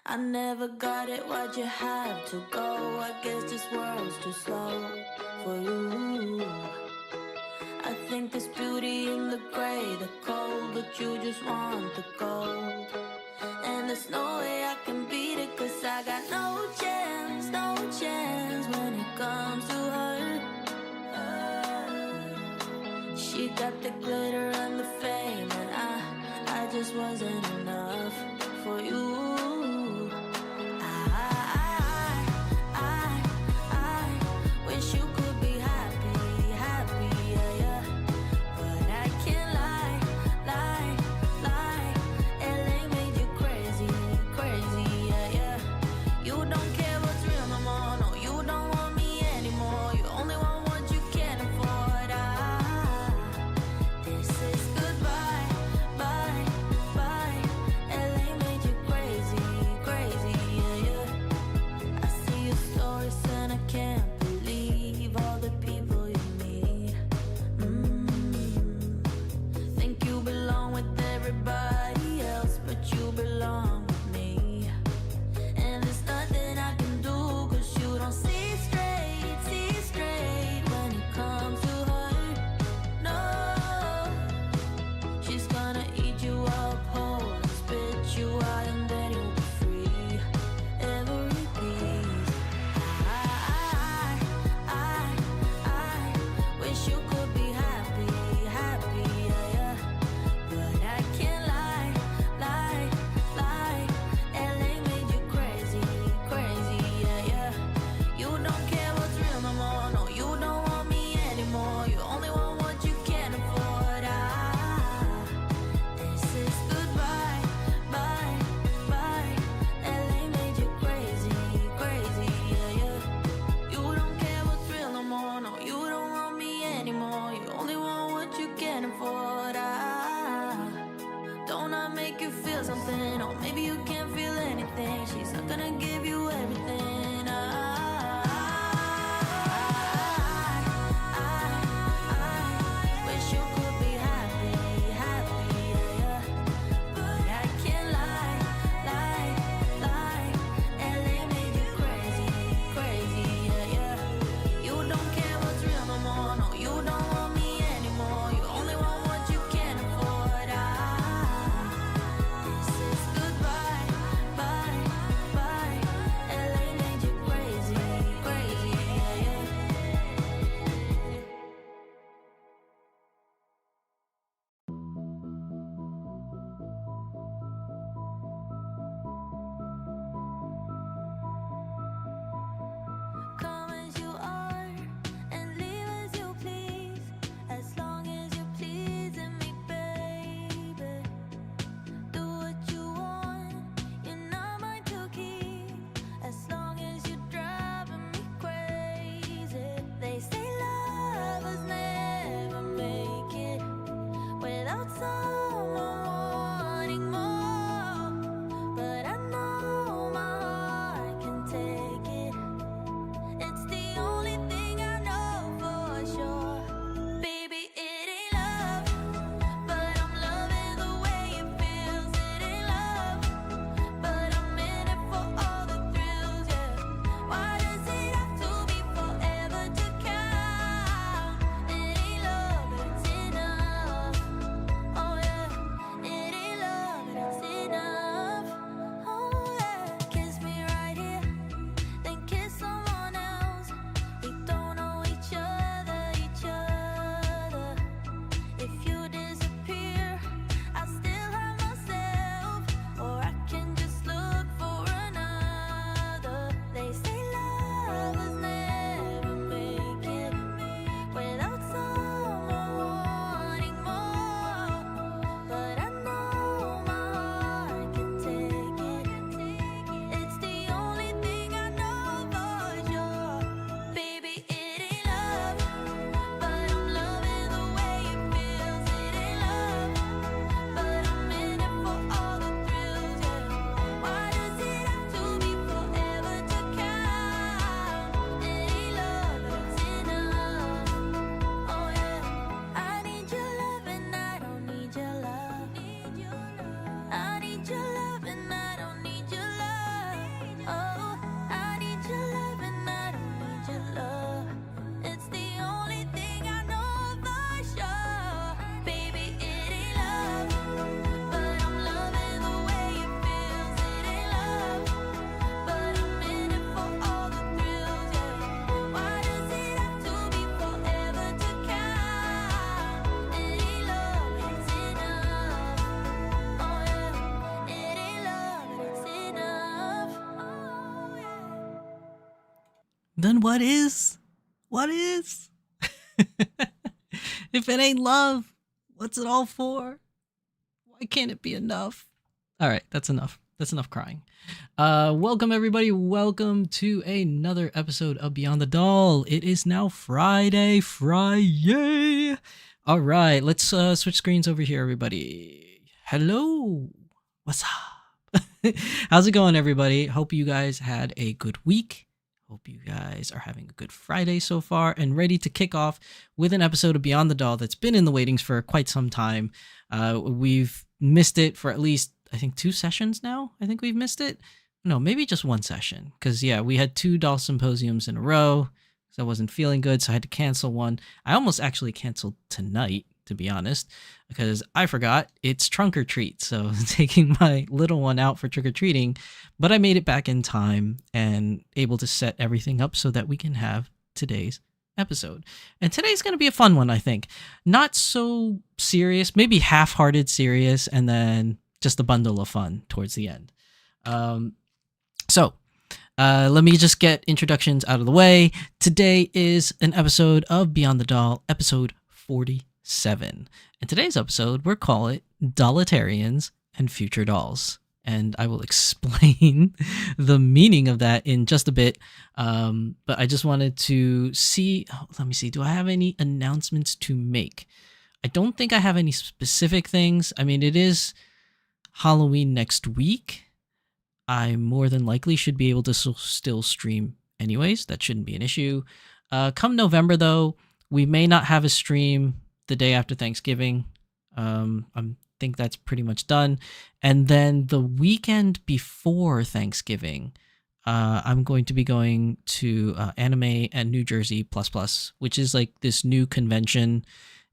I never got it, why'd you have to go? I guess this world's too slow for you. I think there's beauty in the gray, the cold, but you just want the gold. And there's no way I can beat it, cause I got no chance, no chance when it comes to her. She got the glitter and the fame, and I just wasn't enough for you. I wish you could be happy, happy, yeah, yeah. But I can't lie, lie, lie. LA made you crazy, crazy, yeah, yeah. You don't care what's real no more, no, you don't want me anymore. You only want what you can't afford. This is goodbye, bye, bye. LA made you crazy, then what is? What is? If it ain't love, what's it all for? Why can't it be enough? All right, that's enough. That's enough crying. Welcome everybody. Welcome to another episode of Beyond the Doll. It is now Friday. All right, let's switch screens over here, everybody. Hello. What's up? How's it going, everybody? Hope you guys had a good week. Hope you guys are having a good Friday so far and ready to kick off with an episode of Beyond the Doll that's been in the waitings for quite some time. We've missed it for at least, I think, 2 sessions now. I think we've missed it. No, maybe just 1 session. Because, yeah, we had 2 doll symposiums in a row. So I wasn't feeling good, so I had to cancel one. I almost actually canceled tonight, to be honest, because I forgot it's trunk or treat. So taking my little one out for trick or treating, but I made it back in time and able to set everything up so that we can have today's episode. And today's going to be a fun one, I think. Not so serious, maybe half-hearted serious, and then just a bundle of fun towards the end. Let me just get introductions out of the way. Today is an episode of Beyond the Doll, episode 47. In today's episode, we'll call it Dollitarians and Future Dolls. And I will explain the meaning of that in just a bit. But I just wanted to see, let me see, do I have any announcements to make? I don't think I have any specific things. I mean, it is Halloween next week. I more than likely should be able to still stream anyways. That shouldn't be an issue. Come November, though, we may not have a stream the day after Thanksgiving. I think that's pretty much done. And then the weekend before Thanksgiving, I'm going to be going to Anime and New Jersey ++, which is like this new convention.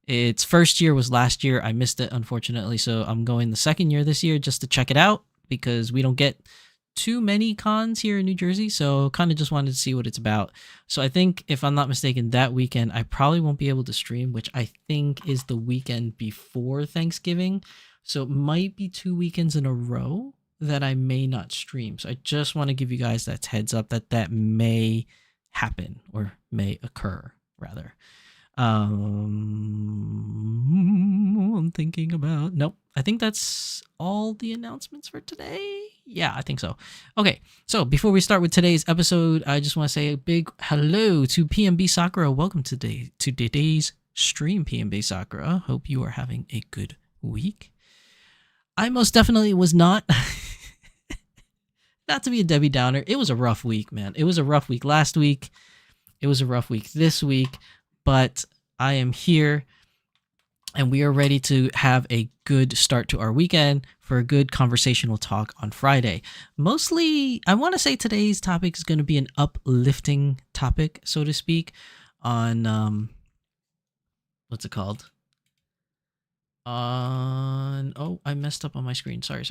Its first year was last year. I missed it, unfortunately. So I'm going the second year this year just to check it out because we don't get too many cons here in New Jersey, so kind of just wanted to see what it's about. So I think, if I'm not mistaken, that weekend I probably won't be able to stream, which I think is the weekend before Thanksgiving. So it might be 2 weekends in a row that I may not stream. So I just want to give you guys that heads up that that may happen, or may occur, rather. I'm thinking about, nope, I think that's all the announcements for today. Yeah, I think so. Okay, so before we start with today's episode, I just want to say a big hello to PMB Sakura. Welcome to today's stream, PMB Sakura. Hope you are having a good week. I most definitely was not. Not to be a Debbie Downer. It was a rough week, man. It was a rough week last week. It was a rough week this week. But I am here and we are ready to have a good start to our weekend for a good conversational talk on Friday. Mostly, I want to say today's topic is going to be an uplifting topic, so to speak, on, what's it called? Oh, I messed up on my screen. Sorry.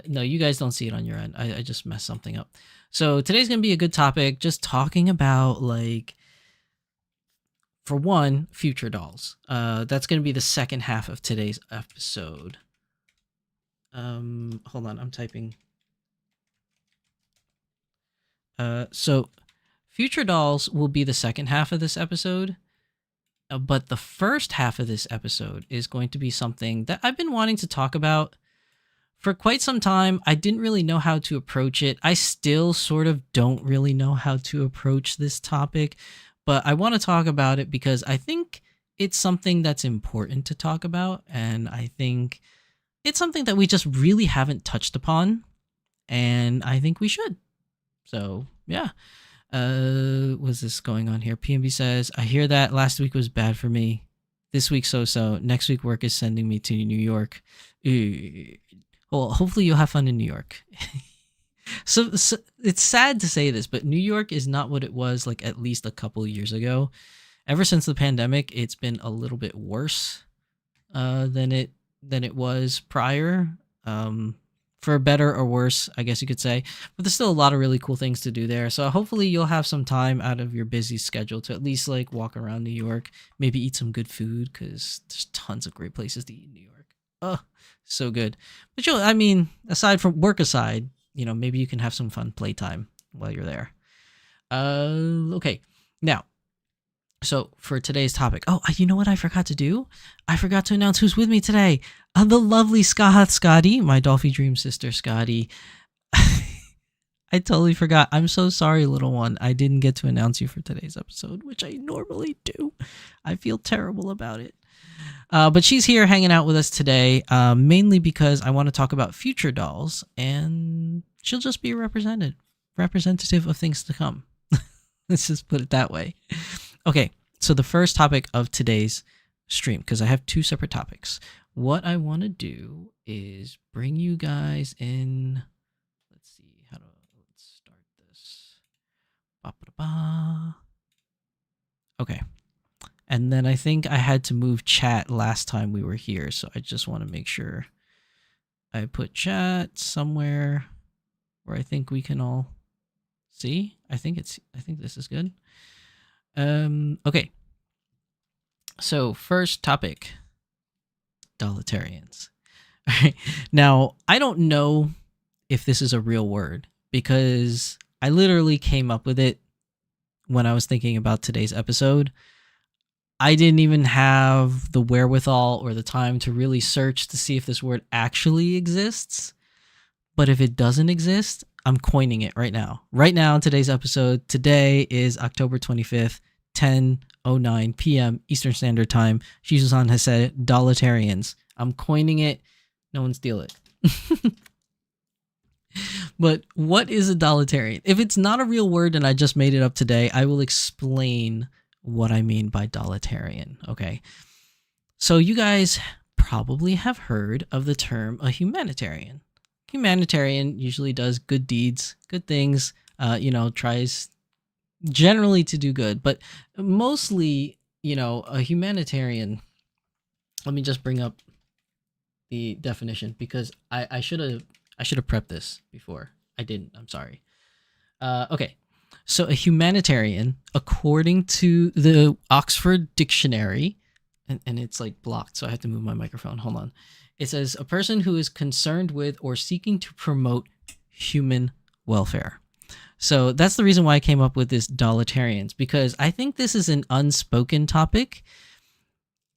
No, you guys don't see it on your end. I just messed something up. So today's going to be a good topic, just talking about, like, for one, future dolls. That's going to be the second half of today's episode. Hold on, I'm typing. So future dolls will be the second half of this episode. But the first half of this episode is going to be something that I've been wanting to talk about for quite some time. I didn't really know how to approach it. I still sort of don't really know how to approach this topic. But I want to talk about it because I think it's something that's important to talk about. And I think it's something that we just really haven't touched upon. And I think we should. So, yeah. What's this going on here? PNB says, I hear that last week was bad for me. This week, so. Next week, work is sending me to New York. Well, hopefully you'll have fun in New York. So it's sad to say this, but New York is not what it was like at least a couple of years ago. Ever since the pandemic, it's been a little bit worse than it was prior. For better or worse, I guess you could say. But there's still a lot of really cool things to do there. So hopefully you'll have some time out of your busy schedule to at least like walk around New York, maybe eat some good food because there's tons of great places to eat in New York. Oh, so good. But I mean, aside from work aside, maybe you can have some fun playtime while you're there. Okay. Now, so for today's topic, you know what I forgot to do? I forgot to announce who's with me today. The lovely Scotty, my Dolphy Dream sister, Scotty. I totally forgot. I'm so sorry, little one. I didn't get to announce you for today's episode, which I normally do. I feel terrible about it. But she's here hanging out with us today, mainly because I want to talk about future dolls, and she'll just be a representative of things to come. Let's just put it that way. Okay, so the first topic of today's stream, because I have two separate topics. What I want to do is bring you guys in. Let's see, let's start this. Ba-ba-ba. Okay. And then I think I had to move chat last time we were here, so I just want to make sure I put chat somewhere where I think we can all see. I think this is good. Okay. So first topic, Dollitarians. All right. Now, I don't know if this is a real word because I literally came up with it when I was thinking about today's episode. I didn't even have the wherewithal or the time to really search to see if this word actually exists. But if it doesn't exist, I'm coining it right now. Right now in today's episode, today is October 25th, 10:09 p.m. Eastern Standard Time. Shizu-san has said Dollitarians. I'm coining it. No one steal it. But what is a Dollitarian? If it's not a real word and I just made it up today, I will explain what I mean by Dollitarian, okay? So you guys probably have heard of the term a humanitarian. Humanitarian usually does good deeds, good things, tries generally to do good, but mostly, a humanitarian, let me just bring up the definition because I should have prepped this before. I didn't, I'm sorry. Okay. So a humanitarian, according to the Oxford Dictionary, and it's like blocked, so I have to move my microphone. Hold on. It says a person who is concerned with or seeking to promote human welfare. So that's the reason why I came up with this Dollitarians, because I think this is an unspoken topic.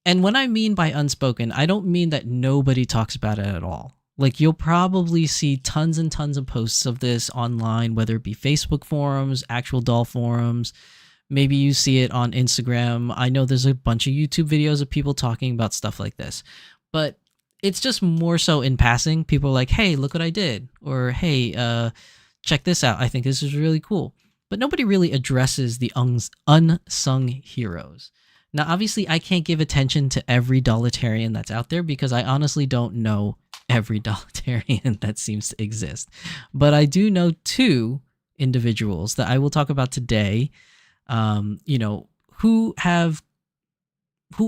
And when I mean by unspoken, I don't mean that nobody talks about it at all. Like, you'll probably see tons and tons of posts of this online, whether it be Facebook forums, actual doll forums. Maybe you see it on Instagram. I know there's a bunch of YouTube videos of people talking about stuff like this. But it's just more so in passing. People are like, hey, look what I did. Or, hey, check this out. I think this is really cool. But nobody really addresses the unsung heroes. Now, obviously, I can't give attention to every Dollitarian that's out there because I honestly don't know every Dollitarian that seems to exist. But I do know two individuals that I will talk about today, who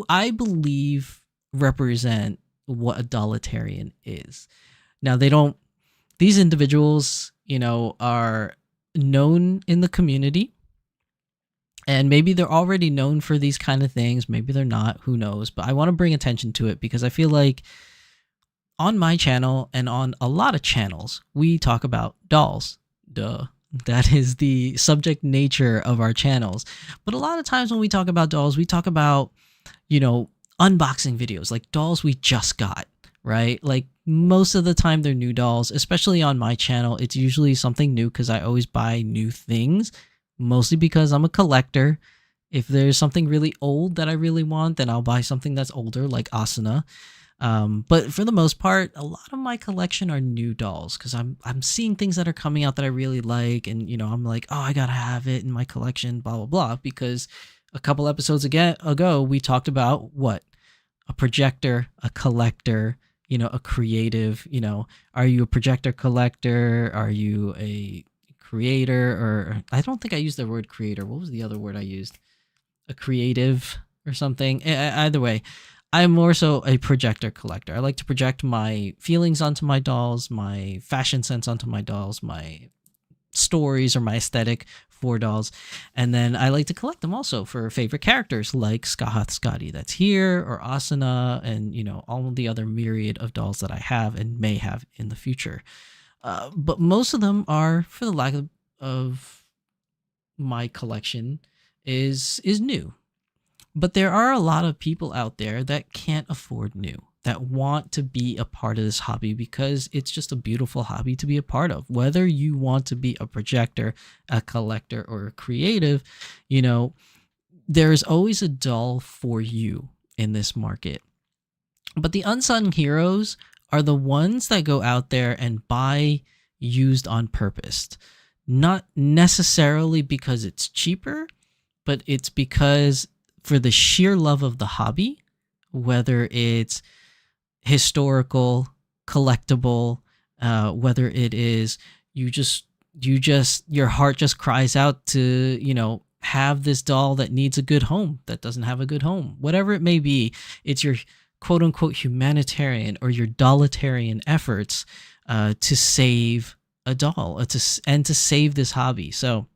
I believe represent what a Dollitarian is. Now, these individuals, are known in the community. And maybe they're already known for these kind of things. Maybe they're not. Who knows? But I want to bring attention to it because I feel like on my channel and on a lot of channels, we talk about dolls. Duh. That is the subject nature of our channels. But a lot of times when we talk about dolls, we talk about, unboxing videos, like dolls we just got, right? Like most of the time they're new dolls, especially on my channel. It's usually something new because I always buy new things. Mostly because I'm a collector. If there's something really old that I really want, then I'll buy something that's older, like Asuna. But for the most part, a lot of my collection are new dolls because I'm seeing things that are coming out that I really like, and I'm like, oh, I gotta have it in my collection, blah blah blah. Because a couple episodes ago, we talked about what a projector, a collector, a creative. Are you a projector collector? Are you a creator? Or I don't think I used the word creator. What was the other word I used? A creative or something. Either way, I'm more so a projector collector. I like to project my feelings onto my dolls, my fashion sense onto my dolls, my stories or my aesthetic for dolls. And then I like to collect them also for favorite characters like Scotty that's here, or Asuna, and all the other myriad of dolls that I have and may have in the future. But most of them are, for the lack of my collection is new. But there are a lot of people out there that can't afford new, that want to be a part of this hobby because it's just a beautiful hobby to be a part of. Whether you want to be a projector, a collector, or a creative, you know, there's always a doll for you in this market. But the unsung heroes are the ones that go out there and buy used on purpose. Not necessarily because it's cheaper, but it's because for the sheer love of the hobby, whether it's historical, collectible, whether it is your heart just cries out to, have this doll that needs a good home, that doesn't have a good home, whatever it may be. It's your quote unquote humanitarian or your dollitarian efforts to save a doll, and to save this hobby. So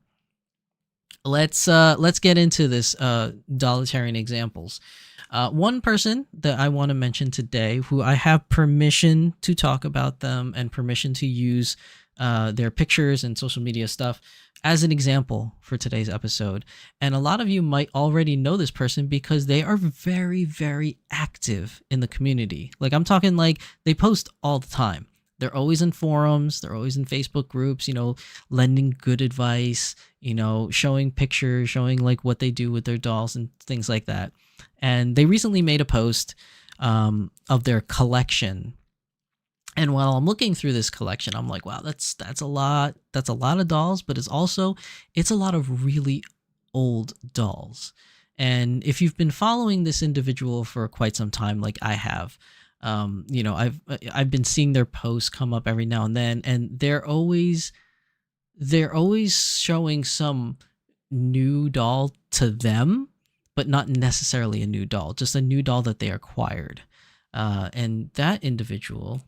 let's get into this dollitarian examples. One person that I want to mention today, who I have permission to talk about them and permission to use their pictures and social media stuff as an example for today's episode. And a lot of you might already know this person because they are very, very active in the community. Like, I'm talking like they post all the time. They're always in forums, they're always in Facebook groups, lending good advice, showing pictures, showing like what they do with their dolls and things like that. And they recently made a post of their collection. And while I'm looking through this collection, I'm like, wow, that's a lot. That's a lot of dolls, but it's a lot of really old dolls. And if you've been following this individual for quite some time, like I have, I've been seeing their posts come up every now and then, and they're always showing some new doll to them, but not necessarily a new doll, just a new doll that they acquired. And that individual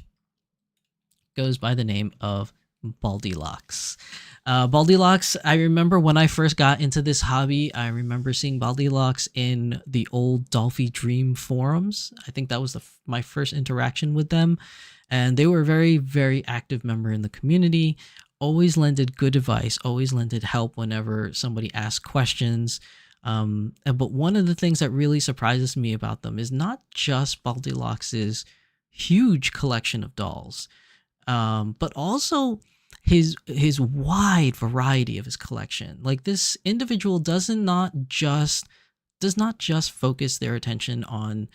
goes by the name of Baldylocks. Baldylocks, I remember when I first got into this hobby, I remember seeing Baldylocks in the old Dolphy Dream forums. I think that was my first interaction with them. And they were a very, very active member in the community, always lended good advice, always lended help whenever somebody asked questions. But one of the things that really surprises me about them is not just Baldylocks' huge collection of dolls, but also his wide variety of his collection. Like, this individual does not just focus their attention on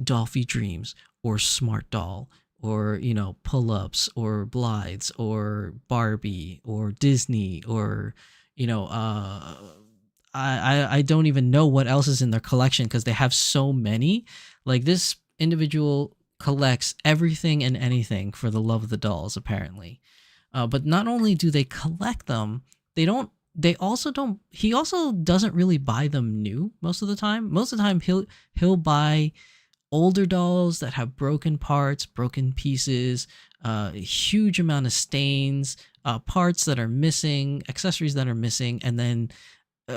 Dolphy Dreams or Smart Doll or pull-ups or Blythes or Barbie or Disney or I don't even know what else is in their collection because they have so many. Like, this individual collects everything and anything for the love of the dolls, apparently. But not only do they collect them, he also doesn't really buy them new most of the time. Most of the time he'll buy older dolls that have broken parts, broken pieces, a huge amount of stains, parts that are missing, accessories that are missing, and then,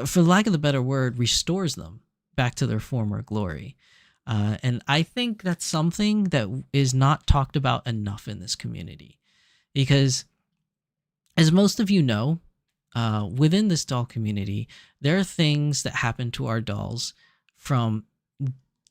for lack of a better word, restores them back to their former glory. And I think that's something that is not talked about enough in this community. Because, as most of you know, within this doll community, there are things that happen to our dolls from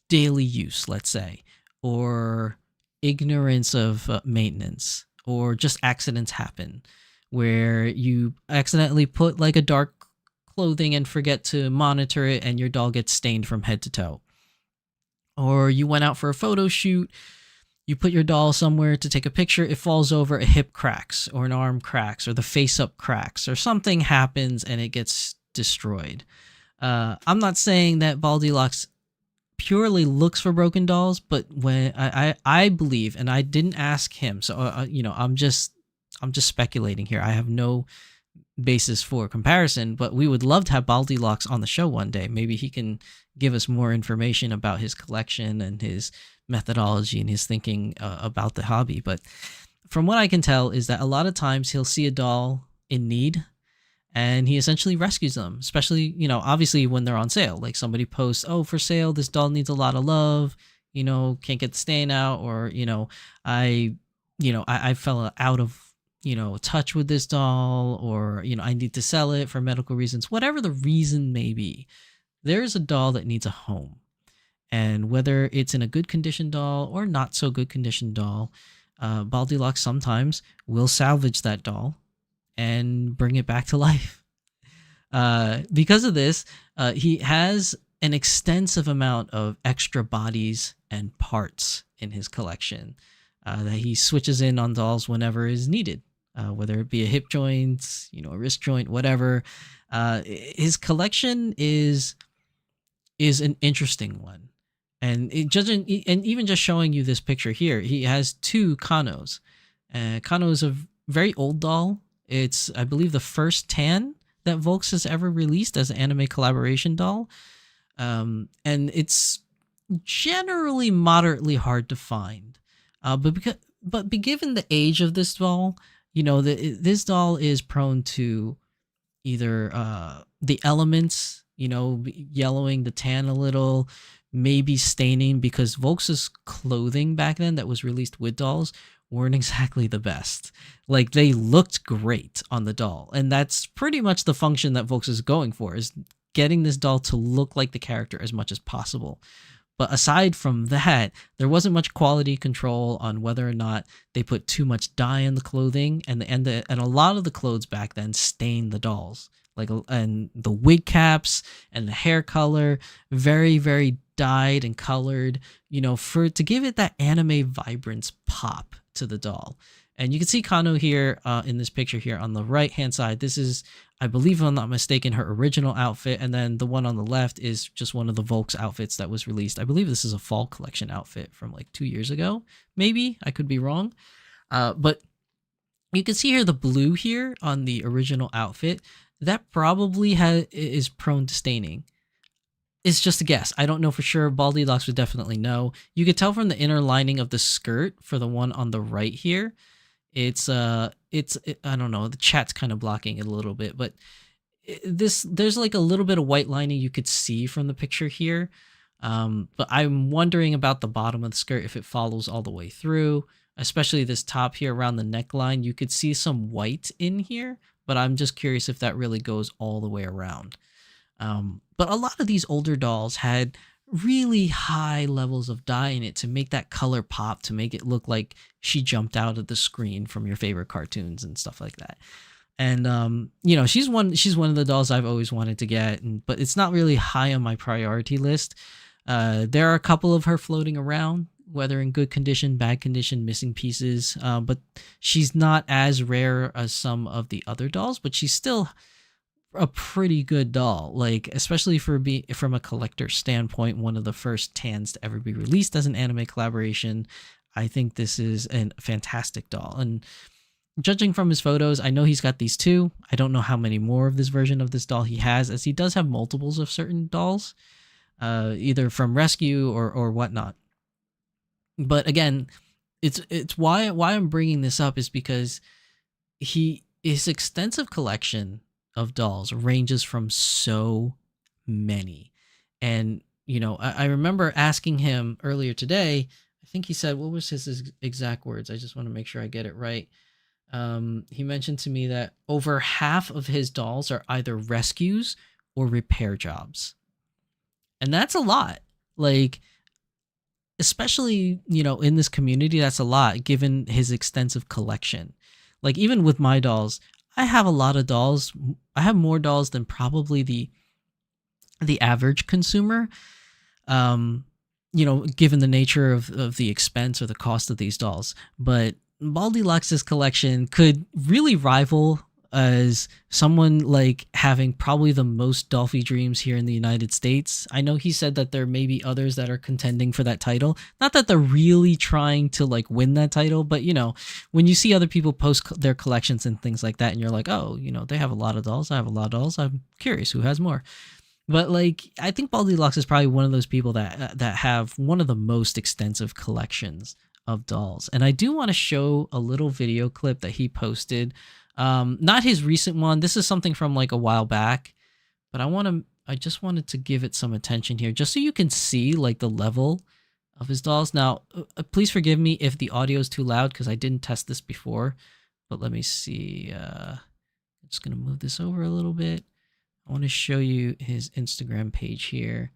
daily use, let's say, or ignorance of maintenance, or just accidents happen where you accidentally put like a dark clothing and forget to monitor it and your doll gets stained from head to toe. Or you went out for a photo shoot, you put your doll somewhere to take a picture, it falls over, a hip cracks, or an arm cracks, or the face up cracks, or something happens and it gets destroyed. I'm not saying that Baldylocks purely looks for broken dolls, but when I believe, and I didn't ask him, so I'm just speculating here. I have no basis for comparison, but we would love to have Baldylocks on the show one day. Maybe he can give us more information about his collection and his methodology and his thinking about the hobby. But from what I can tell is that a lot of times he'll see a doll in need and he essentially rescues them, especially, obviously when they're on sale. Like, somebody posts, oh, for sale, this doll needs a lot of love, can't get the stain out, or, I fell out of, touch with this doll, or I need to sell it for medical reasons, whatever the reason may be, there's a doll that needs a home. And whether it's in a good condition doll or not so good condition doll, Baldilocks sometimes will salvage that doll and bring it back to life. Because of this, he has an extensive amount of extra bodies and parts in his collection that he switches in on dolls whenever is needed, whether it be a hip joint, a wrist joint, whatever. His collection is an interesting one. And even just showing you this picture here, he has 2 Kanos. Kano is a very old doll. It's, I believe, the first tan that Volks has ever released as an anime collaboration doll. And it's generally moderately hard to find. But given the age of this doll, this doll is prone to either the elements, yellowing the tan a little, maybe staining, because Volks's clothing back then that was released with dolls weren't exactly the best. Like, they looked great on the doll, and that's pretty much the function that Volks is going for, is getting this doll to look like the character as much as possible. But aside from that, there wasn't much quality control on whether or not they put too much dye in the clothing, and a lot of the clothes back then stained the dolls. And the wig caps and the hair color, very, very dyed and colored, to give it that anime vibrance pop to the doll. And you can see Kano here in this picture here on the right hand side. This is, I believe, if I'm not mistaken, her original outfit, and then the one on the left is just one of the Volks outfits that was released. I believe this is a fall collection outfit from like 2 years ago, maybe. I could be wrong. But you can see here the blue here on the original outfit. That probably is prone to staining. It's just a guess. I don't know for sure. Baldilocks would definitely know. You could tell from the inner lining of the skirt for the one on the right here. I don't know. The chat's kind of blocking it a little bit, but there's like a little bit of white lining you could see from the picture here. But I'm wondering about the bottom of the skirt, if it follows all the way through, especially this top here around the neckline. You could see some white in here, but I'm just curious if that really goes all the way around. But a lot of these older dolls had really high levels of dye in it to make that color pop, to make it look like she jumped out of the screen from your favorite cartoons and stuff like that. And she's one of the dolls I've always wanted to get, but it's not really high on my priority list. There are a couple of her floating around, whether in good condition, bad condition, missing pieces, but she's not as rare as some of the other dolls, but she's still a pretty good doll, like, especially from a collector standpoint, one of the first tans to ever be released as an anime collaboration. I think this is a fantastic doll, and judging from his photos, I know he's got these 2. I don't know how many more of this version of this doll he has, as he does have multiples of certain dolls, either from rescue or whatnot. But again, it's why I'm bringing this up is because his extensive collection of dolls ranges from so many. And I remember asking him earlier today, I think he said, what was his exact words? I just want to make sure I get it right. He mentioned to me that over half of his dolls are either rescues or repair jobs. And that's a lot. Like, especially, in this community, that's a lot given his extensive collection. Like, even with my dolls, I have a lot of dolls. I have more dolls than probably the average consumer. Given the nature of the expense or the cost of these dolls. But Baldilocks' collection could really rival as someone like having probably the most Dolphy Dreams here in the United States. I know he said that there may be others that are contending for that title. Not that they're really trying to like win that title, but when you see other people post their collections and things like that, and you're like, oh, they have a lot of dolls. I have a lot of dolls. I'm curious who has more. But like, I think Baldilocks is probably one of those people that have one of the most extensive collections of dolls. And I do want to show a little video clip that he posted. Not his recent one. This is something from like a while back, but I just wanted to give it some attention here just so you can see like the level of his dolls. Now, please forgive me if the audio is too loud because I didn't test this before, But let me see. I'm just gonna move this over a little bit. I want to show you his Instagram page here.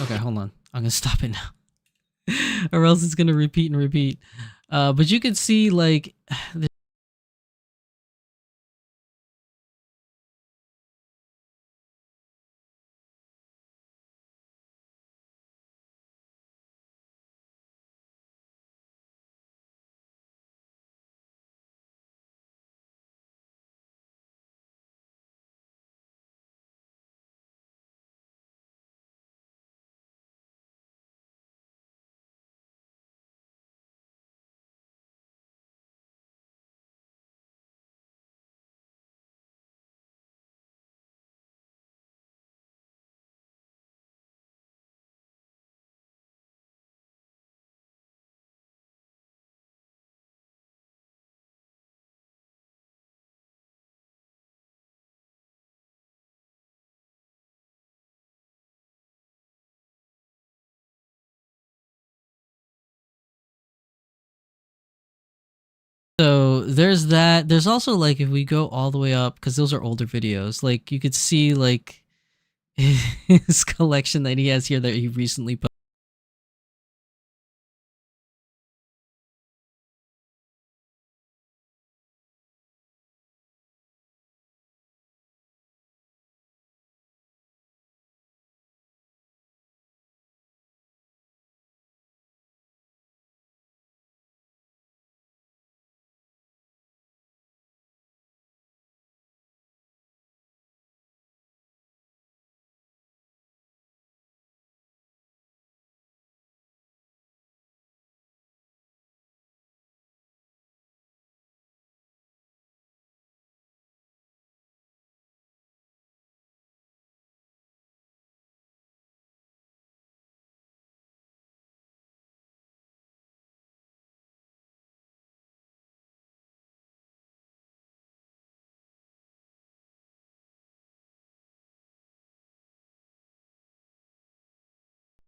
Okay, hold on. I'm gonna stop it now, or else it's gonna repeat and repeat. But you can see like so there's that. There's also like if we go all the way up because those are older videos. Like you could see like his collection that he has here that he recently posted.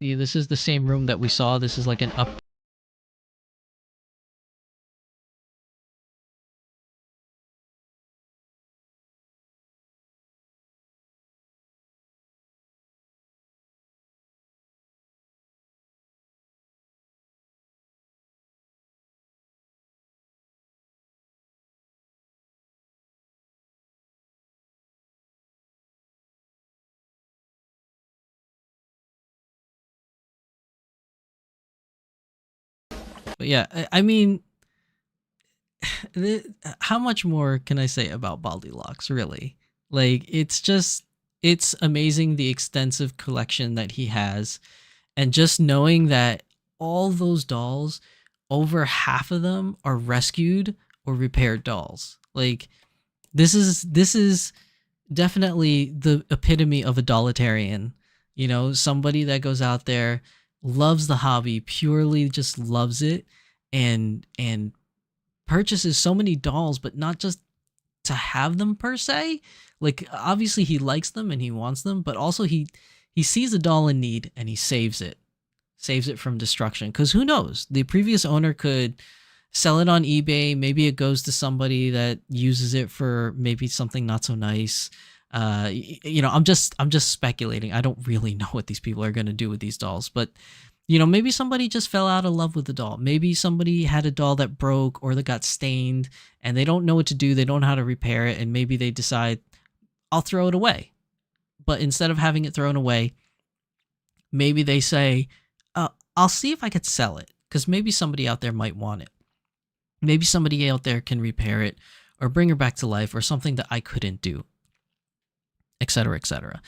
See, this is the same room that we saw. This is like an up. But yeah, I mean, how much more can I say about Baldylocks, really? Like, it's amazing the extensive collection that he has. And just knowing that all those dolls, over half of them are rescued or repaired dolls. Like, this is definitely the epitome of a dollitarian. Somebody that goes out there, loves the hobby, purely just loves it, and purchases so many dolls, but not just to have them per se. Like, obviously he likes them and he wants them, but also he sees a doll in need and he saves it from destruction. Because who knows, the previous owner could sell it on eBay. Maybe it goes to somebody that uses it for maybe something not so nice. I'm just speculating. I don't really know what these people are going to do with these dolls, but maybe somebody just fell out of love with the doll. Maybe somebody had a doll that broke or that got stained and they don't know what to do. They don't know how to repair it. And maybe they decide, I'll throw it away. But instead of having it thrown away, maybe they say, I'll see if I could sell it, because maybe somebody out there might want it. Maybe somebody out there can repair it or bring her back to life, or something that I couldn't do, etc., etc.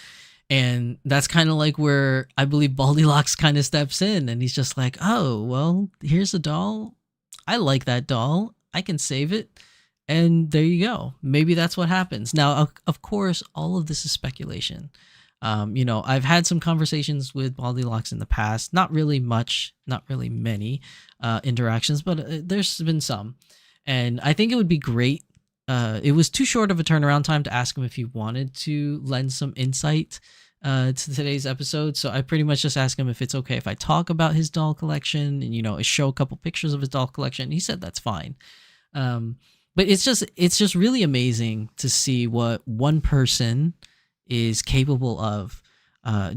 And that's kind of like where I believe Baldylocks kind of steps in, and he's just like, oh, well, here's a doll. I like that doll. I can save it. And there you go. Maybe that's what happens. Now, of course, all of this is speculation. I've had some conversations with Baldylocks in the past. Not really much, not really many interactions, but there's been some. And I think it would be great. It was too short of a turnaround time to ask him if he wanted to lend some insight to today's episode. So I pretty much just asked him if it's okay if I talk about his doll collection and, show a couple pictures of his doll collection. He said that's fine. But it's just really amazing to see what one person is capable of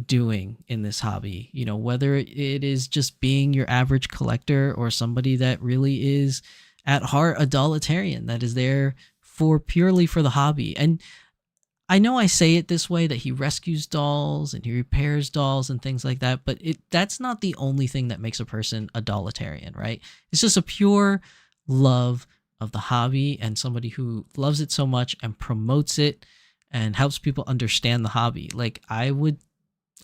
doing in this hobby. Whether it is just being your average collector or somebody that really is at heart a dollitarian that is there purely for the hobby. And I know I say it this way, that he rescues dolls and he repairs dolls and things like that, but that's not the only thing that makes a person a dollitarian, right? It's just a pure love of the hobby and somebody who loves it so much and promotes it and helps people understand the hobby. Like, I would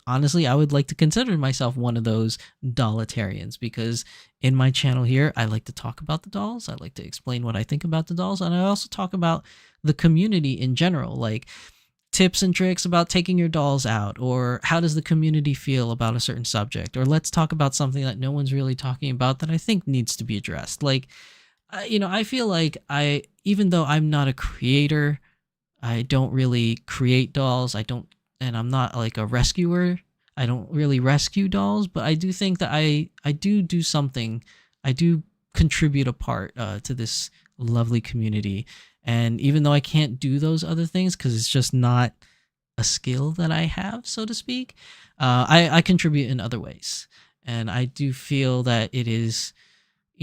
like to consider myself one of those dollitarians, because in my channel here, I like to talk about the dolls. I like to explain what I think about the dolls. And I also talk about the community in general, like tips and tricks about taking your dolls out, or how does the community feel about a certain subject, or let's talk about something that no one's really talking about that I think needs to be addressed. Like, I feel like even though I'm not a creator, I don't really create dolls. And I'm not like a rescuer. I don't really rescue dolls, but I do think that I do something. I do contribute a part to this lovely community. And even though I can't do those other things because it's just not a skill that I have, so to speak, I contribute in other ways. And I do feel that it is,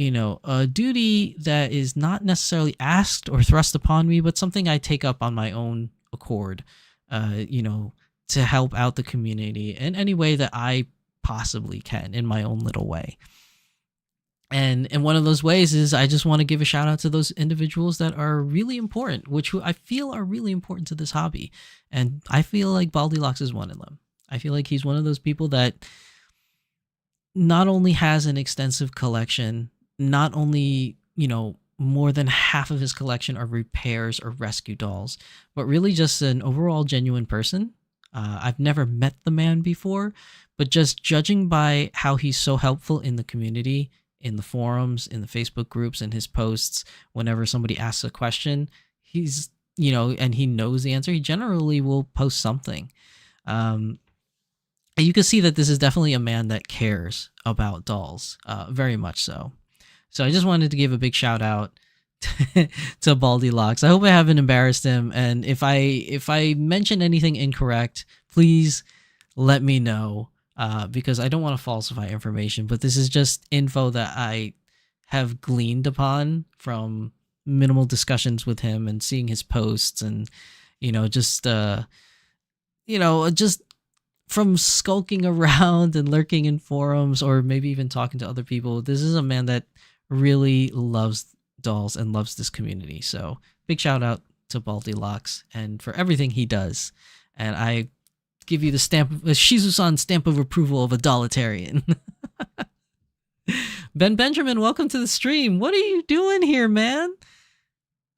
a duty that is not necessarily asked or thrust upon me, but something I take up on my own accord, to help out the community in any way that I possibly can in my own little way. And one of those ways is I just want to give a shout out to those individuals that are really important, who I feel are really important to this hobby. And I feel like Baldylocks is one of them. I feel like he's one of those people that not only has an extensive collection, not only, more than half of his collection are repairs or rescue dolls, but really just an overall genuine person. I've never met the man before, but just judging by how he's so helpful in the community, in the forums, in the Facebook groups, and his posts, whenever somebody asks a question, he's, and he knows the answer, he generally will post something. And you can see that this is definitely a man that cares about dolls, very much so. So I just wanted to give a big shout out to Baldylocks. I hope I haven't embarrassed him, and if I mention anything incorrect, please let me know, because I don't want to falsify information, but this is just info that I have gleaned upon from minimal discussions with him and seeing his posts, and just from skulking around and lurking in forums, or maybe even talking to other people. This is a man that really loves dolls and loves this community. So big shout out to Baldilocks and for everything he does. And I give you the Shizu-san stamp of approval of a Dollitarian. Ben Benjamin, welcome to the stream. What are you doing here, man?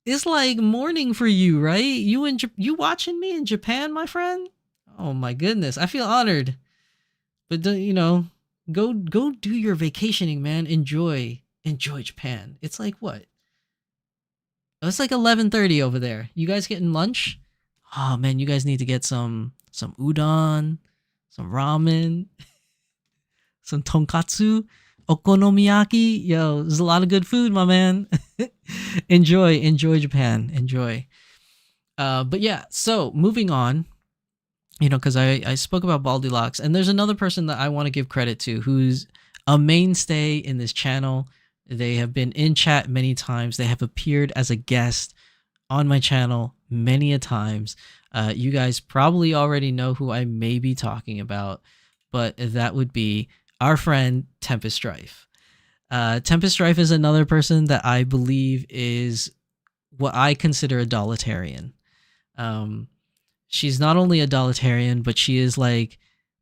It's like morning for you, right? You watching me in Japan, my friend? Oh my goodness, I feel honored. But go do your vacationing, man. Enjoy Japan. It's like what? Oh, it's like 11:30 over there. You guys getting lunch? Oh man, you guys need to get some udon, some ramen, some tonkatsu, okonomiyaki. Yo, there's a lot of good food, my man. enjoy Japan. Enjoy. But yeah, so moving on, because I spoke about Baldilocks, and there's another person that I want to give credit to who's a mainstay in this channel. They have been in chat many times. They have appeared as a guest on my channel many a times. You guys probably already know who I may be talking about, but that would be our friend Tempest Strife. Tempest Strife is another person that I believe is what I consider a Dollitarian. She's not only a Dollitarian, but she is, like,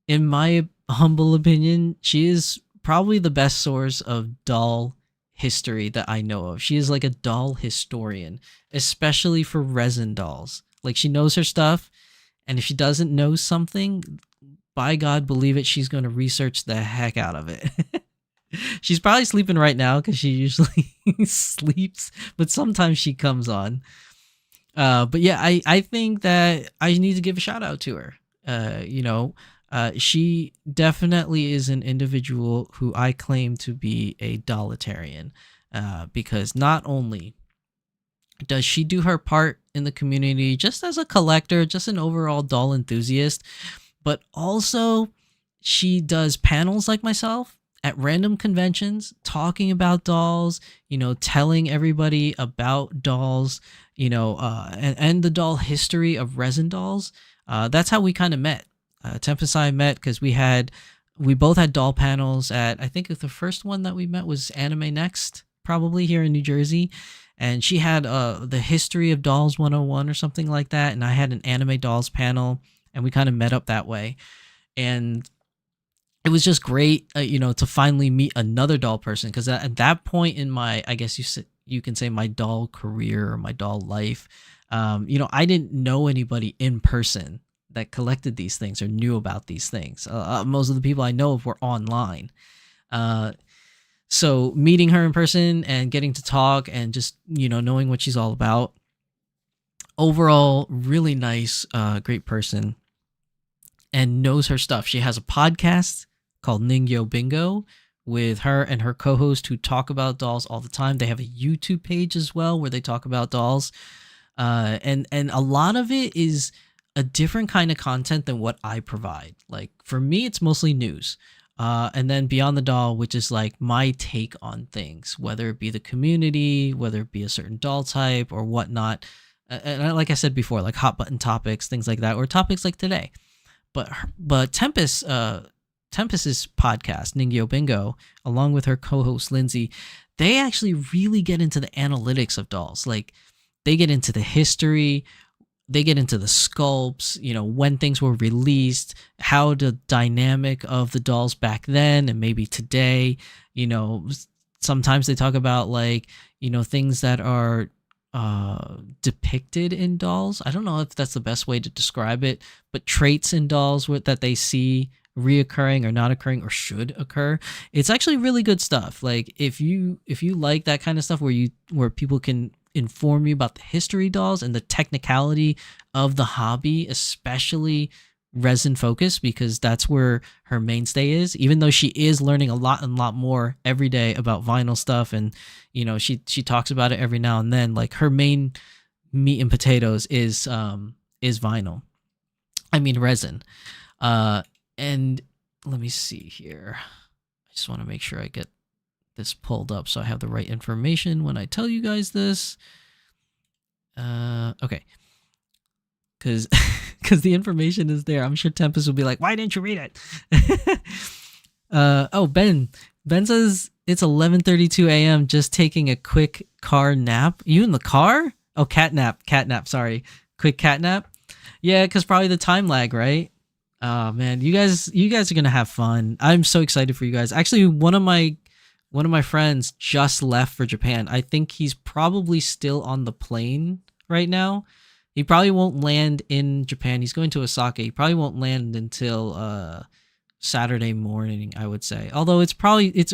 in my humble opinion, she is probably the best source of doll history that I know of. She is like a doll historian, especially for resin dolls. Like, she knows her stuff, and if she doesn't know something, by God, believe it, she's going to research the heck out of it. She's probably sleeping right now because she usually sleeps, but sometimes she comes on. But yeah, I think that I need to give a shout out to her. She definitely is an individual who I claim to be a Dollitarian, because not only does she do her part in the community just as a collector, just an overall doll enthusiast, but also she does panels like myself at random conventions talking about dolls, telling everybody about dolls, and the doll history of resin dolls. That's how we kind of met. Tempest and I met because we both had doll panels at, I think the first one that we met was Anime Next, probably here in New Jersey. And she had the history of dolls 101 or something like that. And I had an anime dolls panel, and we kind of met up that way. And it was just great, to finally meet another doll person. Because at that point in my, I guess you can say my doll career or my doll life, I didn't know anybody in person that collected these things or knew about these things. Most of the people I know of were online. So meeting her in person and getting to talk and just, knowing what she's all about. Overall, really nice, great person, and knows her stuff. She has a podcast called Ningyo Bingo with her and her co-host who talk about dolls all the time. They have a YouTube page as well where they talk about dolls. And a lot of it is a different kind of content than what I provide. Like, for me, it's mostly news. And then Beyond the Doll, which is like my take on things, whether it be the community, whether it be a certain doll type or whatnot. And like I said before, like hot button topics, things like that, or topics like today. But Tempest's podcast, Ningyo Bingo, along with her co-host Lindsay, they actually really get into the analytics of dolls. Like, they get into the history, they get into the sculpts, when things were released, how the dynamic of the dolls back then and maybe today. Sometimes they talk about, like, things that are depicted in dolls. I don't know if that's the best way to describe it, but traits in dolls that they see reoccurring or not occurring or should occur. It's actually really good stuff. Like, if you like that kind of stuff where people can inform you about the history dolls and the technicality of the hobby, especially resin focus, because that's where her mainstay is, even though she is learning a lot more every day about vinyl stuff. And she talks about it every now and then. Like, her main meat and potatoes is vinyl, resin. And let me see here, I just want to make sure I get this pulled up so I have the right information when I tell you guys this. Okay, because the information is there. I'm sure Tempest will be like, why didn't you read it? Ben says It's 11:32 a.m. just taking a quick car nap. You in the car? Oh, cat nap. Sorry, quick cat nap. Yeah, because probably the time lag, right? Oh man, you guys are gonna have fun. I'm so excited for you guys. Actually, one of my friends just left for Japan. I think he's probably still on the plane right now. He probably won't land in Japan. He's going to Osaka. He probably won't land until Saturday morning, I would say. Although it's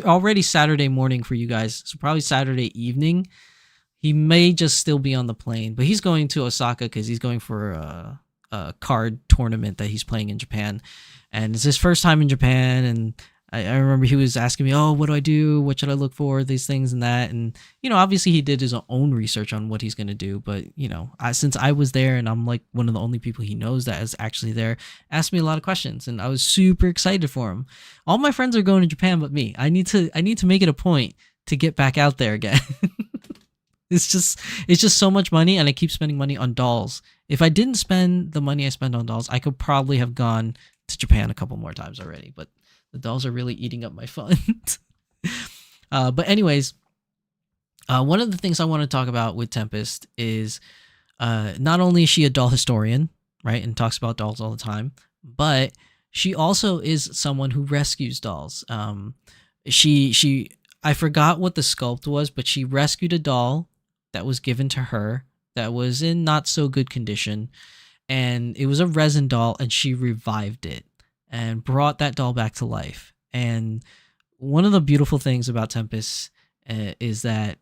already Saturday morning for you guys, so probably Saturday evening. He may just still be on the plane, but he's going to Osaka because he's going for a card tournament that he's playing in Japan, and it's his first time in Japan. And I remember he was asking me, "Oh, what do I do? What should I look for? These things and that." And obviously he did his own research on what he's gonna do. But since I was there and I'm like one of the only people he knows that is actually there, asked me a lot of questions, and I was super excited for him. All my friends are going to Japan, but me. I need to make it a point to get back out there again. It's just so much money, and I keep spending money on dolls. If I didn't spend the money I spend on dolls, I could probably have gone to Japan a couple more times already. But the dolls are really eating up my funds. But anyways, one of the things I want to talk about with Tempest is not only is she a doll historian, right, and talks about dolls all the time, but she also is someone who rescues dolls. I forgot what the sculpt was, but she rescued a doll that was given to her that was in not so good condition, and it was a resin doll, and she revived it and brought that doll back to life. And one of the beautiful things about Tempest is that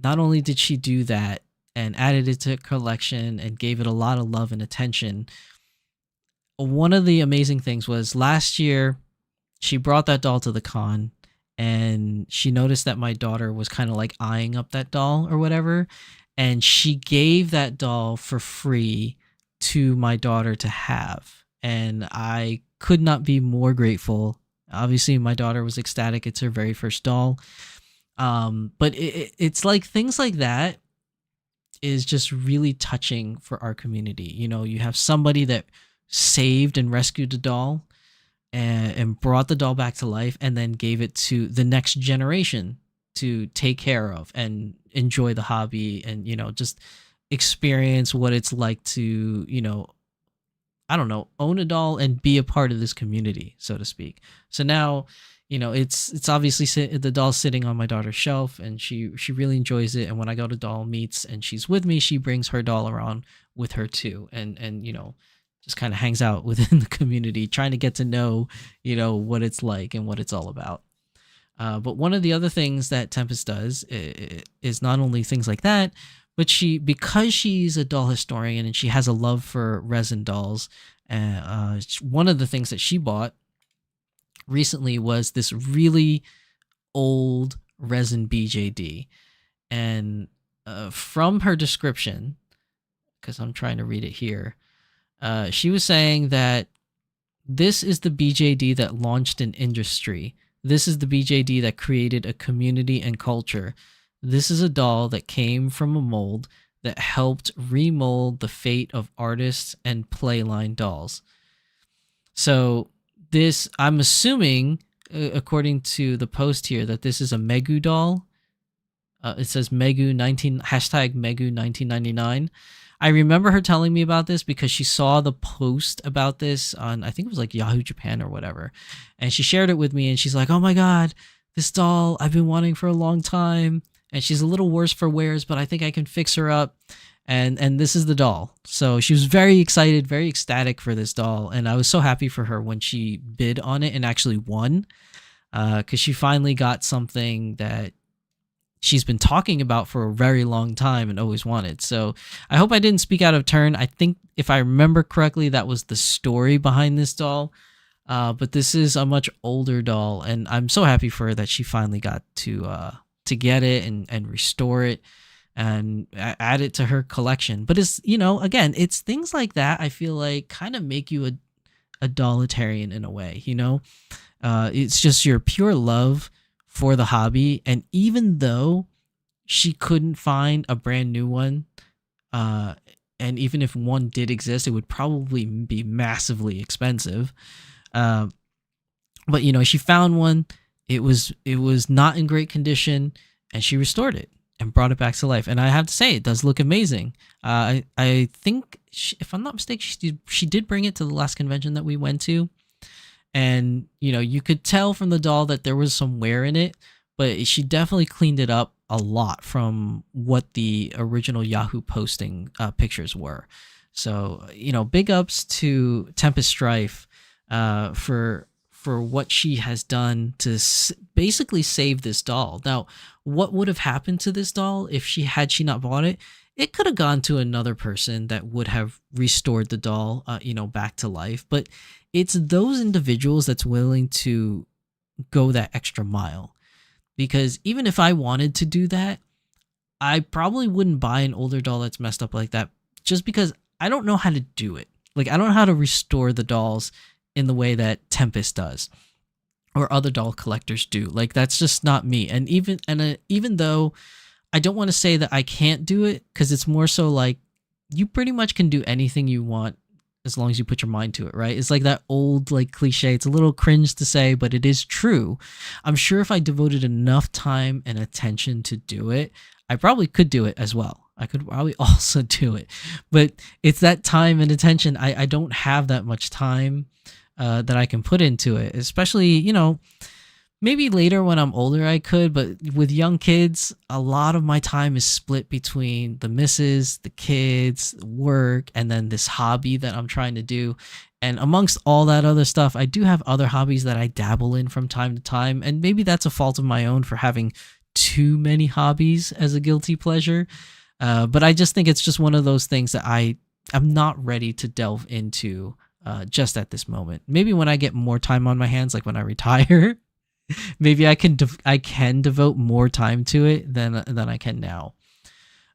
not only did she do that and added it to her collection and gave it a lot of love and attention, one of the amazing things was last year she brought that doll to the con, and she noticed that my daughter was kind of like eyeing up that doll or whatever, and she gave that doll for free to my daughter to have. And I could not be more grateful. Obviously my daughter was ecstatic. It's her very first doll. But it's like things like that is just really touching for our community. You have somebody that saved and rescued a doll and brought the doll back to life, and then gave it to the next generation to take care of and enjoy the hobby, and just experience what it's like to I don't know, own a doll and be a part of this community, so to speak. So now it's obviously the doll's sitting on my daughter's shelf, and she really enjoys it. And when I go to doll meets and she's with me, she brings her doll around with her too, and just kind of hangs out within the community, trying to get to know what it's like and what it's all about. But one of the other things that Tempest does is not only things like that, but because she's a doll historian and she has a love for resin dolls, one of the things that she bought recently was this really old resin BJD. And from her description, because I'm trying to read it here, she was saying that this is the BJD that launched an industry. This is the BJD that created a community and culture. This is a doll that came from a mold that helped remold the fate of artists and playline dolls. So this, I'm assuming, according to the post here, that this is a Megu doll. It says Megu Megu 1999. I remember her telling me about this because she saw the post about this on, I think it was like Yahoo Japan or whatever. And she shared it with me, and she's like, "Oh my God, this doll I've been wanting for a long time. And she's a little worse for wears, but I think I can fix her up. And this is the doll." So she was very excited, very ecstatic for this doll. And I was so happy for her when she bid on it and actually won, because she finally got something that she's been talking about for a very long time and always wanted. So I hope I didn't speak out of turn. I think if I remember correctly, that was the story behind this doll. But this is a much older doll, and I'm so happy for her that she finally got to get it and restore it and add it to her collection. But it's, again, it's things like that I feel like kind of make you a dollitarian in a way, it's just your pure love for the hobby. And even though she couldn't find a brand new one, and even if one did exist, it would probably be massively expensive. But she found one, it was not in great condition, and she restored it and brought it back to life. And I have to say, it does look amazing. I think, if I'm not mistaken, she did bring it to the last convention that we went to, and you could tell from the doll that there was some wear in it, but she definitely cleaned it up a lot from what the original Yahoo posting pictures were. So big ups to Tempest Strife for what she has done to basically save this doll. Now, what would have happened to this doll if she not bought it? It could have gone to another person that would have restored the doll, back to life. But it's those individuals that's willing to go that extra mile. Because even if I wanted to do that, I probably wouldn't buy an older doll that's messed up like that, just because I don't know how to do it. Like, I don't know how to restore the dolls in the way that Tempest does or other doll collectors do. Like, that's just not me. And even though I don't want to say that I can't do it, because it's more so like you pretty much can do anything you want as long as you put your mind to it, right? It's like that old like cliche. It's a little cringe to say, but it is true. I'm sure if I devoted enough time and attention to do it, I probably could do it as well. I could probably also do it. But it's that time and attention. I don't have that much time that I can put into it, especially, maybe later when I'm older I could, but with young kids, a lot of my time is split between the missus, the kids, work, and then this hobby that I'm trying to do. And amongst all that other stuff, I do have other hobbies that I dabble in from time to time, and maybe that's a fault of my own for having too many hobbies as a guilty pleasure. But I just think it's just one of those things that I'm not ready to delve into just at this moment. Maybe when I get more time on my hands, like when I retire, maybe I can devote more time to it than I can now.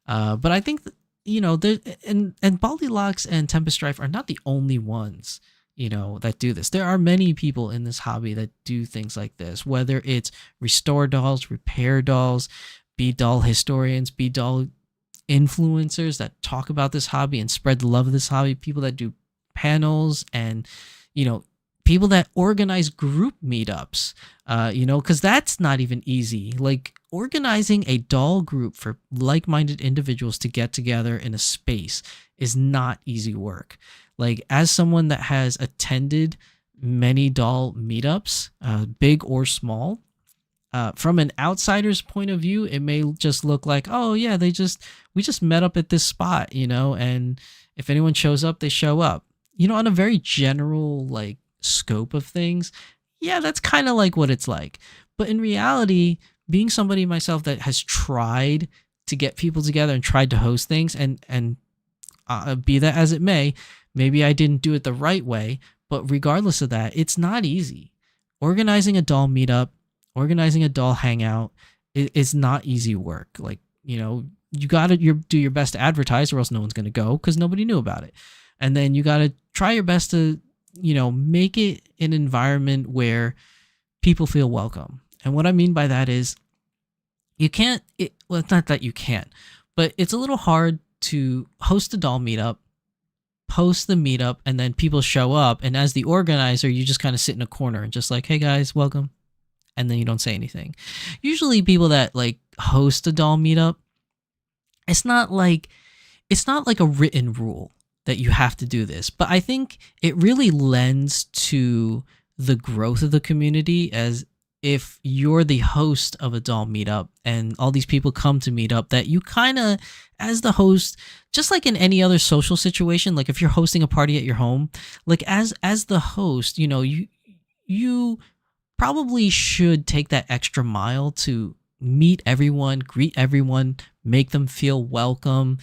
But I think and Baldylocks and Tempest Strife are not the only ones that do this. There are many people in this hobby that do things like this, whether it's restore dolls, repair dolls, be doll historians, be doll influencers that talk about this hobby and spread the love of this hobby, people that do panels, and people that organize group meetups, because that's not even easy. Like, organizing a doll group for like-minded individuals to get together in a space is not easy work. Like, as someone that has attended many doll meetups, big or small, from an outsider's point of view, it may just look like, oh yeah, we just met up at this spot, and if anyone shows up, they show up. On a very general like scope of things, yeah, that's kind of like what it's like. But in reality, being somebody myself that has tried to get people together and tried to host things, and be that as it may, maybe I didn't do it the right way, but regardless of that, it's not easy. Organizing a doll meetup, organizing a doll hangout is not easy work. Like, you gotta do your best to advertise, or else no one's gonna go because nobody knew about it. And then you gotta try your best to make it an environment where people feel welcome. And what I mean by that is, it's not that you can't, but it's a little hard to host a doll meetup, post the meetup, and then people show up, and as the organizer, you just kind of sit in a corner and just like, hey guys, welcome, and then you don't say anything. Usually people that like host a doll meetup, it's not like a written rule that you have to do this, but I think it really lends to the growth of the community, as if you're the host of a doll meetup and all these people come to meet up, that you kind of, as the host, just like in any other social situation, like if you're hosting a party at your home, like as the host, you probably should take that extra mile to meet everyone, greet everyone, make them feel welcome,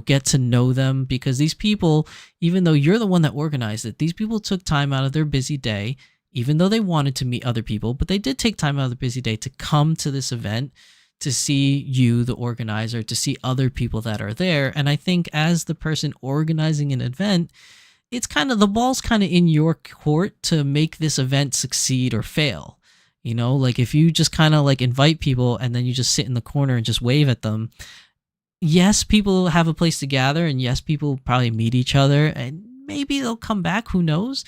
get to know them, because these people, even though you're the one that organized it, these people took time out of their busy day, even though they wanted to meet other people, but they did take time out of their busy day to come to this event, to see you, the organizer, to see other people that are there. And I think as the person organizing an event, it's the ball's kind of in your court to make this event succeed or fail. Like if you just kind of like invite people and then you just sit in the corner and just wave at them, yes, people have a place to gather, and yes, people probably meet each other, and maybe they'll come back, who knows?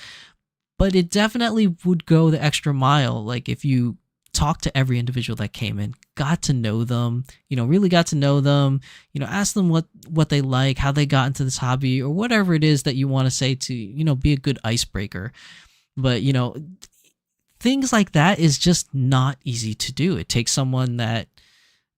But it definitely would go the extra mile. Like if you talked to every individual that came in, got to know them, really got to know them, ask them what they like, how they got into this hobby, or whatever it is that you want to say to, be a good icebreaker. But, things like that is just not easy to do. It takes someone that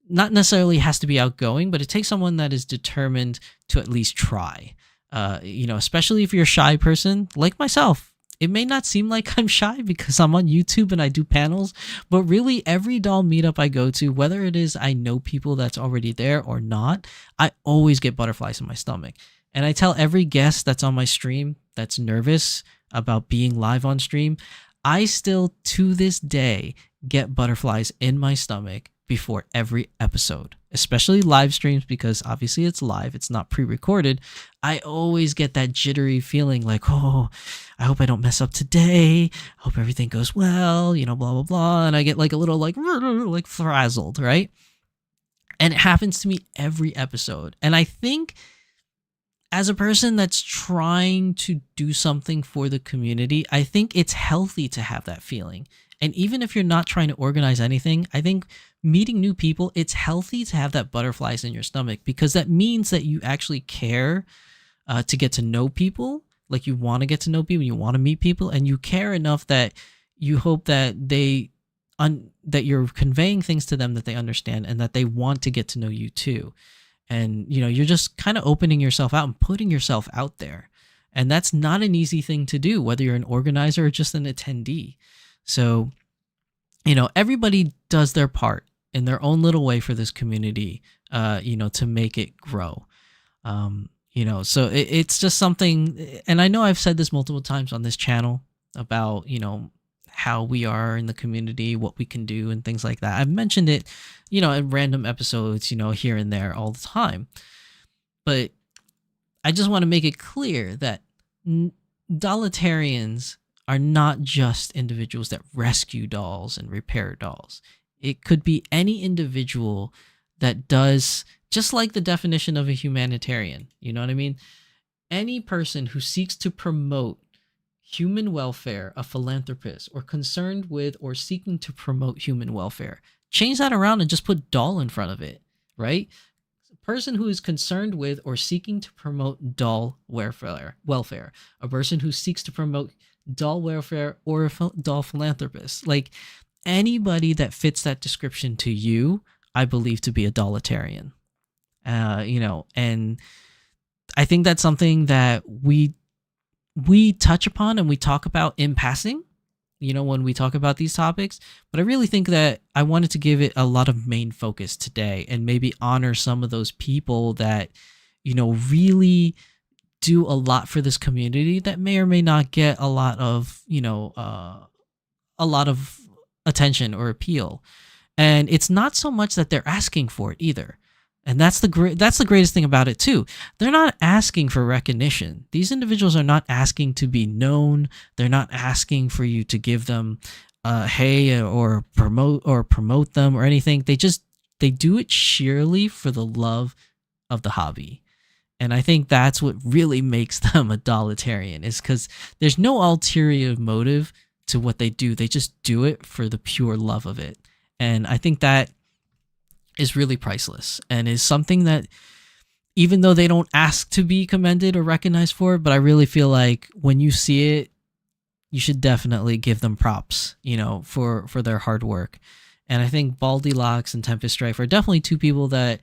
not necessarily has to be outgoing, but it takes someone that is determined to at least try. Especially if you're a shy person like myself. It may not seem like I'm shy because I'm on YouTube and I do panels, but really every doll meetup I go to, whether it is I know people that's already there or not, I always get butterflies in my stomach. And I tell every guest that's on my stream that's nervous about being live on stream, I still, to this day, get butterflies in my stomach before every episode, especially live streams, because obviously it's live, it's not pre-recorded. I always get that jittery feeling like, oh, I hope I don't mess up today. I hope everything goes well, blah, blah, blah. And I get like a little like frazzled, right? And it happens to me every episode. And I think as a person that's trying to do something for the community, I think it's healthy to have that feeling. And even if you're not trying to organize anything, I think meeting new people, it's healthy to have that butterflies in your stomach, because that means that you actually care to get to know people. Like, you want to get to know people, you want to meet people, and you care enough that you hope that that you're conveying things to them that they understand and that they want to get to know you too. And, you're just kind of opening yourself out and putting yourself out there. And that's not an easy thing to do, whether you're an organizer or just an attendee. So, everybody does their part in their own little way for this community, to make it grow. So it's just something, and I know I've said this multiple times on this channel about, how we are in the community, what we can do and things like that. I've mentioned it, in random episodes, here and there all the time. But I just want to make it clear that Dollitarians are not just individuals that rescue dolls and repair dolls. It could be any individual that does, just like the definition of a humanitarian, you know what I mean? Any person who seeks to promote human welfare, a philanthropist, or concerned with or seeking to promote human welfare. Change that around and just put doll in front of it, right? A person who is concerned with or seeking to promote doll welfare. A person who seeks to promote doll welfare, or a doll philanthropist. Like, anybody that fits that description to you, I believe to be a Dollitarian. And I think that's something that we touch upon and we talk about in passing, when we talk about these topics. But I really think that I wanted to give it a lot of main focus today and maybe honor some of those people that, really do a lot for this community that may or may not get a lot of, attention or appeal. And it's not so much that they're asking for it either. And that's the greatest thing about it too. They're not asking for recognition. These individuals are not asking to be known. They're not asking for you to give them hey, or promote them or anything. They do it sheerly for the love of the hobby. And I think that's what really makes them a Dollitarian, is because there's no ulterior motive to what they do. They just do it for the pure love of it. And I think that is really priceless and is something that, even though they don't ask to be commended or recognized for it, but I really feel like when you see it, you should definitely give them props, for their hard work. And I think Baldylocks and Tempest Strife are definitely two people that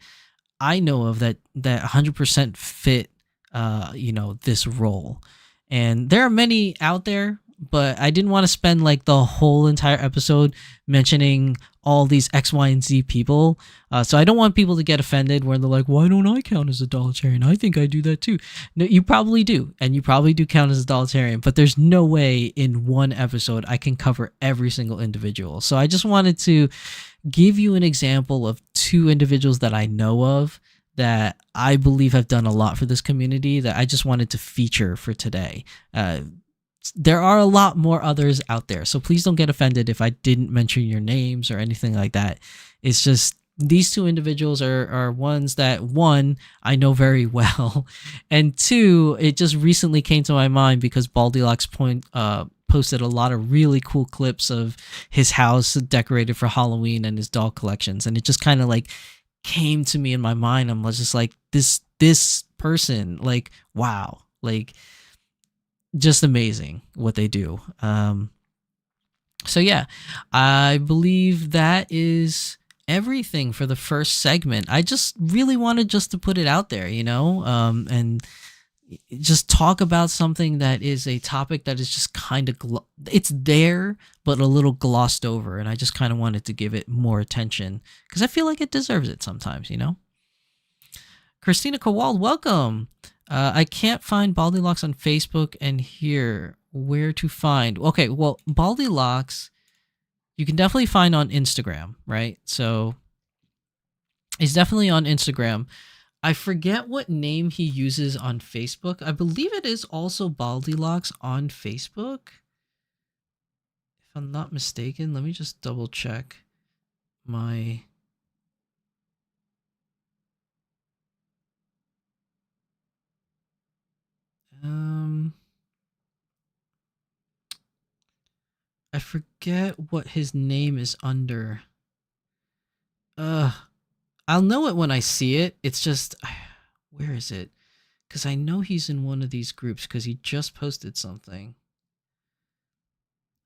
I know of that 100% fit, this role. And there are many out there, but I didn't want to spend like the whole entire episode mentioning all these X, Y, and Z people. So I don't want people to get offended when they're like, why don't I count as a Dollitarian? I think I do that too. No, you probably do. And you probably do count as a Dollitarian, but there's no way in one episode I can cover every single individual. So I just wanted to give you an example of two individuals that I know of that I believe have done a lot for this community that I just wanted to feature for today. There are a lot more others out there, so please don't get offended if I didn't mention your names or anything like that. It's just these two individuals are ones that, one, I know very well, and two, it just recently came to my mind because Baldylocks put posted a lot of really cool clips of his house decorated for Halloween and his doll collections, and it just kind of like came to me in my mind. I'm just like, this person, like, wow, like, just amazing what they do. So yeah, I believe that is everything for the first segment. I just really wanted just to put it out there, and just talk about something that is a topic that is just kind of it's there but a little glossed over, and I just kind of wanted to give it more attention because I feel like it deserves it sometimes. Christina Kowal, welcome. I can't find Baldylocks on Facebook and here where to find. Okay, well, Baldylocks you can definitely find on Instagram, right? So he's definitely on Instagram. I forget what name he uses on Facebook. I believe it is also Baldylocks on Facebook, if I'm not mistaken. Let me just double check my... I forget what his name is under. I'll know it when I see it. It's just, where is it? Because I know he's in one of these groups because he just posted something.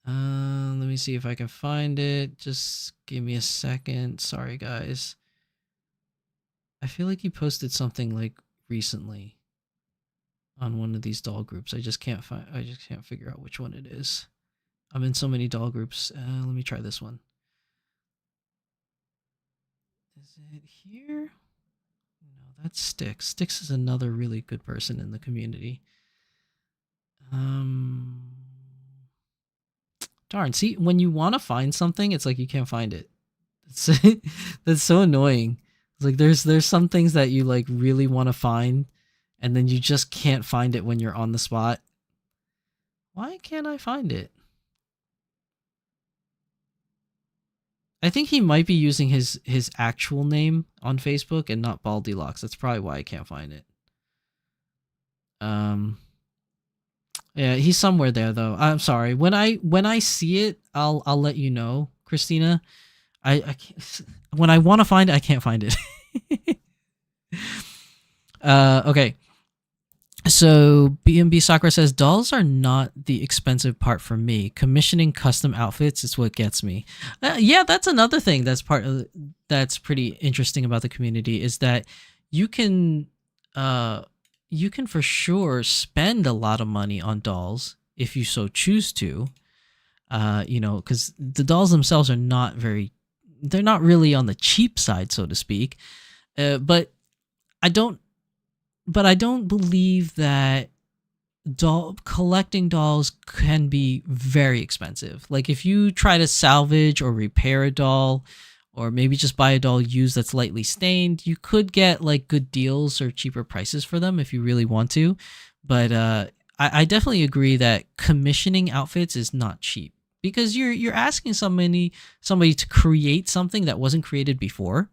Let me see if I can find it. Just give me a second. Sorry, guys. I feel like he posted something like recently on one of these doll groups. I just can't figure out which one it is. I'm in so many doll groups. Let me try this one. Is it here? No, that's Styx. Styx is another really good person in the community. Darn, see, when you want to find something, it's like you can't find it. That's so annoying. It's like there's some things that you like really want to find, and then you just can't find it when you're on the spot. Why can't I find it? I think he might be using his actual name on Facebook and not Baldylocks. That's probably why I can't find it. Yeah, he's somewhere there though. I'm sorry. When I see it, I'll let you know, Christina. I can't, when I want to find it, I can't find it. Okay. So B&B Sakura says, dolls are not the expensive part for me. Commissioning custom outfits is what gets me. Yeah, that's another thing that's pretty interesting about the community is that you can for sure spend a lot of money on dolls if you so choose to. Because the dolls themselves are they're not really on the cheap side, so to speak. But I don't believe that collecting dolls can be very expensive. Like if you try to salvage or repair a doll, or maybe just buy a doll used that's lightly stained, you could get like good deals or cheaper prices for them if you really want to. But I definitely agree that commissioning outfits is not cheap because you're asking somebody to create something that wasn't created before,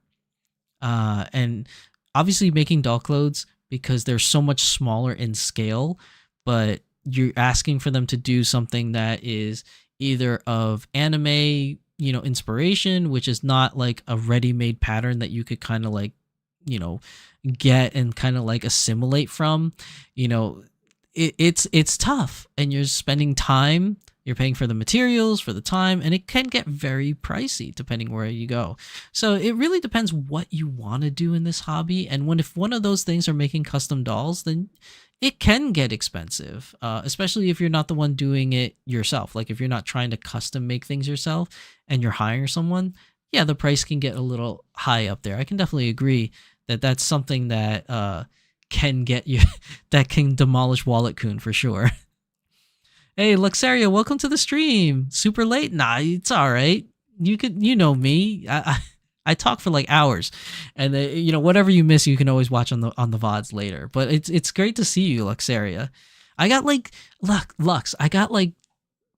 and obviously making doll clothes, because they're so much smaller in scale, but you're asking for them to do something that is either of anime, inspiration, which is not like a ready-made pattern that you could kind of like, get and kind of like assimilate from. It's tough, and you're spending time. You're paying for the materials, for the time, and it can get very pricey depending where you go. So it really depends what you want to do in this hobby. And if one of those things are making custom dolls, then it can get expensive, especially if you're not the one doing it yourself. Like if you're not trying to custom make things yourself and you're hiring someone, yeah, the price can get a little high up there. I can definitely agree that that's something that can get you, that can demolish Wallet Coon for sure. Hey, Luxaria, welcome to the stream. Super late? Nah, it's all right. You know me. I talk for like hours, and whatever you miss, you can always watch on the VODs later. But it's great to see you, Luxaria. I got like Lux. I got like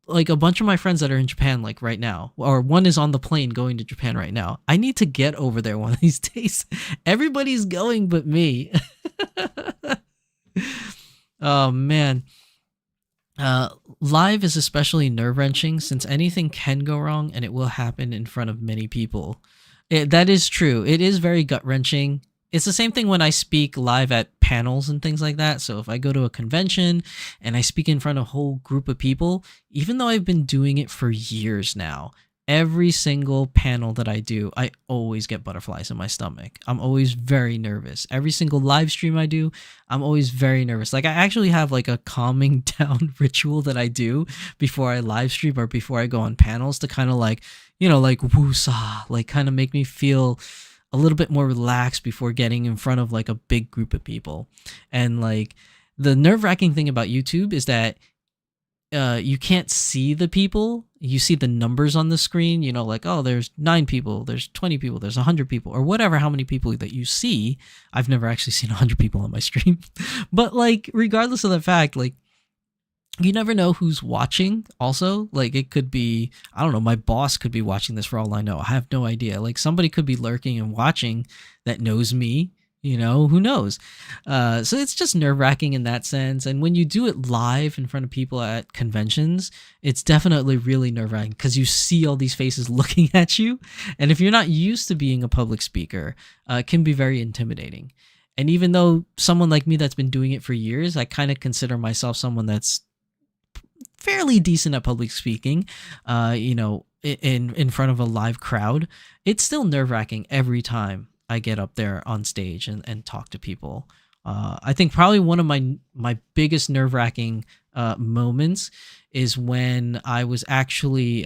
a bunch of my friends that are in Japan like right now, or one is on the plane going to Japan right now. I need to get over there one of these days. Everybody's going but me. Oh man. Uh, Live is especially nerve-wracking since anything can go wrong and it will happen in front of many people. That is true. It is very gut-wrenching. It's the same thing when I speak live at panels and things like that. So if I go to a convention and I speak in front of a whole group of people, even though I've been doing it for years now, every single panel that I do, I always get butterflies in my stomach. I'm always very nervous. Every single live stream I do, I'm always very nervous. Like I actually have like a calming down ritual that I do before I live stream or before I go on panels to kind of like, like woo-saw, like kind of make me feel a little bit more relaxed before getting in front of like a big group of people. And like the nerve-wracking thing about YouTube is that you can't see the people. You see the numbers on the screen, like, oh, there's 9 people, there's 20 people, there's 100 people, or whatever, how many people that you see. I've never actually seen 100 people on my stream. But like, regardless of the fact, like, you never know who's watching. Also, like, it could be, I don't know, my boss could be watching this for all I know. I have no idea. Like, somebody could be lurking and watching that knows me, who knows. So it's just nerve-wracking in that sense. And when you do it live in front of people at conventions, it's definitely really nerve-wracking because you see all these faces looking at you. And if you're not used to being a public speaker, it can be very intimidating. And even though someone like me that's been doing it for years, I kind of consider myself someone that's fairly decent at public speaking, in front of a live crowd, it's still nerve-wracking every time I get up there on stage and talk to people. I think probably one of my biggest nerve-wracking moments is when I was actually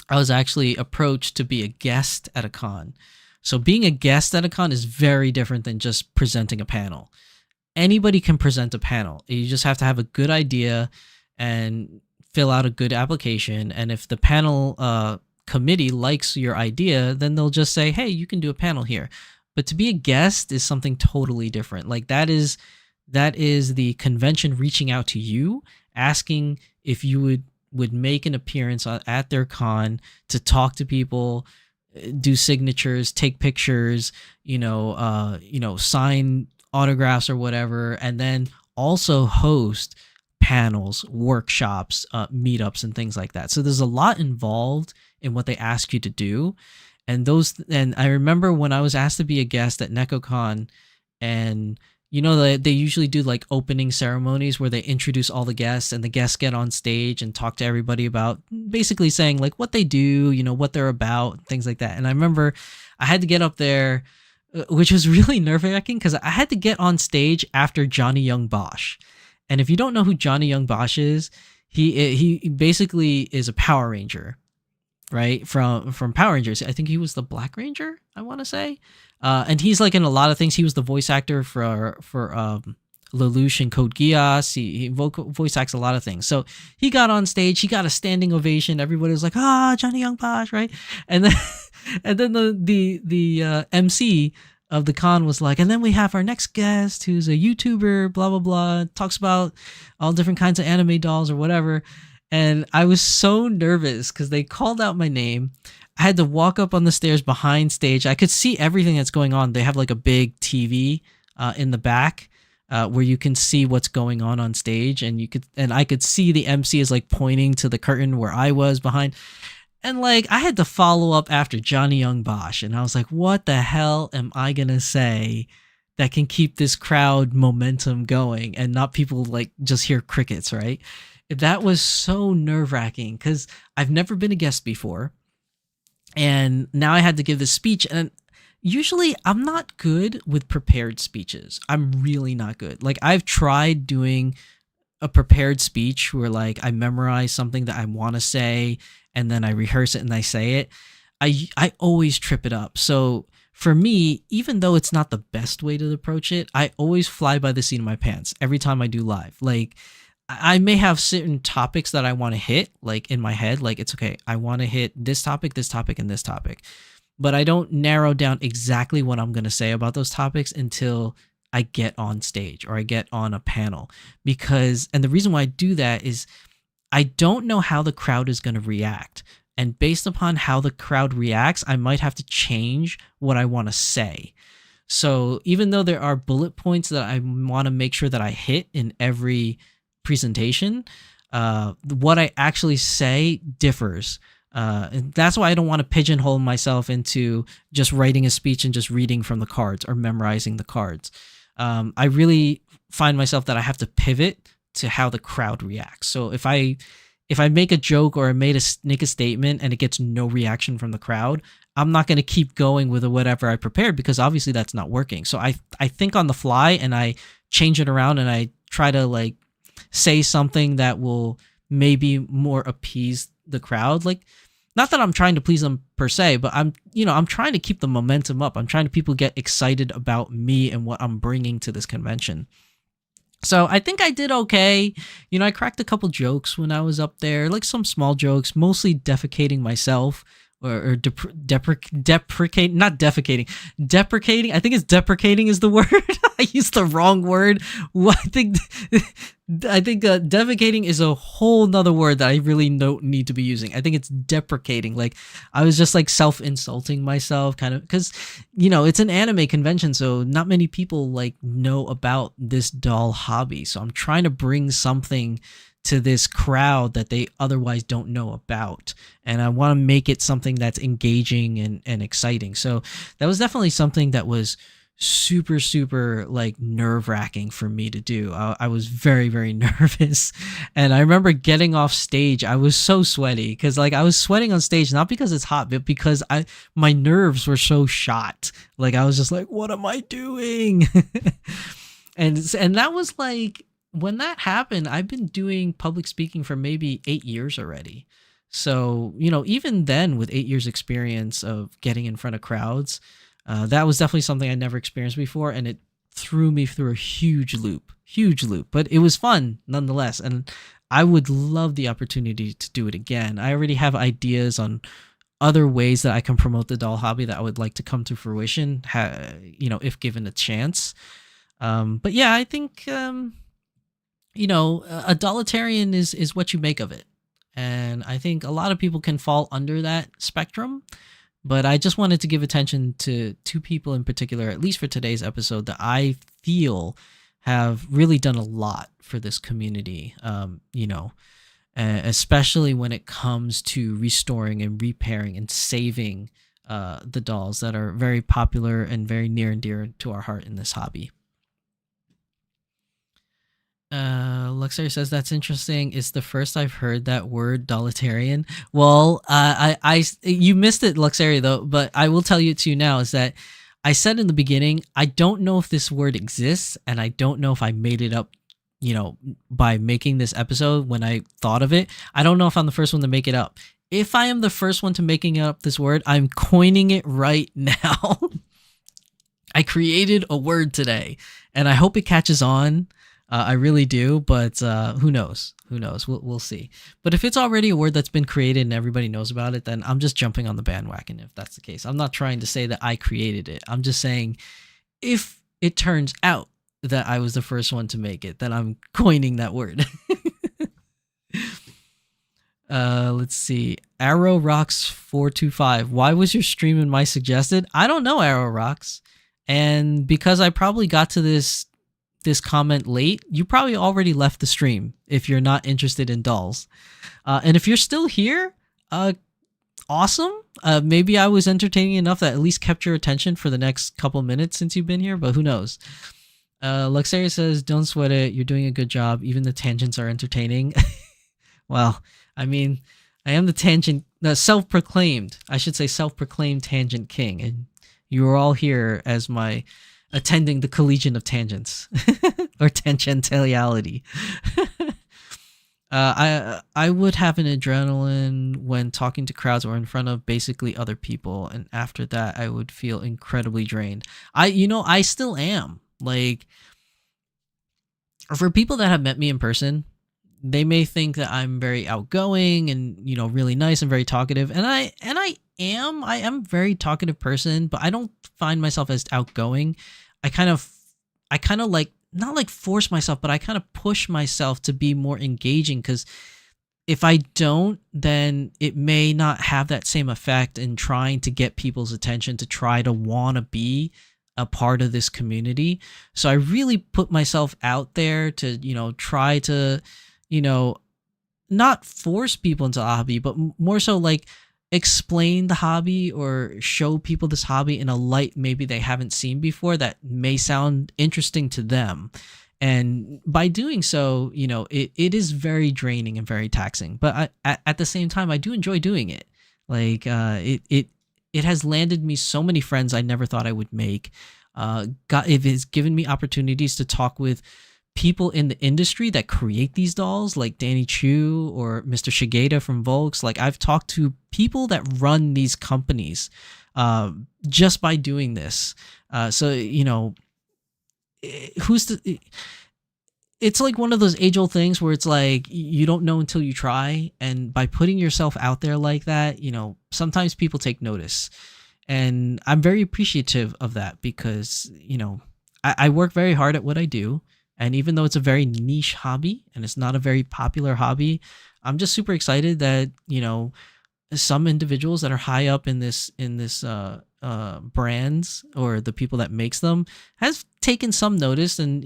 approached to be a guest at a con. So being a guest at a con is very different than just presenting a panel. Anybody can present a panel. You just have to have a good idea and fill out a good application. And if the panel committee likes your idea, then they'll just say, hey, you can do a panel here. But to be a guest is something totally different. Like that is the convention reaching out to you, asking if you would make an appearance at their con to talk to people, do signatures, take pictures, sign autographs or whatever, and then also host panels, workshops, meetups, and things like that. So there's a lot involved in what they ask you to do. And I remember when I was asked to be a guest at NecoCon, and they usually do like opening ceremonies where they introduce all the guests and the guests get on stage and talk to everybody about basically saying like what they do, what they're about, things like that. And I remember I had to get up there, which was really nerve-wracking because I had to get on stage after Johnny Young Bosch. And if you don't know who Johnny Young Bosch is, he basically is a Power Ranger, right? From Power Rangers. I think he was the Black Ranger, I want to say. And he's like in a lot of things. He was the voice actor for Lelouch and Code Geass. He voice acts a lot of things. So he got on stage. He got a standing ovation. Everybody was like, Johnny Young Bosch, right? And then and then the MC of the con was like, and then we have our next guest who's a YouTuber, blah, blah, blah, talks about all different kinds of anime dolls or whatever. And I was so nervous because they called out my name. I had to walk up on the stairs behind stage. I could see everything that's going on. They have like a big TV in the back where you can see what's going on stage, and I could see the MC is like pointing to the curtain where I was behind. And like I had to follow up after Johnny Young Bosch, and I was like, what the hell am I gonna say that can keep this crowd momentum going and not people like just hear crickets, right? That was so nerve-wracking because I've never been a guest before. And now I had to give this speech, and usually I'm not good with prepared speeches. I'm really not good. Like I've tried doing a prepared speech where like I memorize something that I want to say and then I rehearse it and I say it. I always trip it up. So for me, even though it's not the best way to approach it, I always fly by the seat of my pants every time I do live. Like I may have certain topics that I want to hit, like in my head, like it's okay, I want to hit this topic, and this topic. But I don't narrow down exactly what I'm going to say about those topics until I get on stage or I get on a panel. And the reason why I do that is I don't know how the crowd is going to react. And based upon how the crowd reacts, I might have to change what I want to say. So even though there are bullet points that I want to make sure that I hit in every presentation, what I actually say differs. And that's why I don't want to pigeonhole myself into just writing a speech and just reading from the cards or memorizing the cards. I really find myself that I have to pivot to how the crowd reacts. So if I make a joke or make a statement and it gets no reaction from the crowd, I'm not going to keep going with whatever I prepared, because obviously that's not working. So I think on the fly and I change it around and I try to like say something that will maybe more appease the crowd. Like, not that I'm trying to please them per se, but I'm trying to keep the momentum up. I'm trying to people get excited about me and what I'm bringing to this convention. So I think I did okay. I cracked a couple jokes when I was up there, like some small jokes, mostly defecating myself. Or deprecating. I think it's deprecating is the word. I used the wrong word. I think defecating is a whole nother word that I really don't need to be using. I think it's deprecating. Like, I was just like self-insulting myself, kind of, because it's an anime convention, so not many people like know about this doll hobby. So I'm trying to bring something to this crowd that they otherwise don't know about, and I want to make it something that's engaging and exciting. So that was definitely something that was super, super like nerve-wracking for me to do. I was very, very nervous, and I remember getting off stage, I was so sweaty, because like I was sweating on stage not because it's hot, but because my nerves were so shot. Like, I was just like, what am I doing? and that was like, when that happened, I've been doing public speaking for maybe 8 years already. So, even then, with 8 years experience of getting in front of crowds, that was definitely something I never experienced before. And it threw me through a huge loop, but it was fun nonetheless. And I would love the opportunity to do it again. I already have ideas on other ways that I can promote the doll hobby that I would like to come to fruition, if given a chance. But yeah, I think, a Dollitarian is what you make of it. And I think a lot of people can fall under that spectrum. But I just wanted to give attention to two people in particular, at least for today's episode, that I feel have really done a lot for this community, especially when it comes to restoring and repairing and saving the dolls that are very popular and very near and dear to our heart in this hobby. Luxury says that's interesting. It's the first I've heard that word, Dollitarian. Well, you missed it, Luxury, though, but I will tell you to you now is that I said in the beginning, I don't know if this word exists, and I don't know if I made it up, by making this episode when I thought of it. I don't know if I'm the first one to make it up. If I am the first one to making up this word, I'm coining it right now. I created a word today, and I hope it catches on. I really do, but who knows? Who knows? We'll see. But if it's already a word that's been created and everybody knows about it, then I'm just jumping on the bandwagon if that's the case. I'm not trying to say that I created it. I'm just saying if it turns out that I was the first one to make it, then I'm coining that word. Let's see. Arrow Rocks 425. Why was your stream in my suggested? I don't know, Arrow Rocks. And because I probably got to this comment late, you probably already left the stream if you're not interested in dolls. And if you're still here, awesome. Maybe I was entertaining enough that at least kept your attention for the next couple minutes since you've been here, but who knows? Luxaria says, don't sweat it. You're doing a good job. Even the tangents are entertaining. Well, I mean, I am the self-proclaimed tangent king, and you are all here as my attending the Collegian of Tangents or tangentiality. I would have an adrenaline when talking to crowds or in front of basically other people, and after that I would feel incredibly drained. I still am. Like, for people that have met me in person, they may think that I'm very outgoing and, really nice and very talkative. And I am a very talkative person, but I don't find myself as outgoing. I kind of like, not like force myself, but I kind of push myself to be more engaging, because if I don't, then it may not have that same effect in trying to get people's attention to try to want to be a part of this community. So I really put myself out there to, try to, not force people into a hobby, but more so like explain the hobby or show people this hobby in a light maybe they haven't seen before that may sound interesting to them. And by doing so, it is very draining and very taxing. But at the same time, I do enjoy doing it. Like it has landed me so many friends I never thought I would make. It has given me opportunities to talk with people in the industry that create these dolls, like Danny Chu or Mr. Shigeta from Volks. Like I've talked to people that run these companies just by doing this. It's like one of those age-old things where it's like you don't know until you try, and by putting yourself out there like that, sometimes people take notice, and I'm very appreciative of that because I work very hard at what I do, and even though it's a very niche hobby and it's not a very popular hobby, I'm just super excited that some individuals that are high up in this brands or the people that makes them has taken some notice and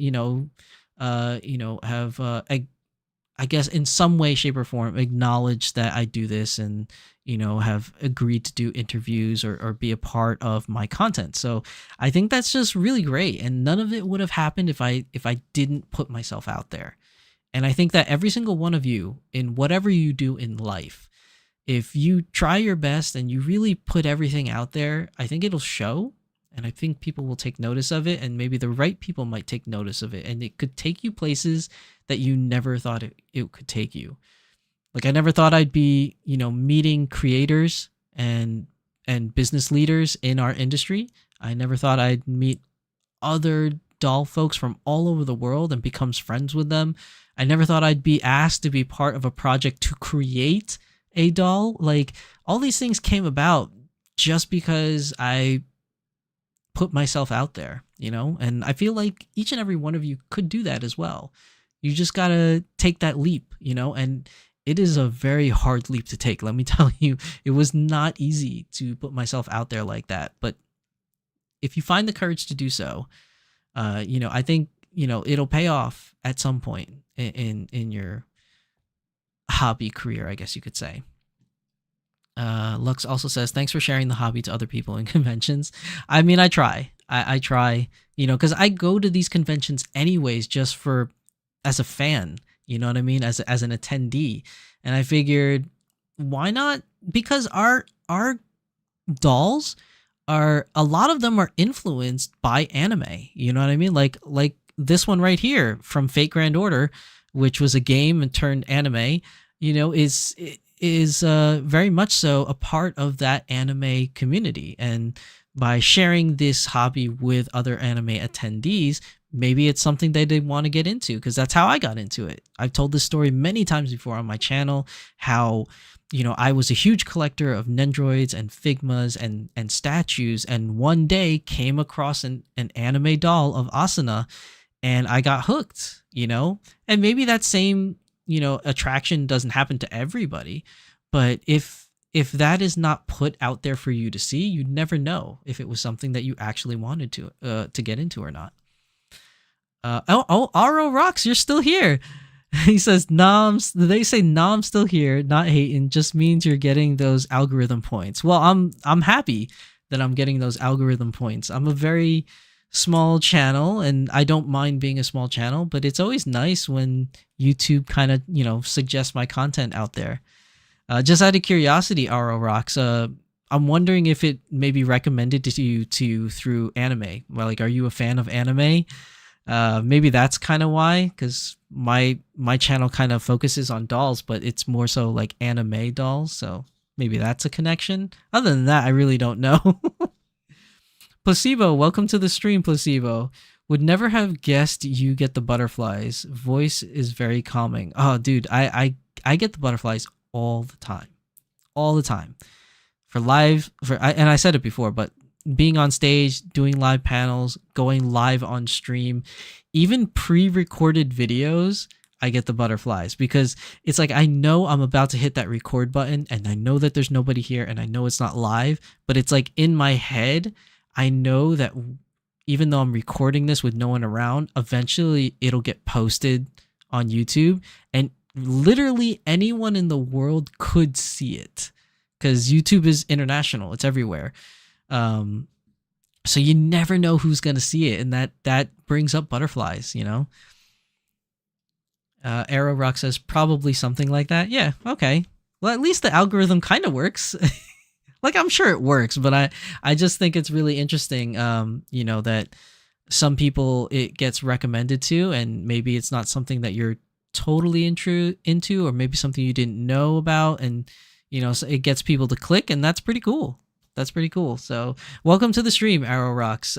have I guess in some way, shape, or form acknowledged that I do this and have agreed to do interviews or be a part of my content. So I think that's just really great, and none of it would have happened if I didn't put myself out there. And I think that every single one of you, in whatever you do in life, if you try your best and you really put everything out there, I think it'll show. And I think people will take notice of it, and maybe the right people might take notice of it. And it could take you places that you never thought it could take you. Like I never thought I'd be, meeting creators and business leaders in our industry. I never thought I'd meet other doll folks from all over the world and becomes friends with them. I never thought I'd be asked to be part of a project to create a doll. Like all these things came about just because I put myself out there, and I feel like each and every one of you could do that as well. You just got to take that leap, and it is a very hard leap to take. Let me tell you, it was not easy to put myself out there like that. But if you find the courage to do so, I think, it'll pay off at some point in your hobby career, I guess you could say. Lux also says, thanks for sharing the hobby to other people in conventions. I mean, I try, because I go to these conventions anyways, just as a fan, you know what I mean? As an attendee. And I figured, why not? Because our dolls a lot of them are influenced by anime. You know what I mean? Like this one right here from Fate Grand Order, which was a game and turned anime, is very much so a part of that anime community. And by sharing this hobby with other anime attendees, maybe it's something that they want to get into, because that's how I got into it. I've told this story many times before on my channel, how I was a huge collector of Nendroids and Figmas and statues, and one day came across an anime doll of Asuna, and I got hooked, and maybe that same attraction doesn't happen to everybody, but if that is not put out there for you to see, you'd never know if it was something that you actually wanted to get into or not. Aro Rocks, you're still here. He says, they say Nom's still here, not hating, just means you're getting those algorithm points. Well, I'm happy that I'm getting those algorithm points. I'm a very small channel, and I don't mind being a small channel, but it's always nice when YouTube kind of, suggests my content out there. Just out of curiosity, Aro Rocks, I'm wondering if it may be recommended to you through anime. Well, like, are you a fan of anime? Maybe that's kind of why, because my channel kind of focuses on dolls, but it's more so like anime dolls, so maybe that's a connection. Other than that, I really don't know. Placebo, welcome to the stream, Placebo. Would never have guessed you get the butterflies. Voice is very calming. Oh, dude, I get the butterflies all the time. All the time. And I said it before, but being on stage, doing live panels, going live on stream, even pre-recorded videos, I get the butterflies, because it's like I know I'm about to hit that record button, and I know that there's nobody here, and I know it's not live, but it's like in my head, I know that even though I'm recording this with no one around, eventually it'll get posted on YouTube, and literally anyone in the world could see it because YouTube is international. It's everywhere. So you never know who's going to see it. And that brings up butterflies, you know? Arrow Rock says probably something like that. Yeah. Okay. Well, at least the algorithm kind of works. Like, I'm sure it works, but I just think it's really interesting, you know, that some people it gets recommended to, and maybe it's not something that you're totally into, or maybe something you didn't know about, and you know, so it gets people to click, and that's pretty cool. That's pretty cool. So welcome to the stream, Arrow Rocks.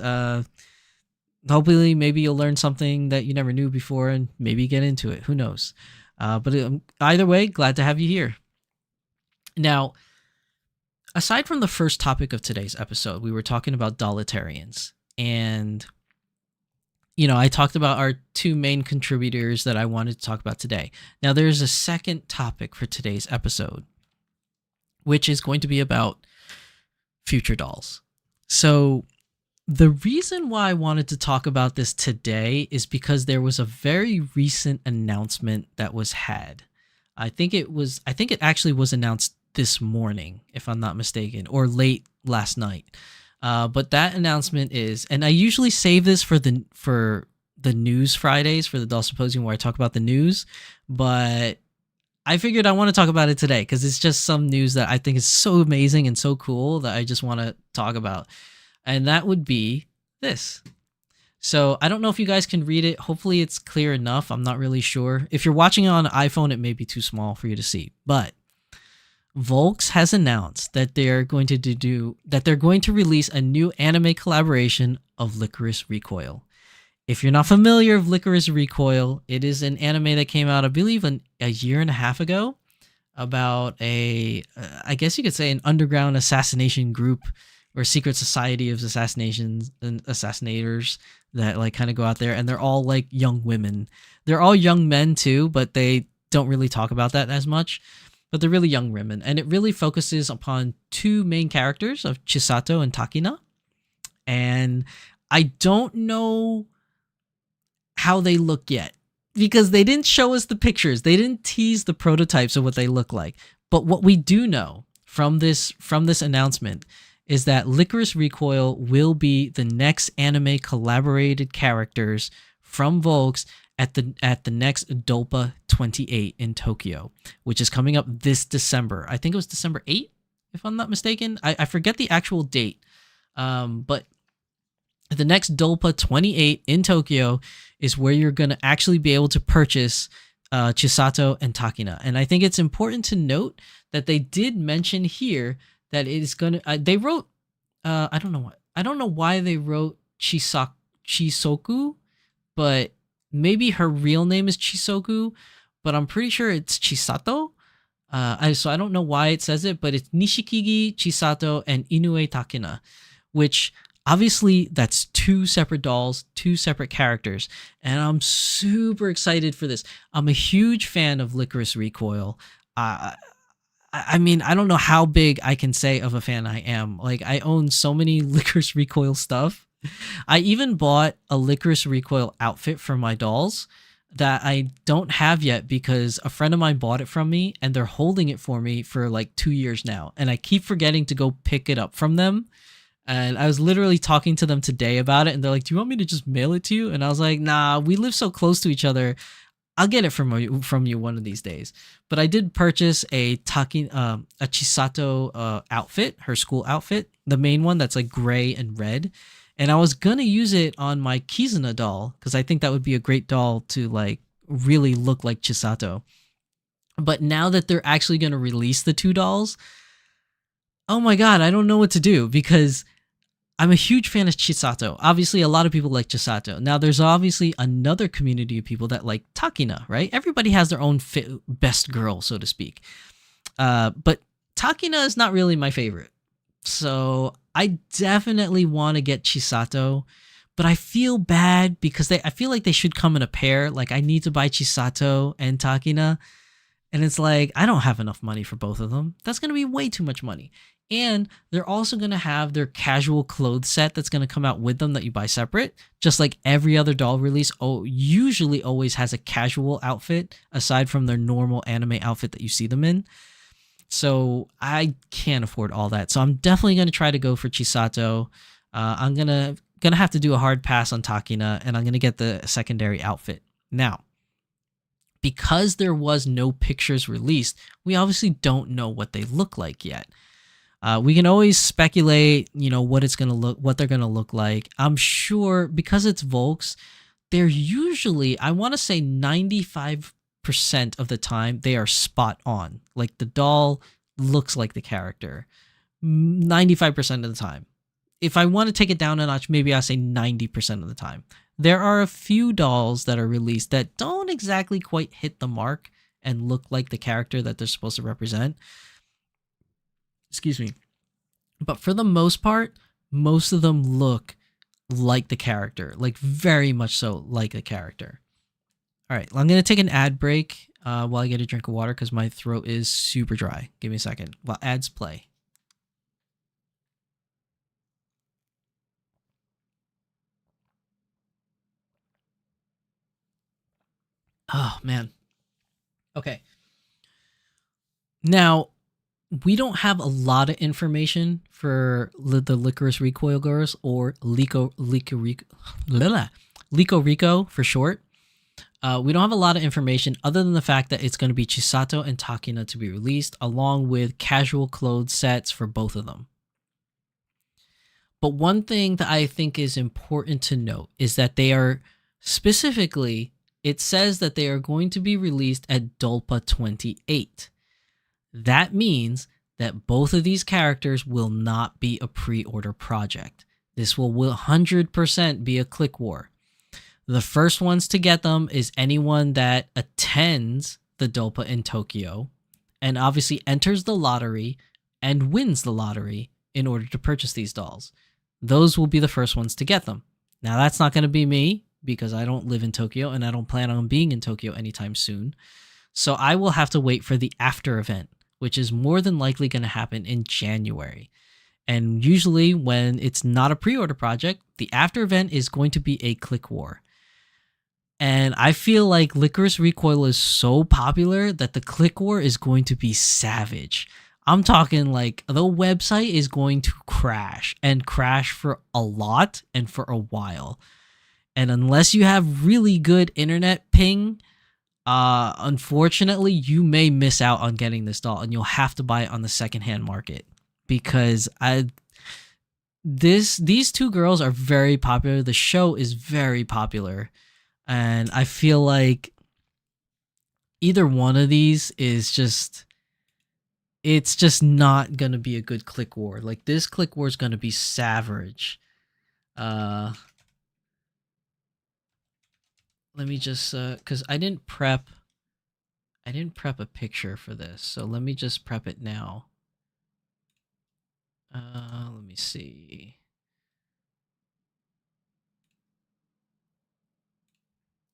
Hopefully maybe you'll learn something that you never knew before and maybe get into it. Who knows? But either way, glad to have you here. Now, aside from the first topic of today's episode, we were talking about Dollitarians, and you know, I talked about our two main contributors that I wanted to talk about today. Now, there's a second topic for today's episode, which is going to be about future dolls. So the reason why I wanted to talk about this today is because there was a very recent announcement that was had. I think it actually was announced this morning, if I'm not mistaken, or late last night. But that announcement is, and I usually save this for the news Fridays, for the Doll Symposium, where I talk about the news, but I figured I want to talk about it today because it's just some news that I think is so amazing and so cool that I just want to talk about. And that would be this. So I don't know if you guys can read it. Hopefully it's clear enough. I'm not really sure. If you're watching it on an iPhone, it may be too small for you to see. But Volks has announced that they're going to release a new anime collaboration of Licorice Recoil. If you're not familiar with Licorice Recoil, it is an anime that came out, I believe, a year and a half ago, about I guess you could say, an underground assassination group or secret society of assassinations and assassinators that like kind of go out there, and they're all like young women. They're all young men too, but they don't really talk about that as much. But they're really young women, and it really focuses upon two main characters of Chisato and Takina. And I don't know how they look yet because they didn't show us the pictures. They didn't tease the prototypes of what they look like. But what we do know from this announcement is that Licorice Recoil will be the next anime collaborated characters from Volks at the next Dolpa 28 in Tokyo, which is coming up this December. I think it was December 8th, if I'm not mistaken. I forget the actual date. But the next Dolpa 28 in Tokyo is where you're going to actually be able to purchase Chisato and Takina. And I think it's important to note that they did mention here that it is going to, they wrote, I don't know why they wrote Chisoku, but maybe her real name is Chisoku, but I'm pretty sure it's Chisato. So I don't know why it says it, but it's Nishikigi, Chisato, and Inoue Takina, which obviously that's two separate dolls, two separate characters, and I'm super excited for this. I'm a huge fan of Licorice Recoil. I mean, I don't know how big I can say of a fan I am. Like, I own so many Licorice Recoil stuff. I even bought a Licorice Recoil outfit for my dolls that I don't have yet because a friend of mine bought it from me and they're holding it for me for like 2 years now. And I keep forgetting to go pick it up from them. And I was literally talking to them today about it. And they're like, do you want me to just mail it to you? And I was like, nah, we live so close to each other. I'll get it from you one of these days. But I did purchase a Chisato outfit, her school outfit, the main one that's like gray and red. And I was going to use it on my Kizuna doll because I think that would be a great doll to like really look like Chisato. But now that they're actually going to release the two dolls, oh my God, I don't know what to do because I'm a huge fan of Chisato. Obviously, a lot of people like Chisato. Now, there's obviously another community of people that like Takina, right? Everybody has their own best girl, so to speak. But Takina is not really my favorite. So I definitely want to get Chisato, but I feel bad because I feel like they should come in a pair. Like I need to buy Chisato and Takina. And it's like, I don't have enough money for both of them. That's going to be way too much money. And they're also going to have their casual clothes set that's going to come out with them that you buy separate. Just like every other doll release usually always has a casual outfit aside from their normal anime outfit that you see them in. So I can't afford all that. So I'm definitely going to try to go for Chisato. I'm gonna have to do a hard pass on Takina, and I'm going to get the secondary outfit. Now, because there was no pictures released, we obviously don't know what they look like yet. We can always speculate, what they're gonna look like. I'm sure because it's Volks, they're usually, I want to say 95% of the time, they are spot on. Like the doll looks like the character 95% of the time. If I want to take it down a notch, maybe I'll say 90% of the time. There are a few dolls that are released that don't exactly quite hit the mark and look like the character that they're supposed to represent. Excuse me. But for the most part, most of them look like the character, like very much so like the character. All right, I'm going to take an ad break while I get a drink of water because my throat is super dry. Give me a second while ads play. Oh, man. Okay. Now, we don't have a lot of information for the Licorice Recoil Girls or Lico Rico for short. We don't have a lot of information other than the fact that it's going to be Chisato and Takina to be released, along with casual clothes sets for both of them. But one thing that I think is important to note is that they are specifically, it says that they are going to be released at Dolpa 28. That means that both of these characters will not be a pre-order project. This will 100% be a click war. The first ones to get them is anyone that attends the Dolpa in Tokyo and obviously enters the lottery and wins the lottery in order to purchase these dolls. Those will be the first ones to get them. Now, that's not going to be me because I don't live in Tokyo and I don't plan on being in Tokyo anytime soon. So I will have to wait for the after event, which is more than likely going to happen in January. And usually when it's not a pre-order project, the after event is going to be a click war. And I feel like Licorice Recoil is so popular that the click war is going to be savage. I'm talking like the website is going to crash and crash for a lot and for a while. And unless you have really good internet ping, unfortunately, you may miss out on getting this doll and you'll have to buy it on the secondhand market because these two girls are very popular. The show is very popular. And I feel like either one of these is just, it's just not going to be a good click war. Like this click war is going to be savage. Let me just, cause I didn't prep a picture for this. So let me just prep it now. Let me see.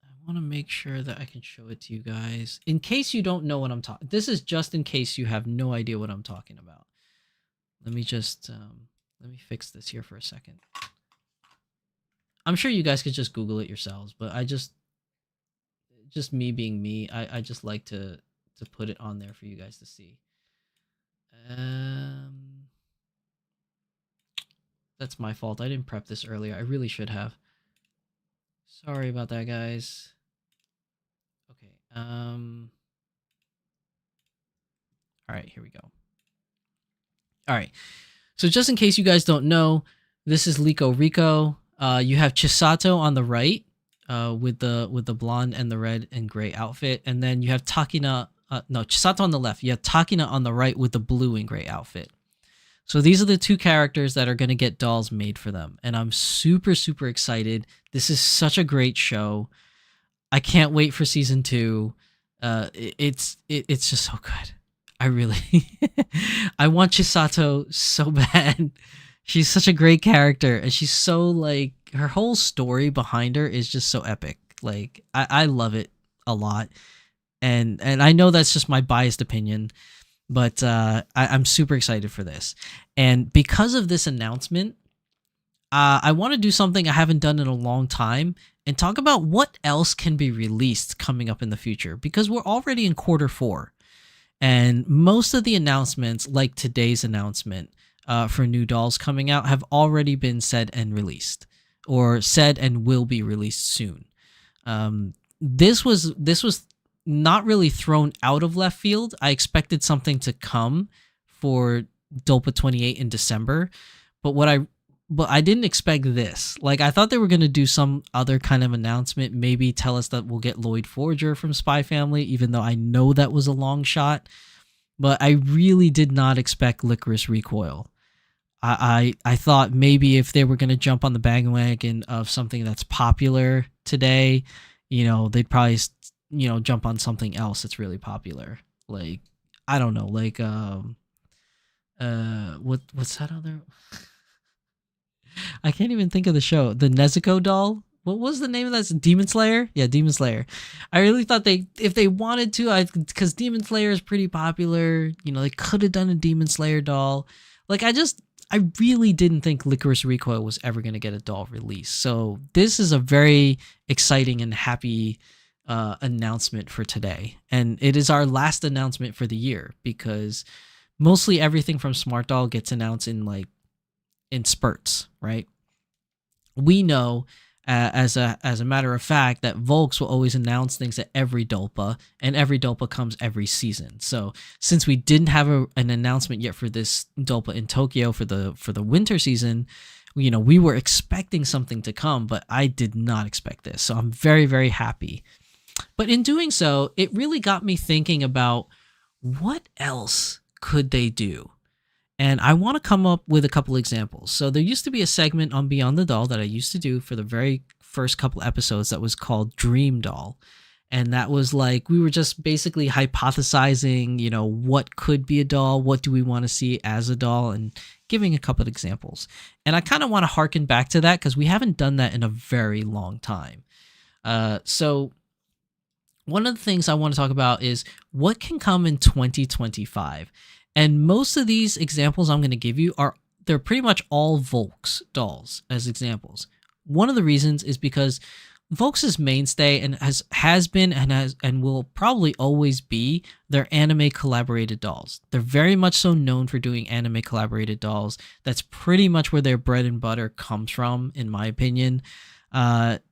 I want to make sure that I can show it to you guys in case you don't know what I'm talking. This is just in case you have no idea what I'm talking about. Let me just, let me fix this here for a second. I'm sure you guys could just Google it yourselves, but I just me being me, I just like to put it on there for you guys to see. That's my fault. I didn't prep this earlier. I really should have. Sorry about that, guys. Okay. All right, here we go. All right. So just in case you guys don't know, this is Liko Rico. You have Chisato on the right, with the blonde and the red and gray outfit, and then you have Takina. No, Chisato on the left. You have Takina on the right with the blue and gray outfit. So these are the two characters that are going to get dolls made for them, and I'm super, super excited. This is such a great show. I can't wait for season 2. It's just so good. I really, I want Chisato so bad. She's such a great character, and she's so like, her whole story behind her is just so epic. Like I love it a lot. and I know that's just my biased opinion, but I'm super excited for this. And because of this announcement, I want to do something I haven't done in a long time and talk about what else can be released coming up in the future, because we're already in quarter 4. And most of the announcements, like today's announcement for new dolls coming out, have already been said and released, or said and will be released soon. This was not really thrown out of left field. I expected something to come for Dolpa 28 in December, but I didn't expect this. Like, I thought they were going to do some other kind of announcement, maybe tell us that we'll get Lloyd Forger from Spy Family, even though I know that was a long shot. But I really did not expect Licorice Recoil. I thought maybe if they were going to jump on the bandwagon of something that's popular today, they'd probably, jump on something else that's really popular. Like, I don't know, like, what's that other... I can't even think of the show. The Nezuko doll. What was the name of that? Demon Slayer? Yeah, Demon Slayer. I really thought if they wanted to, because Demon Slayer is pretty popular, they could have done a Demon Slayer doll. Like, I really didn't think Licorice Recoil was ever going to get a doll release. So this is a very exciting and happy announcement for today. And it is our last announcement for the year, because mostly everything from Smart Doll gets announced in spurts, right? We know as a matter of fact that Volks will always announce things at every Dolpa, and every Dolpa comes every season. So since we didn't have an announcement yet for this Dolpa in Tokyo for the winter season, we were expecting something to come, but I did not expect this. So I'm very, very happy. But in doing so, it really got me thinking about what else could they do? And I want to come up with a couple examples. So there used to be a segment on Beyond the Doll that I used to do for the very first couple episodes that was called Dream Doll. And that was like, we were just basically hypothesizing, what could be a doll? What do we want to see as a doll? And giving a couple of examples. And I kind of want to harken back to that because we haven't done that in a very long time. So one of the things I want to talk about is what can come in 2025. And most of these examples I'm going to give you they're pretty much all Volks dolls as examples. One of the reasons is because Volks' mainstay and has been and will probably always be their anime collaborated dolls. They're very much so known for doing anime collaborated dolls. That's pretty much where their bread and butter comes from, in my opinion.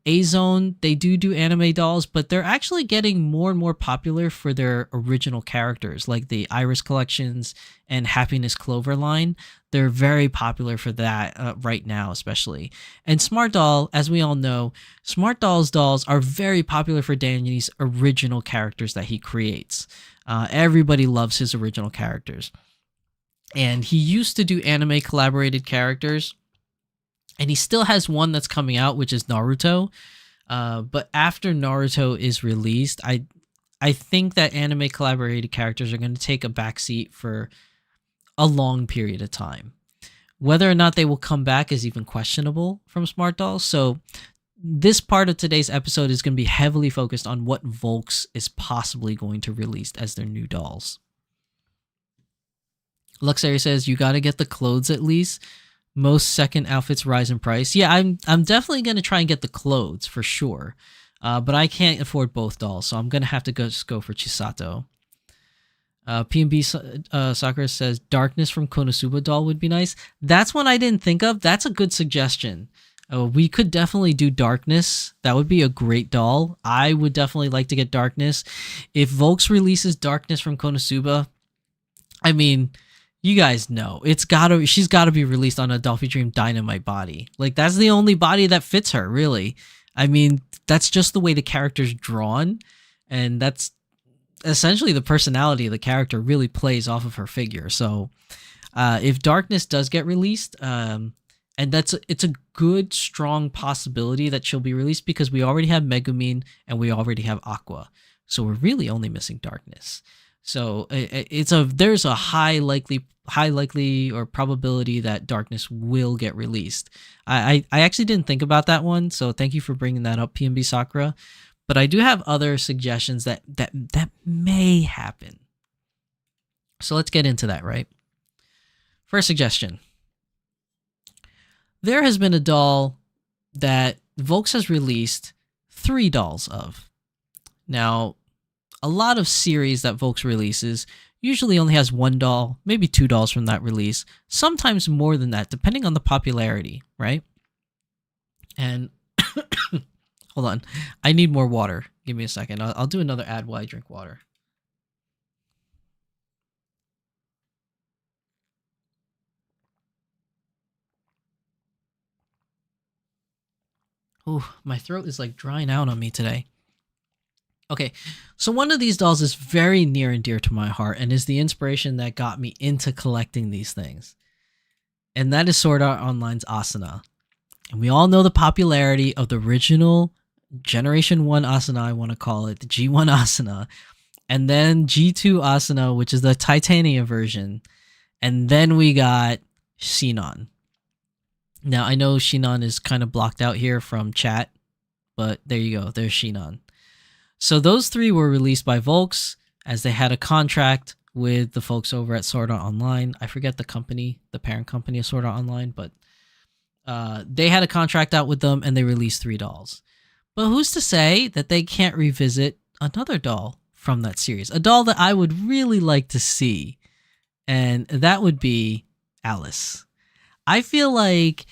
A-Zone, they do anime dolls, but they're actually getting more and more popular for their original characters, like the Iris collections and Happiness Clover line. They're very popular for that right now, especially. And Smart Doll, as we all know, Smart Doll's dolls are very popular for Danny's original characters that he creates. Everybody loves his original characters. And he used to do anime collaborated characters. And he still has one that's coming out, which is Naruto. But after Naruto is released, I think that anime collaborated characters are going to take a backseat for a long period of time. Whether or not they will come back is even questionable from Smart Dolls. So this part of today's episode is going to be heavily focused on what Volks is possibly going to release as their new dolls. Luxary says, you got to get the clothes at least. Most second outfits rise in price. Yeah, I'm definitely going to try and get the clothes for sure. But I can't afford both dolls, so I'm going to have to just go for Chisato. P&B Sakura says, Darkness from Konosuba doll would be nice. That's one I didn't think of. That's a good suggestion. We could definitely do Darkness. That would be a great doll. I would definitely like to get Darkness. If Volks releases Darkness from Konosuba, I mean, you guys know she's got to be released on a Dolphy Dream Dynamite body. Like, that's the only body that fits her, really. I mean, that's just the way the character's drawn, and that's essentially the personality of the character really plays off of her figure. So if Darkness does get released, and it's a good strong possibility that she'll be released, because we already have Megumin and we already have Aqua, so we're really only missing Darkness. So there's a high likely or probability that Darkness will get released. I actually didn't think about that one, so thank you for bringing that up, PNB Sakura. But I do have other suggestions that may happen. So let's get into that, right? First suggestion. There has been a doll that Volks has released 3 dolls of. Now, a lot of series that Volks releases usually only has 1 doll, maybe 2 dolls from that release, sometimes more than that, depending on the popularity, right? And hold on, I need more water. Give me a second. I'll do another ad while I drink water. Ooh, my throat is like drying out on me today. Okay, so one of these dolls is very near and dear to my heart and is the inspiration that got me into collecting these things. And that is Sword Art Online's Asuna. And we all know the popularity of the original Generation 1 Asuna, I want to call it, the G1 Asuna. And then G2 Asuna, which is the Titania version. And then we got Shinon. Now, I know Shinon is kind of blocked out here from chat, but there you go. There's Shinon. So those 3 were released by Volks as they had a contract with the folks over at Sword Art Online. I forget the company, the parent company of Sword Art Online, but they had a contract out with them and they released 3 dolls. But who's to say that they can't revisit another doll from that series? A doll that I would really like to see, and that would be Alice. I feel like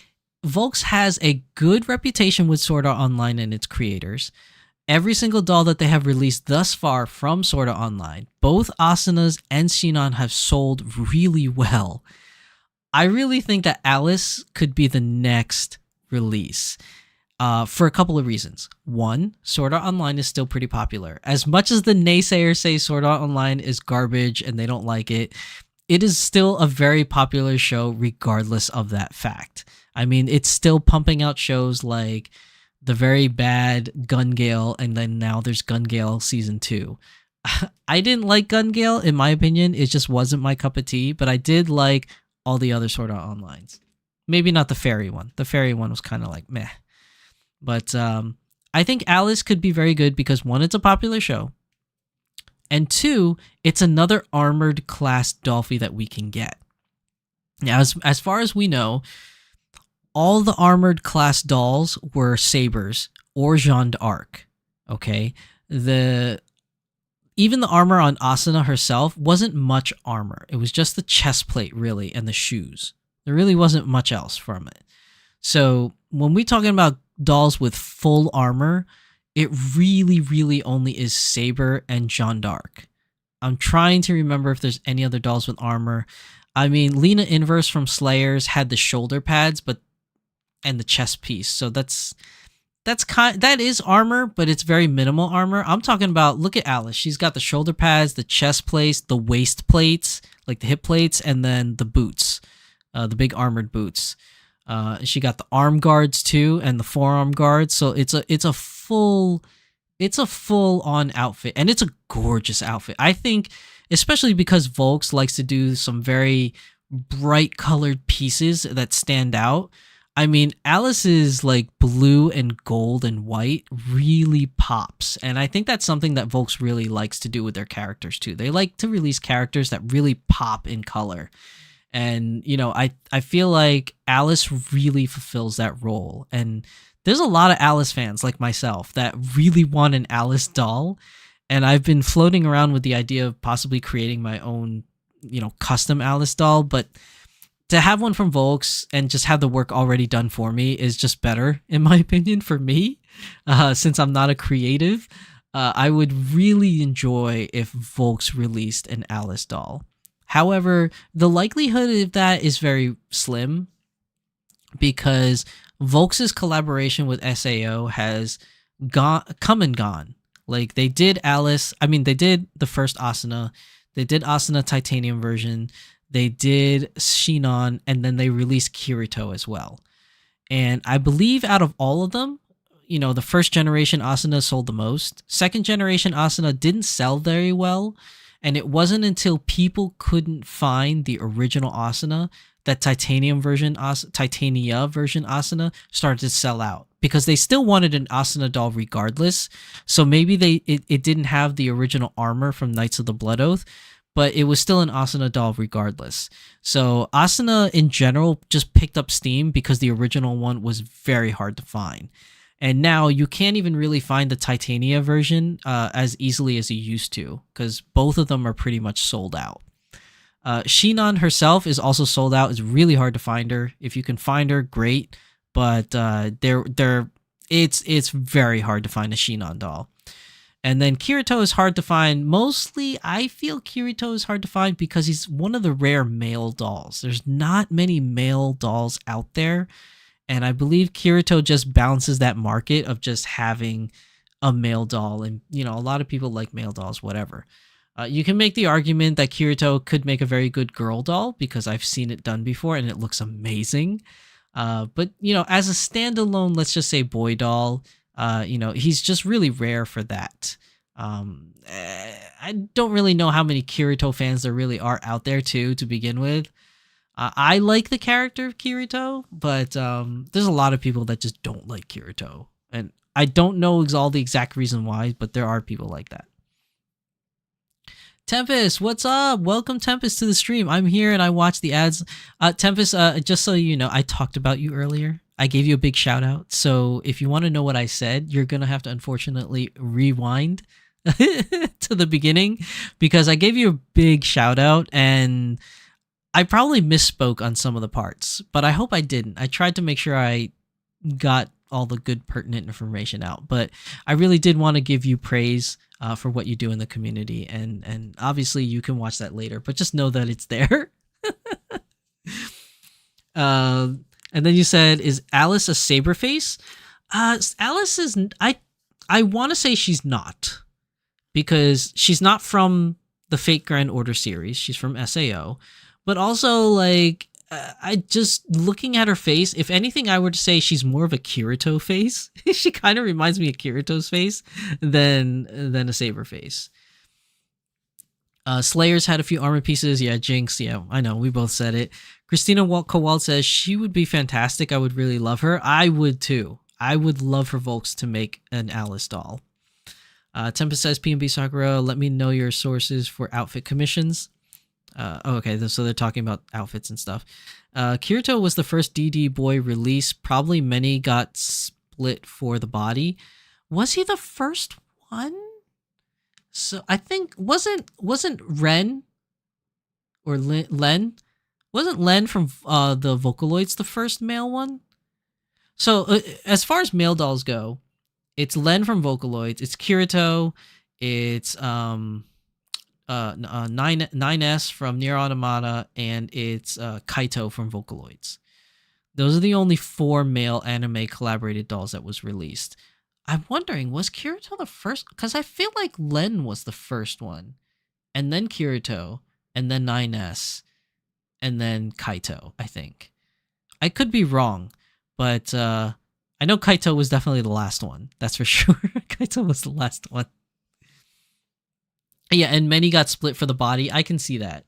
Volks has a good reputation with Sword Art Online and its creators. Every single doll that they have released thus far from Sword Art Online, both Asunas and Shinon, have sold really well. I really think that Alice could be the next release for a couple of reasons. One, Sword Art Online is still pretty popular. As much as the naysayers say Sword Art Online is garbage and they don't like it, it is still a very popular show regardless of that fact. I mean, it's still pumping out shows like the very bad Gun Gale, and then now there's Gun Gale Season 2. I didn't like Gun Gale, in my opinion. It just wasn't my cup of tea, but I did like all the other Sword Art Onlines. Maybe not the fairy one. The fairy one was kind of like meh. But I think Alice could be very good because 1, it's a popular show, and 2, it's another armored class Dolphy that we can get. Now, as far as we know, all the armored class dolls were Sabers or Jeanne d'Arc, okay? Even the armor on Asuna herself wasn't much armor. It was just the chest plate, really, and the shoes. There really wasn't much else from it. So when we're talking about dolls with full armor, it really, really only is Saber and Jeanne d'Arc. I'm trying to remember if there's any other dolls with armor. I mean, Lena Inverse from Slayers had the shoulder pads, and the chest piece. So that is armor, but it's very minimal armor. I'm talking about, look at Alice. She's got the shoulder pads, the chest plates, the waist plates, like the hip plates, and then the boots, the big armored boots. She got the arm guards too, and the forearm guards. So it's a full on outfit, and it's a gorgeous outfit. I think, especially because Volks likes to do some very bright colored pieces that stand out. I mean, Alice's like blue and gold and white really pops. And I think that's something that Volks really likes to do with their characters too. They like to release characters that really pop in color. And, you know, I feel like Alice really fulfills that role. And there's a lot of Alice fans like myself that really want an Alice doll. And I've been floating around with the idea of possibly creating my own, you know, custom Alice doll. But to have one from Volks and just have the work already done for me is just better, in my opinion, for me. Since I'm not a creative, I would really enjoy if Volks released an Alice doll. However, the likelihood of that is very slim because Volks' collaboration with SAO has come and gone. Like, they did Alice, I mean, they did the first Asuna, they did Asuna Titanium version, they did Shinon, and then they released Kirito as well. And I believe out of all of them, you know, the first generation Asuna sold the most. Second generation Asuna didn't sell very well. And it wasn't until people couldn't find the original Asuna that Titania version Asuna started to sell out. because they still wanted an Asuna doll regardless. So maybe it didn't have the original armor from Knights of the Blood Oath, but it was still an Asuna doll regardless. So Asuna in general just picked up steam because the original one was very hard to find. And now you can't even really find the Titania version as easily as you used to, because both of them are pretty much sold out. Shinon herself is also sold out. It's really hard to find her. If you can find her, great. But it's very hard to find a Shinon doll. And then Kirito is hard to find. Mostly, I feel Kirito is hard to find because he's one of the rare male dolls. There's not many male dolls out there. And I believe Kirito just balances that market of just having a male doll. And, a lot of people like male dolls, whatever. You can make the argument that Kirito could make a very good girl doll because I've seen it done before and it looks amazing. But, as a standalone, let's just say boy doll, he's just really rare for that. I don't really know how many Kirito fans there really are out there, too, to begin with. I like the character of Kirito, but there's a lot of people that just don't like Kirito. And I don't know all the exact reason why, but there are people like that. Tempest, what's up? Welcome, Tempest, to the stream. I'm here and I watch the ads. Tempest, just so you know, I talked about you earlier. I gave you a big shout out. So if you want to know what I said, you're going to have to unfortunately rewind to the beginning because I gave you a big shout out and I probably misspoke on some of the parts, but I hope I didn't. I tried to make sure I got all the good pertinent information out, but I really did want to give you praise for what you do in the community, and obviously you can watch that later, but just know that it's there. And then you said, is Alice a Saberface? Alice is, I want to say she's not, because she's not from the Fate Grand Order series. She's from SAO. But also, like, I just, looking at her face, if anything, I were to say she's more of a Kirito face. She kind of reminds me of Kirito's face than a Saber face. Slayer's had a few armor pieces. Yeah, Jinx. Yeah, I know. We both said it. Christina Kowald says she would be fantastic. I would really love her. I would, too. I would love for Volks to make an Alice doll. Tempest says, PNB Sakura, let me know your sources for outfit commissions. Okay, so they're talking about outfits and stuff. Kirito was the first DD boy release. Probably many got split for the body. Was he the first one? So I think wasn't Ren or Len? Wasn't Len from the Vocaloids the first male one? So as far as male dolls go, it's Len from Vocaloids. It's Kirito. It's 9S from Nier Automata, and it's Kaito from Vocaloids. Those are the only 4 male anime collaborated dolls that was released. I'm wondering, was Kirito the first? Because I feel like Len was the first one, and then Kirito, and then 9S, and then Kaito, I think. I could be wrong, but I know Kaito was definitely the last one. That's for sure. Kaito was the last one. Yeah, and many got split for the body. I can see that.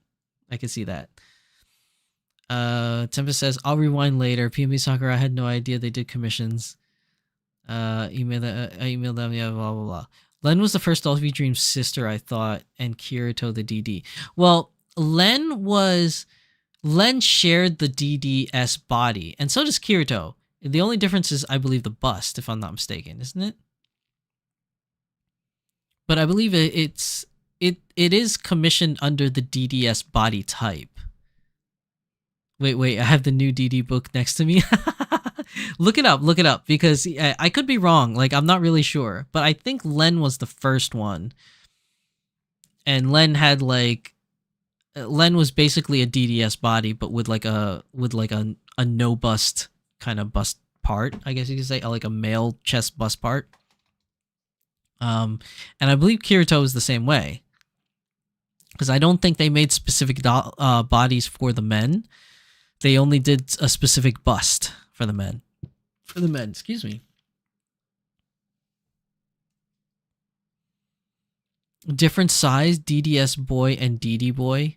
Tempest says, I'll rewind later. PNB Sakura, I had no idea they did commissions. I emailed them, yeah, blah, blah, blah. Len was the first Dolphy Dream's sister, I thought, and Kirito the DD. Well, Len shared the DDS body, and so does Kirito. The only difference is, I believe, the bust, if I'm not mistaken, isn't it? But I believe it is commissioned under the DDS body type. Wait, I have the new DD book next to me. Look it up, because I could be wrong. Like, I'm not really sure. But I think Len was the first one. And Len was basically a DDS body, but with a no bust kind of bust part, I guess you could say, like a male chest bust part. And I believe Kirito is the same way, because I don't think they made specific bodies for the men. They only did a specific bust for the men. Excuse me. Different size, DDS boy and DD boy.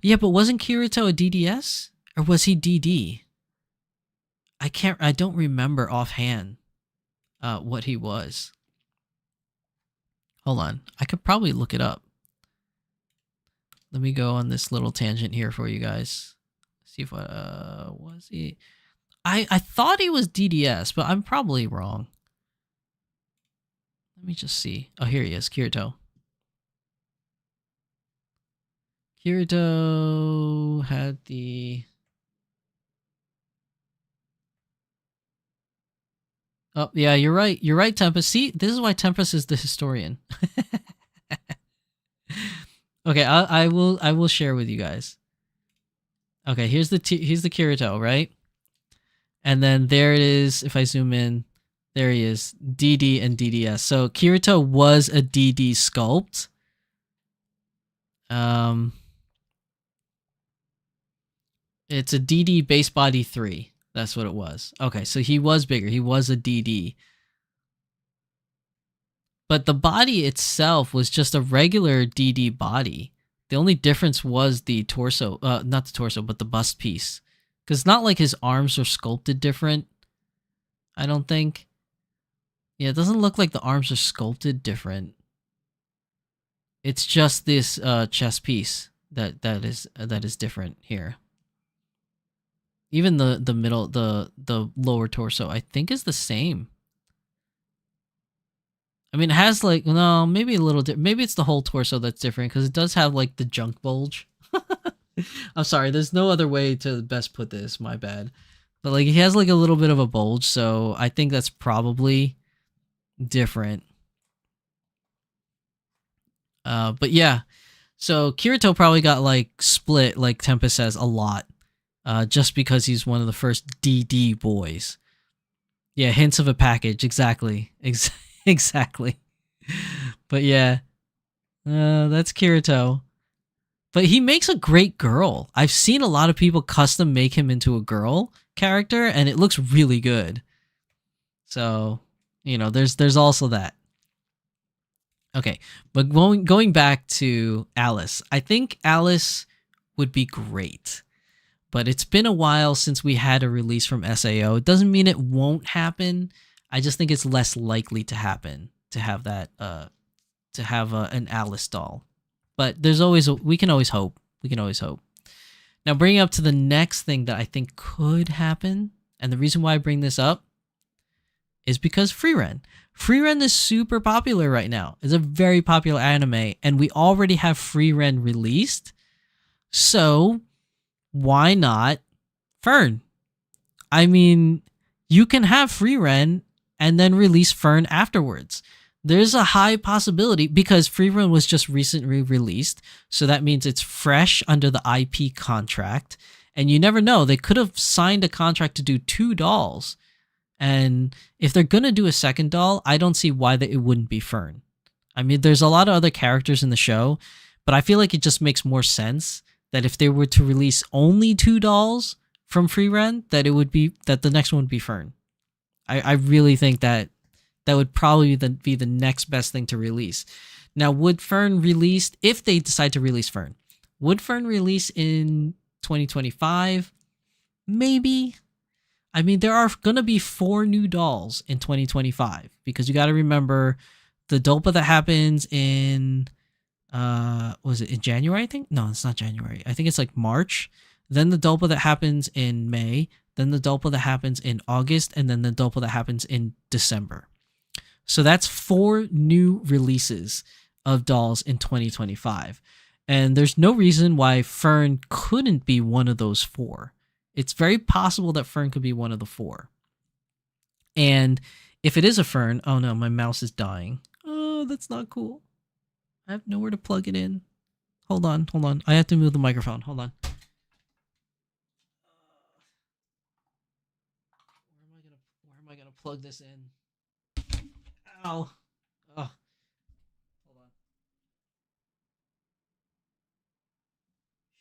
Yeah, but wasn't Kirito a DDS? Or was he DD? I don't remember offhand. what he was. Hold on. I could probably look it up. Let me go on this little tangent here for you guys. See if was he? I thought he was DDS, but I'm probably wrong. Let me just see. Oh, here he is, Kirito. Kirito had the... Oh, yeah, you're right. You're right, Tempest. See, this is why Tempest is the historian. Okay, I will share with you guys. Okay, here's the Kirito, right? And then there it is. If I zoom in, there he is, DD and DDS. So Kirito was a DD sculpt. It's a DD base body 3. That's what it was. Okay, so he was bigger. He was a DD. But the body itself was just a regular DD body. The only difference was the torso, not the torso, but the bust piece. Because it's not like his arms are sculpted different, I don't think. Yeah, it doesn't look like the arms are sculpted different. It's just this chest piece that is different here. Even the middle, the lower torso, I think is the same. I mean, it has like, no, maybe a little maybe it's the whole torso that's different because it does have like the junk bulge. I'm sorry, there's no other way to best put this, my bad. But like he has like a little bit of a bulge, so I think that's probably different. But yeah, so Kirito probably got like split, like Tempest says, a lot. Just because he's one of the first DD boys. Yeah, hints of a package, exactly. Exactly. But yeah, that's Kirito. But he makes a great girl. I've seen a lot of people custom make him into a girl character, and it looks really good. So, you know, there's also that. Okay, but going back to Alice, I think Alice would be great. But it's been a while since we had a release from SAO. It doesn't mean it won't happen. I just think it's less likely to happen to have that an Alice doll. But there's always we can always hope. We can always hope. Now bringing up to the next thing that I think could happen, and the reason why I bring this up is because Frieren. Frieren is super popular right now. It's a very popular anime, and we already have Frieren released. So why not Fern? I mean, you can have Frieren and then release Fern afterwards. There's a high possibility because Frieren was just recently released, so that means it's fresh under the IP contract. And you never know, they could have signed a contract to do 2 dolls. And if they're going to do a second doll, I don't see why it wouldn't be Fern. I mean, there's a lot of other characters in the show, but I feel like it just makes more sense that if they were to release only 2 dolls from Frieren, that the next one would be Fern. I really think that would probably be the next best thing to release. Now, would Fern release, if they decide to release Fern, would Fern release in 2025? Maybe. I mean, there are going to be 4 new dolls in 2025 because you got to remember the Dolpa that happens in was it in January, I think? No, it's not January. I think it's like March. Then the Dolpa that happens in May. Then the Dolpa that happens in August. And then the Dolpa that happens in December. So that's 4 new releases of dolls in 2025. And there's no reason why Fern couldn't be one of those 4. It's very possible that Fern could be one of the 4. And if it is a Fern, oh no, my mouse is dying. Oh, that's not cool. I have nowhere to plug it in. Hold on. I have to move the microphone. Hold on. Where am I gonna plug this in? Ow. Oh. Hold on.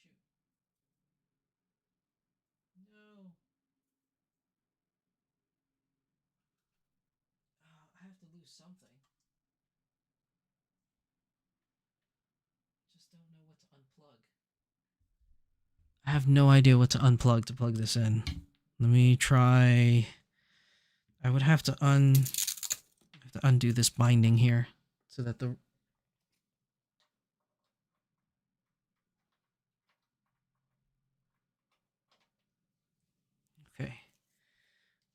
Shoot. No. I have to lose something. Just don't know what to unplug. I have no idea what to unplug to plug this in. Let me try. I would have to to undo this binding here so that the... Okay.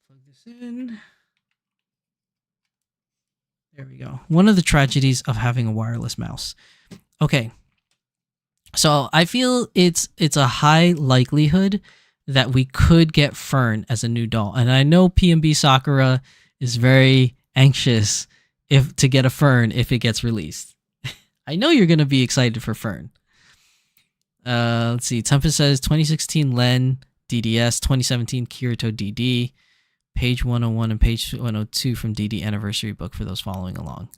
Plug this in. There we go. One of the tragedies of having a wireless mouse. Okay. So I feel it's a high likelihood that we could get Fern as a new doll. And I know PNB Sakura is very anxious to get a Fern if it gets released. I know you're going to be excited for Fern. Let's see. Tempest says 2016 Len DDS, 2017 Kirito DD, page 101 and page 102 from DD Anniversary Book for those following along.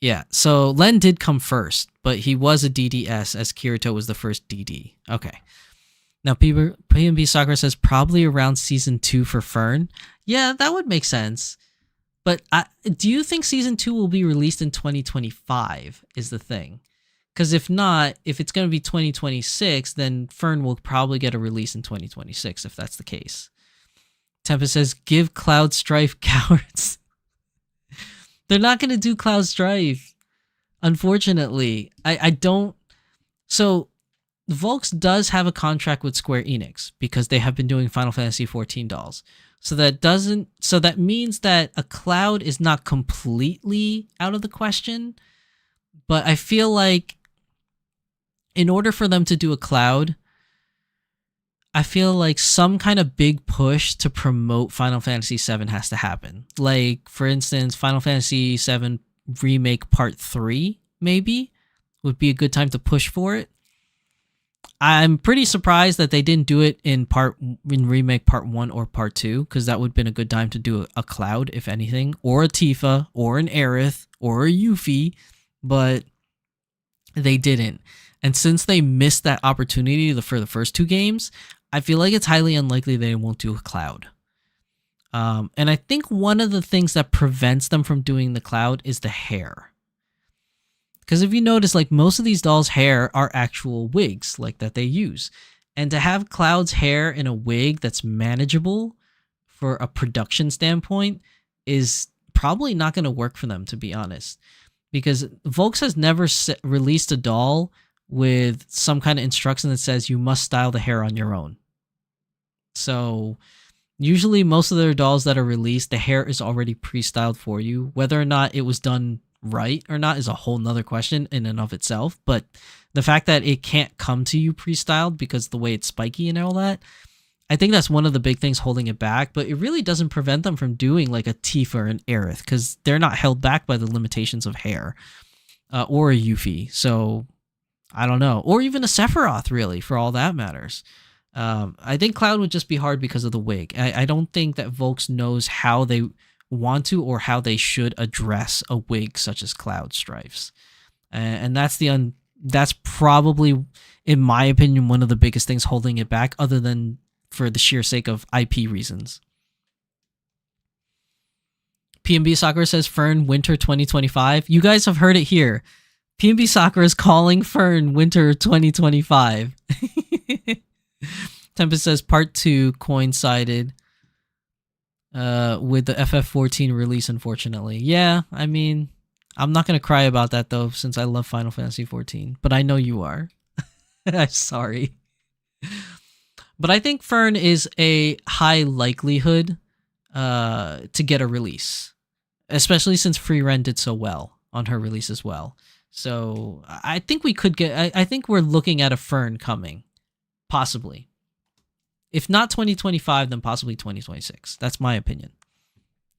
Yeah, so Len did come first, but he was a DDS as Kirito was the first DD. Okay. Now, PNB Sakura says probably around season 2 for Fern. Yeah, that would make sense. But do you think season 2 will be released in 2025 is the thing? Because if not, if it's going to be 2026, then Fern will probably get a release in 2026 if that's the case. Tempest says, give Cloud Strife cowards. They're not going to do Cloud Strife. Unfortunately. I don't... So, Volks does have a contract with Square Enix because they have been doing Final Fantasy XIV dolls. So that means that a Cloud is not completely out of the question. But I feel like in order for them to do a Cloud, I feel like some kind of big push to promote Final Fantasy VII has to happen. Like, for instance, Final Fantasy VII Remake Part 3, maybe, would be a good time to push for it. I'm pretty surprised that they didn't do it in Remake Part 1 or Part 2, because that would have been a good time to do a Cloud, if anything, or a Tifa, or an Aerith, or a Yuffie, but they didn't. And since they missed that opportunity for the first 2 games, I feel like it's highly unlikely they won't do a Cloud. And I think one of the things that prevents them from doing the Cloud is the hair. Because if you notice, like, most of these dolls' hair are actual wigs, like, that they use. And to have Cloud's hair in a wig that's manageable for a production standpoint is probably not going to work for them, to be honest. Because Volks has never released a doll with some kind of instruction that says you must style the hair on your own. So usually most of their dolls that are released, the hair is already pre-styled for you. Whether or not it was done right or not is a whole nother question in and of itself. But the fact that it can't come to you pre-styled because the way it's spiky and all that, I think that's one of the big things holding it back. But it really doesn't prevent them from doing like a Tifa or an Aerith because they're not held back by the limitations of hair or a Yuffie. So I don't know. Or even a Sephiroth, really, for all that matters. I think Cloud would just be hard because of the wig. I don't think that Volks knows how they want to or how they should address a wig such as Cloud Strife's. And that's probably, in my opinion, one of the biggest things holding it back, other than for the sheer sake of IP reasons. PNB Sakura says Fern Winter 2025. You guys have heard it here. PNB Sakura is calling Fern Winter 2025. Tempest says Part 2 coincided with the FF14 release, unfortunately. Yeah, I mean, I'm not going to cry about that, though, since I love Final Fantasy XIV. But I know you are. I'm sorry. But I think Fern is a high likelihood to get a release. Especially since Free-Ren did so well on her release as well. So I think we could get... I think we're looking at a Fern coming. Possibly. If not 2025, then possibly 2026. That's my opinion.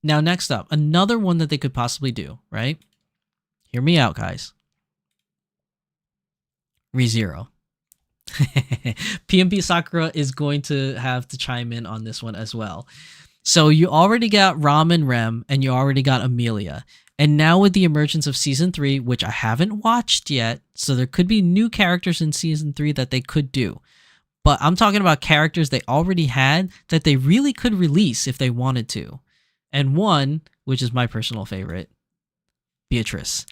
Now, next up, another one that they could possibly do, right? Hear me out, guys. ReZero. PNP Sakura is going to have to chime in on this one as well. So you already got Ram and Rem, and you already got Amelia. And now with the emergence of Season 3, which I haven't watched yet, so there could be new characters in Season 3 that they could do. But I'm talking about characters they already had that they really could release if they wanted to. And one, which is my personal favorite, Beatrice.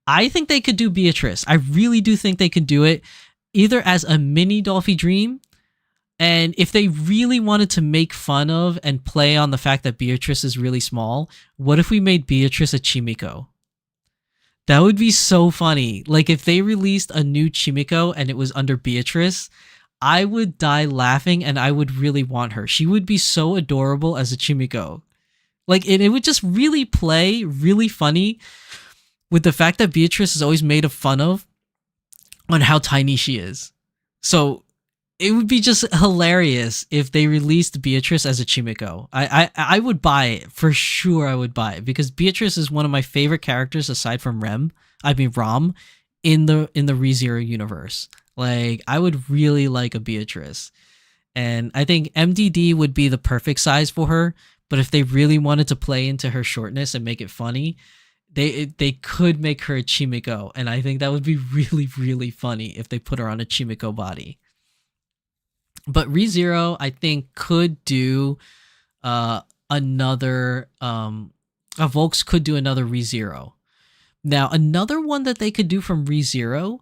I think they could do Beatrice. I really do think they could do it either as a mini Dolphy Dream And if they really wanted to make fun of and play on the fact that Beatrice is really small, what if we made Beatrice a Chimiko? That would be so funny. Like if they released a new Chimiko and it was under Beatrice, I would die laughing and I would really want her. She would be so adorable as a Chimiko. Like it would just really play really funny with the fact that Beatrice is always made fun of on how tiny she is. So it would be just hilarious if they released Beatrice as a Chimiko. I would buy it for sure. I would buy it because Beatrice is one of my favorite characters aside from Rom in the ReZero universe. Like I would really like a Beatrice, and I think MDD would be the perfect size for her. But if they really wanted to play into her shortness and make it funny, they could make her a Chimiko, and I think that would be really really funny if they put her on a Chimiko body. But ReZero, I think, could do another. Volks could do another ReZero. Now, another one that they could do from ReZero,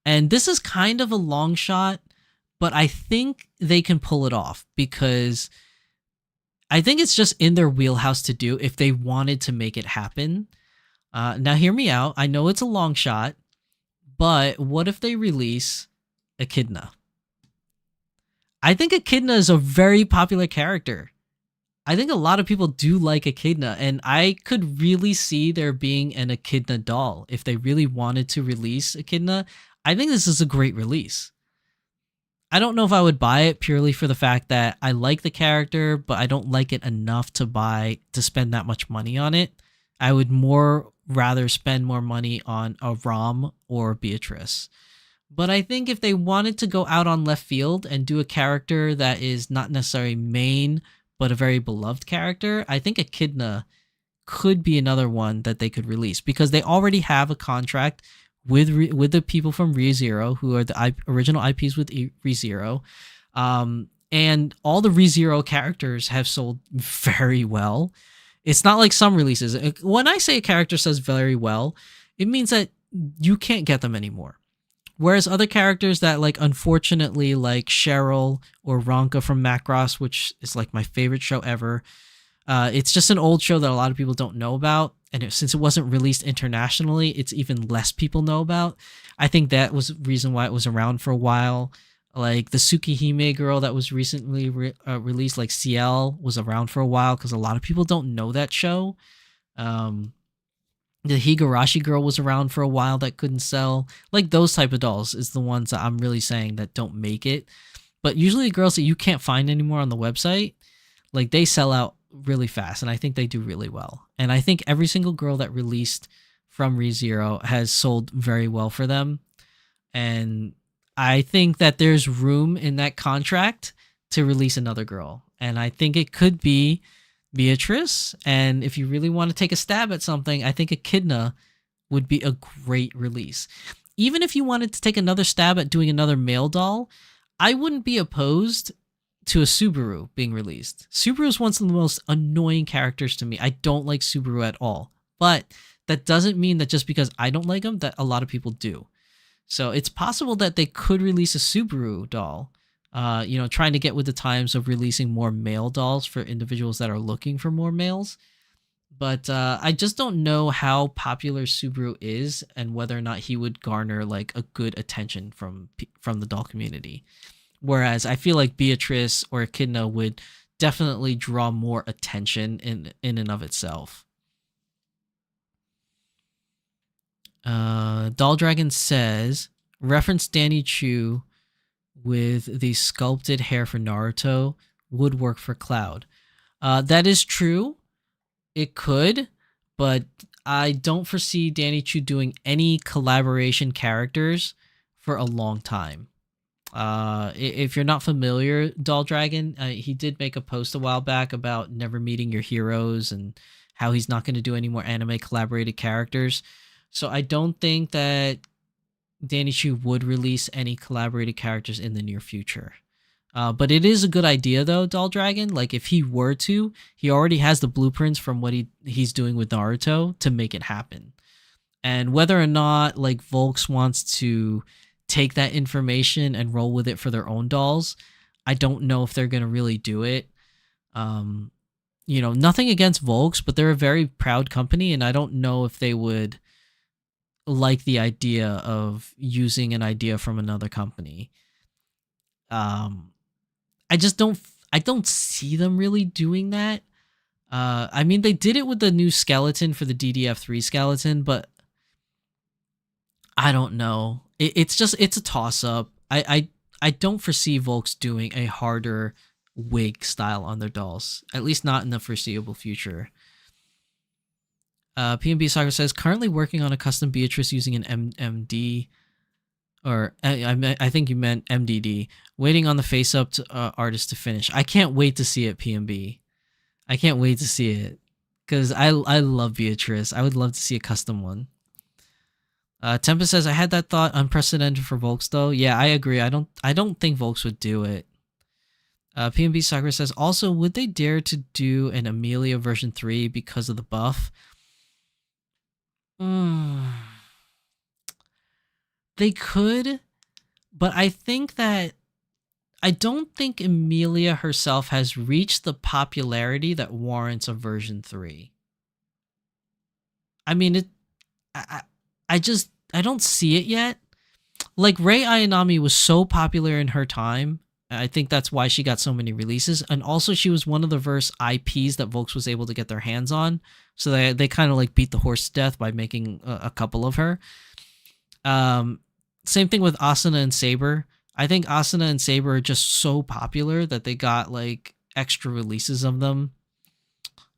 and this is kind of a long shot, but I think they can pull it off because I think it's just in their wheelhouse to do if they wanted to make it happen. Now, hear me out. I know it's a long shot, but what if they release Echidna? I think Echidna is a very popular character. I think a lot of people do like Echidna, and I could really see there being an Echidna doll. If they really wanted to release Echidna, I think this is a great release. I don't know if I would buy it purely for the fact that I like the character, but I don't like it enough to spend that much money on it. I would more rather spend more money on a Rom or Beatrice. But I think if they wanted to go out on left field and do a character that is not necessarily main, but a very beloved character, I think Echidna could be another one that they could release because they already have a contract with the people from ReZero, who are the original IPs with ReZero. And all the ReZero characters have sold very well. It's not like some releases. When I say a character says very well, it means that you can't get them anymore. Whereas other characters that, like, unfortunately, like Cheryl or Ronka from Macross, which is like my favorite show ever, it's just an old show that a lot of people don't know about. And since it wasn't released internationally, it's even less people know about. I think that was the reason why it was around for a while. Like the Tsukihime girl that was recently released, like CL, was around for a while because a lot of people don't know that show. The Higurashi girl was around for a while that couldn't sell. Like those type of dolls is the ones that I'm really saying that don't make it. But usually the girls that you can't find anymore on the website, like they sell out really fast, and I think they do really well. And I think every single girl that released from ReZero has sold very well for them. And I think that there's room in that contract to release another girl. And I think it could be Beatrice, and if you really want to take a stab at something, I think Echidna would be a great release. Even if you wanted to take another stab at doing another male doll, I wouldn't be opposed to a Subaru being released. Subaru is one of the most annoying characters to me. I don't like Subaru at all, but that doesn't mean that just because I don't like them that a lot of people do. So it's possible that they could release a Subaru doll. Trying to get with the times of releasing more male dolls for individuals that are looking for more males. But I just don't know how popular Subaru is and whether or not he would garner like a good attention from the doll community. Whereas I feel like Beatrice or Echidna would definitely draw more attention in and of itself. Doll Dragon says, reference Danny Chu with the sculpted hair for Naruto would work for Cloud. That is true. It could, but I don't foresee Danny Chu doing any collaboration characters for a long time. If you're not familiar, Doll Dragon, he did make a post a while back about never meeting your heroes and how he's not going to do any more anime collaborated characters. So I don't think that Danny Chu would release any collaborated characters in the near future. But it is a good idea though, Doll Dragon. Like if he were to, he already has the blueprints from what he's doing with Naruto to make it happen. And whether or not like Volks wants to take that information and roll with it for their own dolls, I don't know if they're gonna really do it. Nothing against Volks, but they're a very proud company, and I don't know if they would like the idea of using an idea from another company. I just don't see them really doing that. I mean, they did it with the new skeleton for the DDF3 skeleton, but I don't know. It's a toss up. I don't foresee Volks doing a harder wig style on their dolls, at least not in the foreseeable future. PNB Soccer says currently working on a custom Beatrice using an MMD, or I think you meant MDD. Waiting on the face up artist to finish. I can't wait to see it, PNB. I can't wait to see it because I love Beatrice. I would love to see a custom one. Tempest says I had that thought, unprecedented for Volks though. Yeah, I agree. I don't think Volks would do it. PNB Soccer says also, would they dare to do an Amelia version 3 because of the buff? They could, but I don't think Amelia herself has reached the popularity that warrants a version 3. I mean, I don't see it yet. Like, Rei Ayanami was so popular in her time. I think that's why she got so many releases. And also, she was one of the verse IPs that Volks was able to get their hands on. So they kind of like beat the horse to death by making a couple of her. Same thing with Asuna and Saber. I think Asuna and Saber are just so popular that they got like extra releases of them.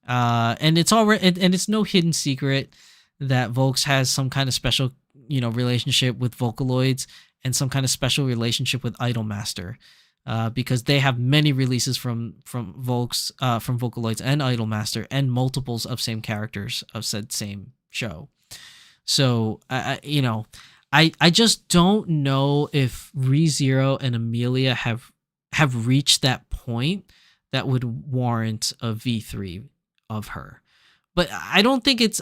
And it's already, and it's no hidden secret that Volks has some kind of special, relationship with Vocaloids and some kind of special relationship with Idolmaster. Because they have many releases from Volks, from Vocaloids and Idolmaster, and multiples of same characters of said same show. So, I just don't know if ReZero and Amelia have reached that point that would warrant a V3 of her. But I don't think it's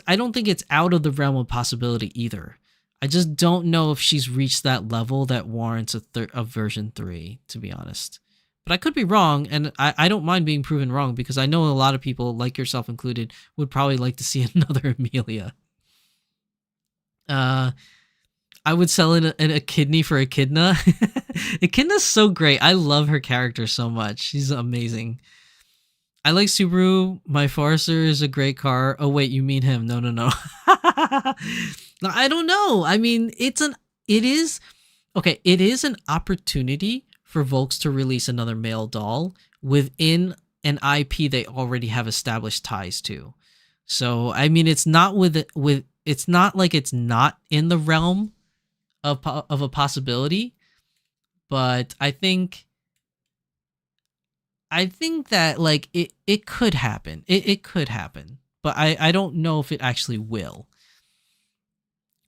out of the realm of possibility either. I just don't know if she's reached that level that warrants a version 3, to be honest. But I could be wrong, and I don't mind being proven wrong, because I know a lot of people, like yourself included, would probably like to see another Amelia. I would sell in a kidney for Echidna. Echidna's so great. I love her character so much. She's amazing. I like Subaru. My Forester is a great car. Oh wait, you mean him? No. I don't know. I mean, it is an opportunity for Volks to release another male doll within an IP they already have established ties to. So, I mean, it's not it's not like it's not in the realm of a possibility, but I think that like it could happen. It could happen, but I don't know if it actually will.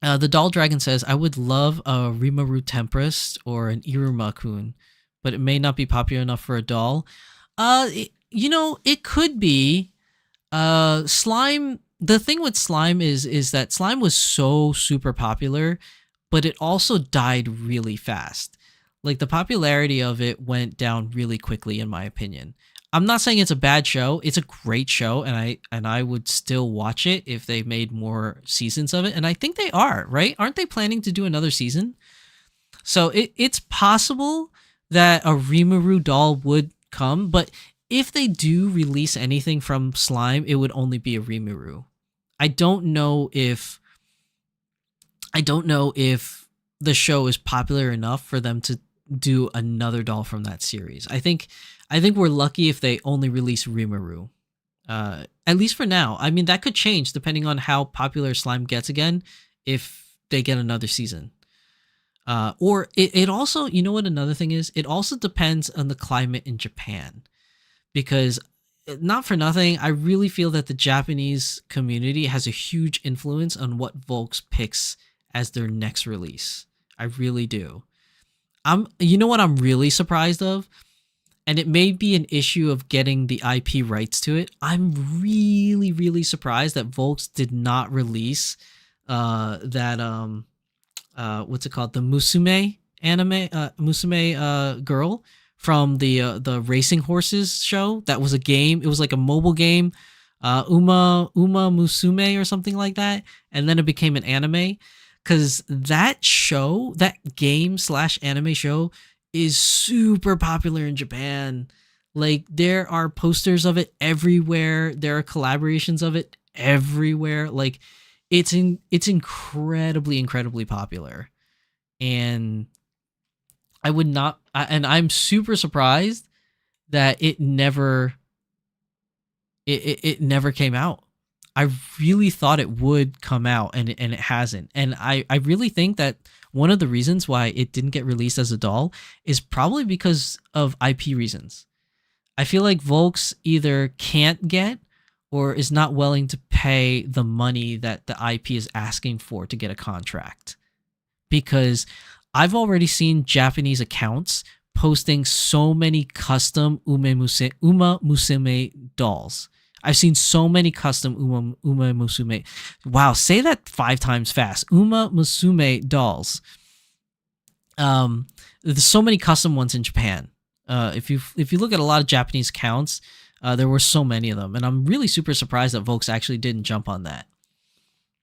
The Doll Dragon says, I would love a Rimuru Tempest or an Iruma-kun, but it may not be popular enough for a doll. It could be. Slime, the thing with Slime is that Slime was so super popular, but it also died really fast. Like, the popularity of it went down really quickly, in my opinion. I'm not saying it's a bad show. It's a great show, and I would still watch it if they made more seasons of it. And I think they are, right? Aren't they planning to do another season? So it's possible that a Rimuru doll would come, but if they do release anything from Slime, it would only be a Rimuru. I don't know if the show is popular enough for them to do another doll from that series. I think we're lucky if they only release Rimuru. At least for now. I mean, that could change depending on how popular Slime gets again if they get another season. Or it also, you know what another thing is? It also depends on the climate in Japan. Because, not for nothing, I really feel that the Japanese community has a huge influence on what Volks picks as their next release. I really do. You know what I'm really surprised of? And it may be an issue of getting the IP rights to it. I'm really, really surprised that Volks did not release what's it called? The Musume anime, Musume girl from the racing horses show. That was a game. It was like a mobile game, Uma Musume or something like that, and then it became an anime. Because that show, that game / anime show, is super popular in Japan. Like, there are posters of it everywhere. There are collaborations of it everywhere. Like, it's incredibly popular. And I'm super surprised that it never came out. I really thought it would come out, and it hasn't. And I really think that one of the reasons why it didn't get released as a doll is probably because of IP reasons. I feel like Volks either can't get or is not willing to pay the money that the IP is asking for to get a contract. Because I've already seen Japanese accounts posting so many custom Uma Musume dolls. I've seen so many custom Uma Musume. Wow, say that 5 times fast. Uma Musume dolls. There's so many custom ones in Japan. If you look at a lot of Japanese accounts, there were so many of them, and I'm really super surprised that Volks actually didn't jump on that.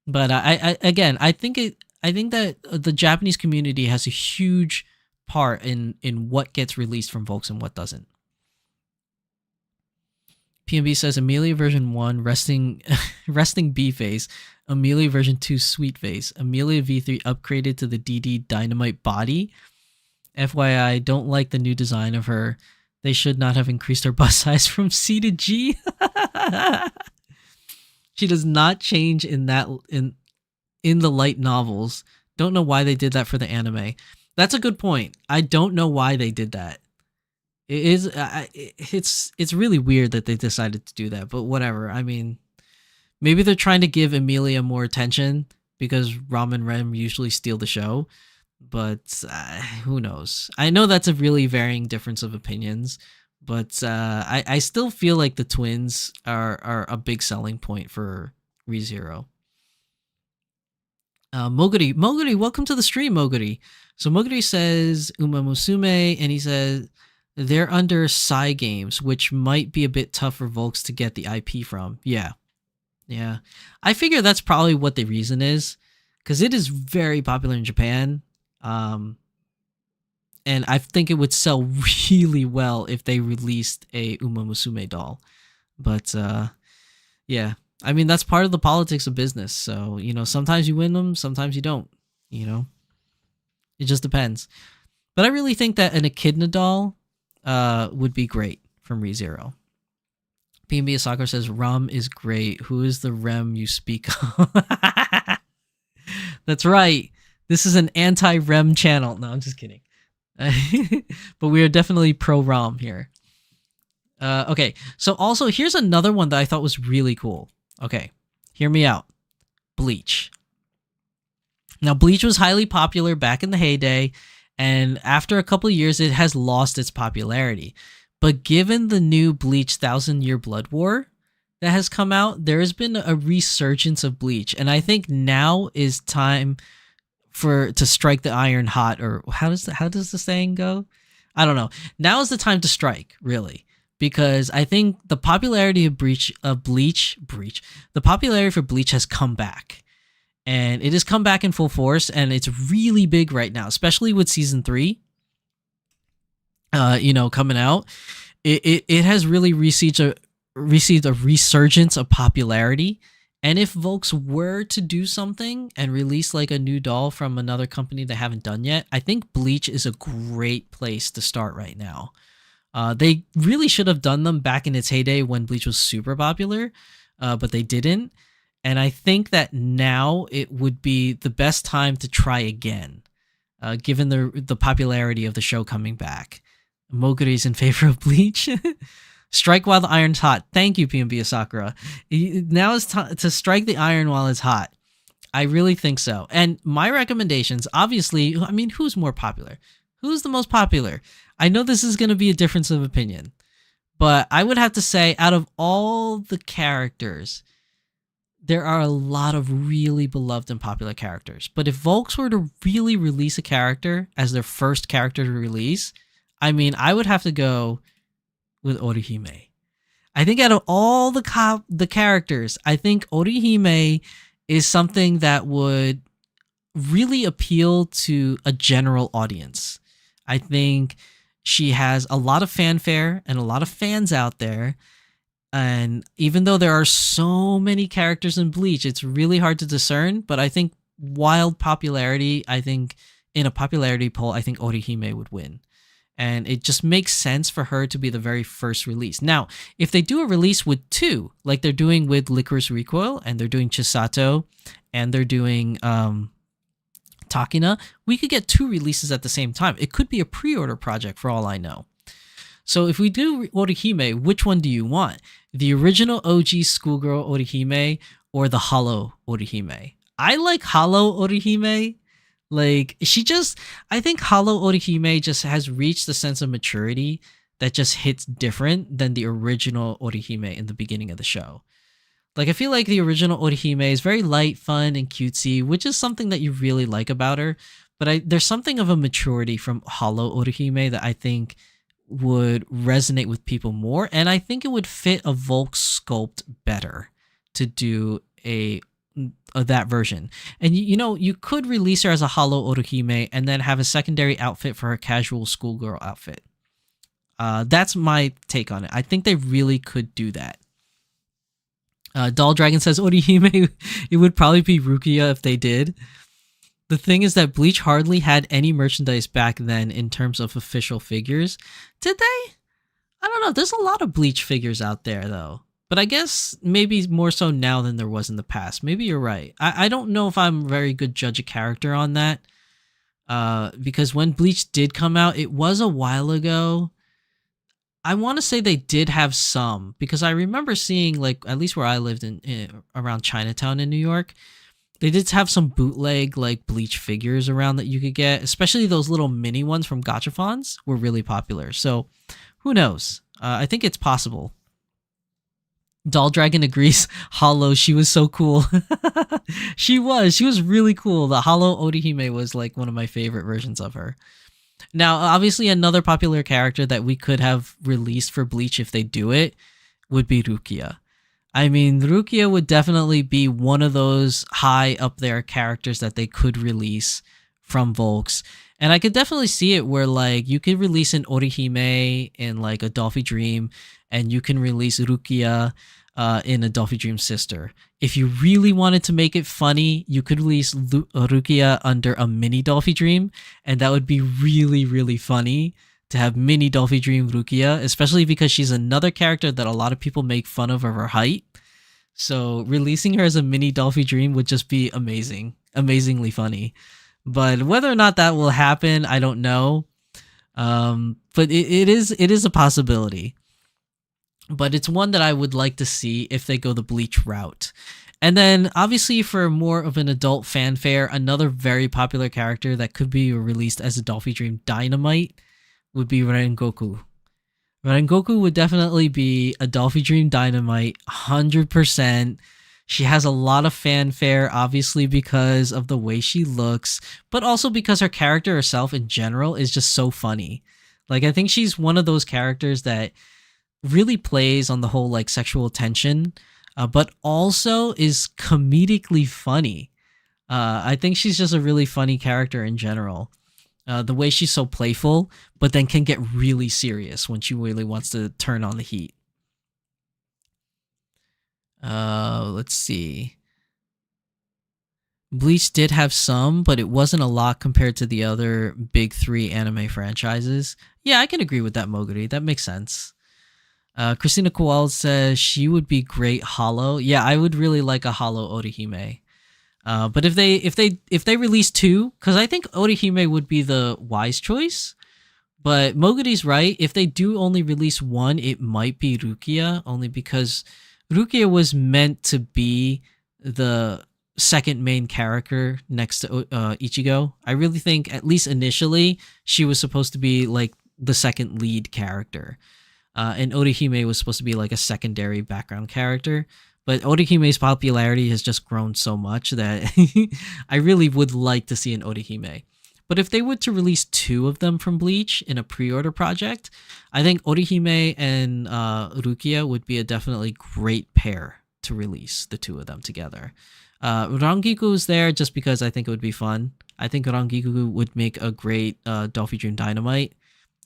But I think that the Japanese community has a huge part in what gets released from Volks and what doesn't. PMB says Amelia version 1 resting B face, Amelia version 2 sweet face, Amelia V3 upgraded to the DD Dynamite body. FYI, don't like the new design of her. They should not have increased her bust size from C to G. She does not change in the light novels. Don't know why they did that for the anime. That's a good point. I don't know why they did that. It's really weird that they decided to do that, but whatever. I mean, maybe they're trying to give Emilia more attention because Ram and Rem usually steal the show, but who knows? I know that's a really varying difference of opinions, but I still feel like the twins are a big selling point for ReZero. Moguri, welcome to the stream, Moguri. So Moguri says Uma Musume, and he says they're under Psy Games, which might be a bit tough for Volks to get the IP from. Yeah. I figure that's probably what the reason is, because it is very popular in Japan. And I think it would sell really well if they released a Uma Musume doll. But yeah, I mean, that's part of the politics of business. So, sometimes you win them, sometimes you don't, it just depends. But I really think that an Echidna doll would be great from ReZero. PNB Asakura says, Ram is great. Who is the Rem you speak of? That's right. This is an anti-Rem channel. No, I'm just kidding. But we are definitely pro-Ram here. Okay, so also here's another one that I thought was really cool. Okay, hear me out. Bleach. Now, Bleach was highly popular back in the heyday, and after a couple of years, it has lost its popularity. But given the new Bleach 1000-Year Blood War that has come out, there has been a resurgence of Bleach, and I think now is time to strike the iron hot, or how does the saying go? I don't know. Now is the time to strike, really, because I think the popularity of Bleach, the popularity for Bleach has come back, and it has come back in full force, and it's really big right now, especially with season 3. Coming out, it has really received a resurgence of popularity. And if Volks were to do something and release like a new doll from another company they haven't done yet, I think Bleach is a great place to start right now. They really should have done them back in its heyday when Bleach was super popular, but they didn't. And I think that now it would be the best time to try again, given the popularity of the show coming back. Moguri's in favor of Bleach. Strike while the iron's hot. Thank you, PMB Sakura. Now is to strike the iron while it's hot. I really think so. And my recommendations, obviously, I mean, who's more popular? Who's the most popular? I know this is going to be a difference of opinion, but I would have to say out of all the characters, there are a lot of really beloved and popular characters. But if Volks were to really release a character as their first character to release, I mean, I would have to go with Orihime. I think out of all the characters, I think Orihime is something that would really appeal to a general audience. I think she has a lot of fanfare and a lot of fans out there. And even though there are so many characters in Bleach, it's really hard to discern. But I think wild popularity, I think in a popularity poll, I think Orihime would win. And it just makes sense for her to be the very first release. Now, if they do a release with two, like they're doing with Licorice Recoil, and they're doing Chisato, and they're doing Takina, we could get two releases at the same time. It could be a pre-order project for all I know. So if we do Orihime, which one do you want? The original OG Schoolgirl Orihime or the Hollow Orihime? I like Hollow Orihime. Like, I think Hollow Orihime just has reached a sense of maturity that just hits different than the original Orihime in the beginning of the show. Like, I feel like the original Orihime is very light, fun, and cutesy, which is something that you really like about her. But there's something of a maturity from Hollow Orihime that I think would resonate with people more, and I think it would fit a Volk sculpt better to do that version. And you could release her as a Hollow Orihime and then have a secondary outfit for her casual schoolgirl outfit. That's my take on it. I think they really could do that. Doll Dragon says Orihime, it would probably be Rukia if they did. The thing is that Bleach hardly had any merchandise back then in terms of official figures. Did they? I don't know. There's a lot of Bleach figures out there, though. But I guess maybe more so now than there was in the past. Maybe you're right. I don't know if I'm a very good judge of character on that. Because when Bleach did come out, it was a while ago. I want to say they did have some. Because I remember seeing, like, at least where I lived in around Chinatown in New York, they did have some bootleg like Bleach figures around that you could get, especially those little mini ones from Gachafons were really popular. So who knows? I think it's possible. Doll Dragon agrees. Hollow, she was so cool. She was really cool. The Hollow Orihime was like one of my favorite versions of her. Now, obviously another popular character that we could have released for Bleach if they do it would be Rukia. I mean, Rukia would definitely be one of those high up there characters that they could release from Volks. And I could definitely see it where, like, you could release an Orihime in, like, a Dolphy Dream, and you can release Rukia in a Dolphy Dream sister. If you really wanted to make it funny, you could release Rukia under a mini Dolphy Dream, and that would be really, really funny to have mini Dolphy Dream Rukia, especially because she's another character that a lot of people make fun of her height. So releasing her as a mini Dolphy Dream would just be amazingly funny. But whether or not that will happen, I don't know. But it is a possibility. But it's one that I would like to see if they go the Bleach route. And then, obviously, for more of an adult fanfare, another very popular character that could be released as a Dolphy Dream Dynamite would be Rengoku. Rengoku would definitely be a Dolphy Dream Dynamite, 100%. She has a lot of fanfare, obviously because of the way she looks, but also because her character herself in general is just so funny. Like, I think she's one of those characters that really plays on the whole, like, sexual tension, but also is comedically funny. I think she's just a really funny character in general. The way she's so playful, but then can get really serious when she really wants to turn on the heat. Let's see. Bleach did have some, but it wasn't a lot compared to the other big three anime franchises. Yeah, I can agree with that, Moguri. That makes sense. Christina Kowal says she would be great Hollow. Yeah, I would really like a Hollow Orihime. But if they release two, because I think Orihime would be the wise choice. But Moguri's right. If they do only release one, it might be Rukia, only because Rukia was meant to be the second main character next to Ichigo. I really think, at least initially, she was supposed to be like the second lead character. And Orihime was supposed to be like a secondary background character. But Orihime's popularity has just grown so much that I really would like to see an Orihime. But if they were to release 2 of them from Bleach in a pre-order project, I think Orihime and Rukia would be a definitely great pair to release the 2 of them together. Rangiku is there just because I think it would be fun. I think Rangiku would make a great Dolphy Dream Dynamite.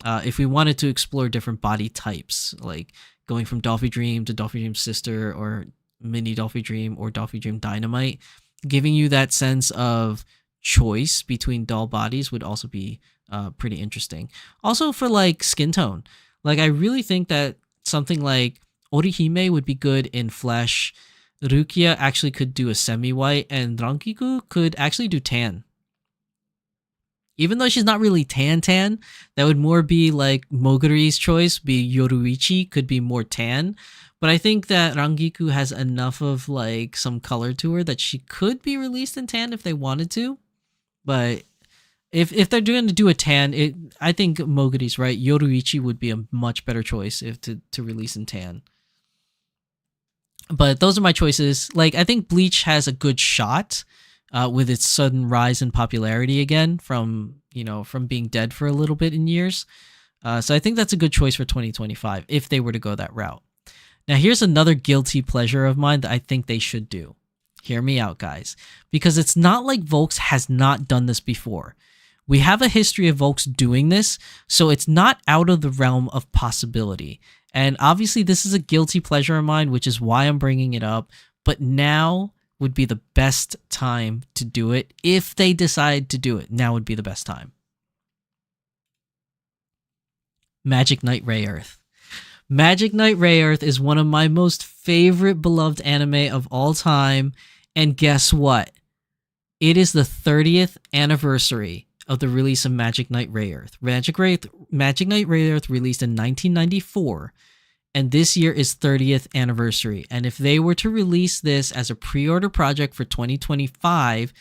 If we wanted to explore different body types, like going from Dolphy Dream to Dolphy Dream Sister or Mini Dolphy Dream or Dolphy Dream Dynamite, giving you that sense of choice between doll bodies would also be pretty interesting. Also for like skin tone, like I really think that something like Orihime would be good in flesh. Rukia actually could do a semi-white, and Rangiku could actually do tan. Even though she's not really tan, that would more be like Moguri's choice, be Yoruichi, could be more tan. But I think that Rangiku has enough of like some color to her that she could be released in tan if they wanted to. But if they're going to do a tan, I think Moguri's right. Yoruichi would be a much better choice if to release in tan. But those are my choices. Like I think Bleach has a good shot with its sudden rise in popularity again from being dead for a little bit in years. So I think that's a good choice for 2025 if they were to go that route. Now here's another guilty pleasure of mine that I think they should do. Hear me out, guys, because it's not like Volks has not done this before. We have a history of Volks doing this, so it's not out of the realm of possibility. And obviously this is a guilty pleasure of mine, which is why I'm bringing it up. But now would be the best time to do it. If they decide to do it, now would be the best time. Magic Knight Rayearth. Magic Knight Rayearth is one of my most favorite beloved anime of all time. And guess what? It is the 30th anniversary of the release of Magic Knight Rayearth. Magic Knight Rayearth released in 1994. And this year is 30th anniversary. And if they were to release this as a pre-order project for 2025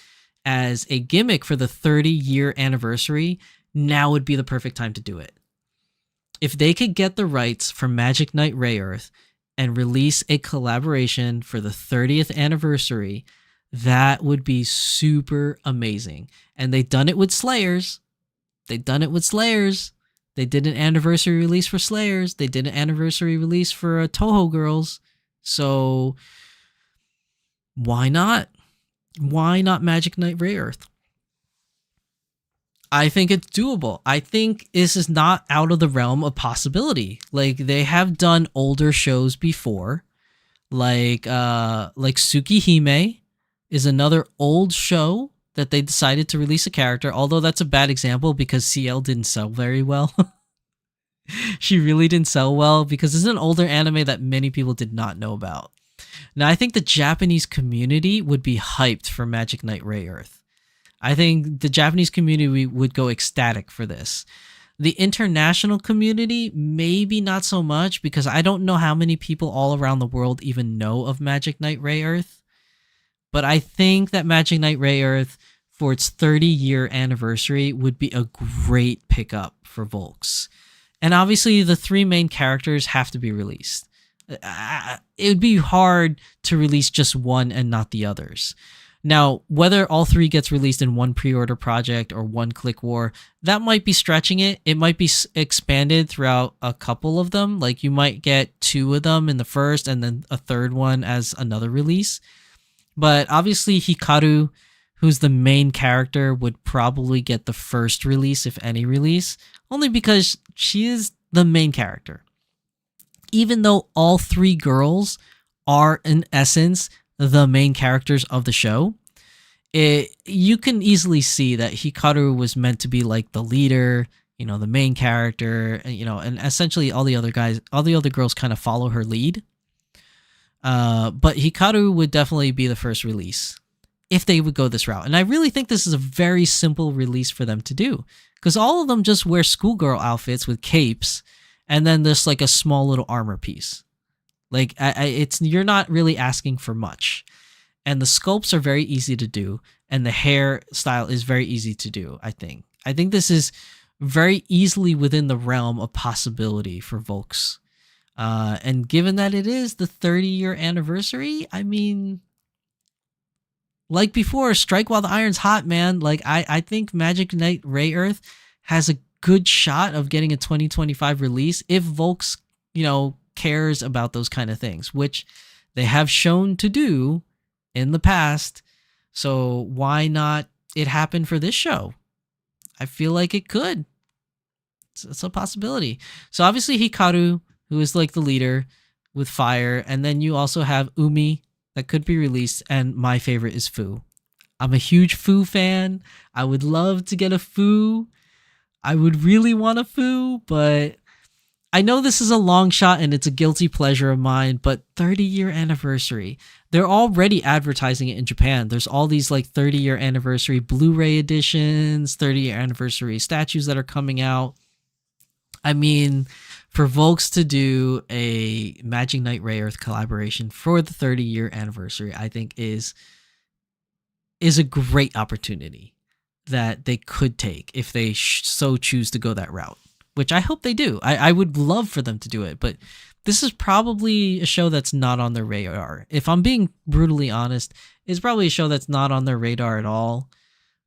as a gimmick for the 30-year anniversary, now would be the perfect time to do it. If they could get the rights for Magic Knight Rayearth and release a collaboration for the 30th anniversary, that would be super amazing. And they've done it with Slayers. They did an anniversary release for Slayers. They did an anniversary release for Toho Girls. So why not? Why not Magic Knight Rayearth? I think it's doable. I think this is not out of the realm of possibility. Like they have done older shows before, like Tsukihime is another old show that they decided to release a character. Although that's a bad example because CL didn't sell very well. She really didn't sell well because it's an older anime that many people did not know about. Now I think the Japanese community would be hyped for Magic Knight Rayearth. I think the Japanese community would go ecstatic for this. The international community, maybe not so much, because I don't know how many people all around the world even know of Magic Knight Rayearth. But I think that Magic Knight Rayearth, for its 30-year anniversary, would be a great pickup for Volks. And obviously, the 3 main characters have to be released. It would be hard to release just one and not the others. Now, whether all 3 gets released in one pre-order project or one click war, that might be stretching it. It might be expanded throughout a couple of them. Like you might get 2 of them in the first and then a third one as another release. But obviously Hikaru, who's the main character, would probably get the first release, if any release, only because she is the main character. Even though all 3 girls are, in essence, the main characters of the show, you can easily see that Hikaru was meant to be like the leader, the main character, and essentially all the other girls kind of follow her lead. But Hikaru would definitely be the first release if they would go this route. And I really think this is a very simple release for them to do, because all of them just wear schoolgirl outfits with capes and then there's like a small little armor piece. Like you're not really asking for much, and the sculpts are very easy to do, and the hairstyle is very easy to do. I think this is very easily within the realm of possibility for Volks, and given that it is the 30-year anniversary, I mean, like before, strike while the iron's hot, man. Like I think Magic Knight Ray Earth has a good shot of getting a 2025 release if Volks, cares about those kind of things, which they have shown to do in the past. So why not it happen for this show? I feel like it could. It's a possibility. So obviously Hikaru, who is like the leader with fire, and then you also have Umi that could be released, and my favorite is Fu. I'm a huge Fu fan. I would love to get a Fu. I would really want a Fu, but I know this is a long shot and it's a guilty pleasure of mine, but 30-year anniversary. They're already advertising it in Japan. There's all these like 30-year anniversary Blu-ray editions, 30-year anniversary statues that are coming out. I mean, for Volks to do a Magic Knight Ray Earth collaboration for the 30-year anniversary, I think is a great opportunity that they could take if they so choose to go that route, which I hope they do. I would love for them to do it, but this is probably a show that's not on their radar. If I'm being brutally honest, it's probably a show that's not on their radar at all.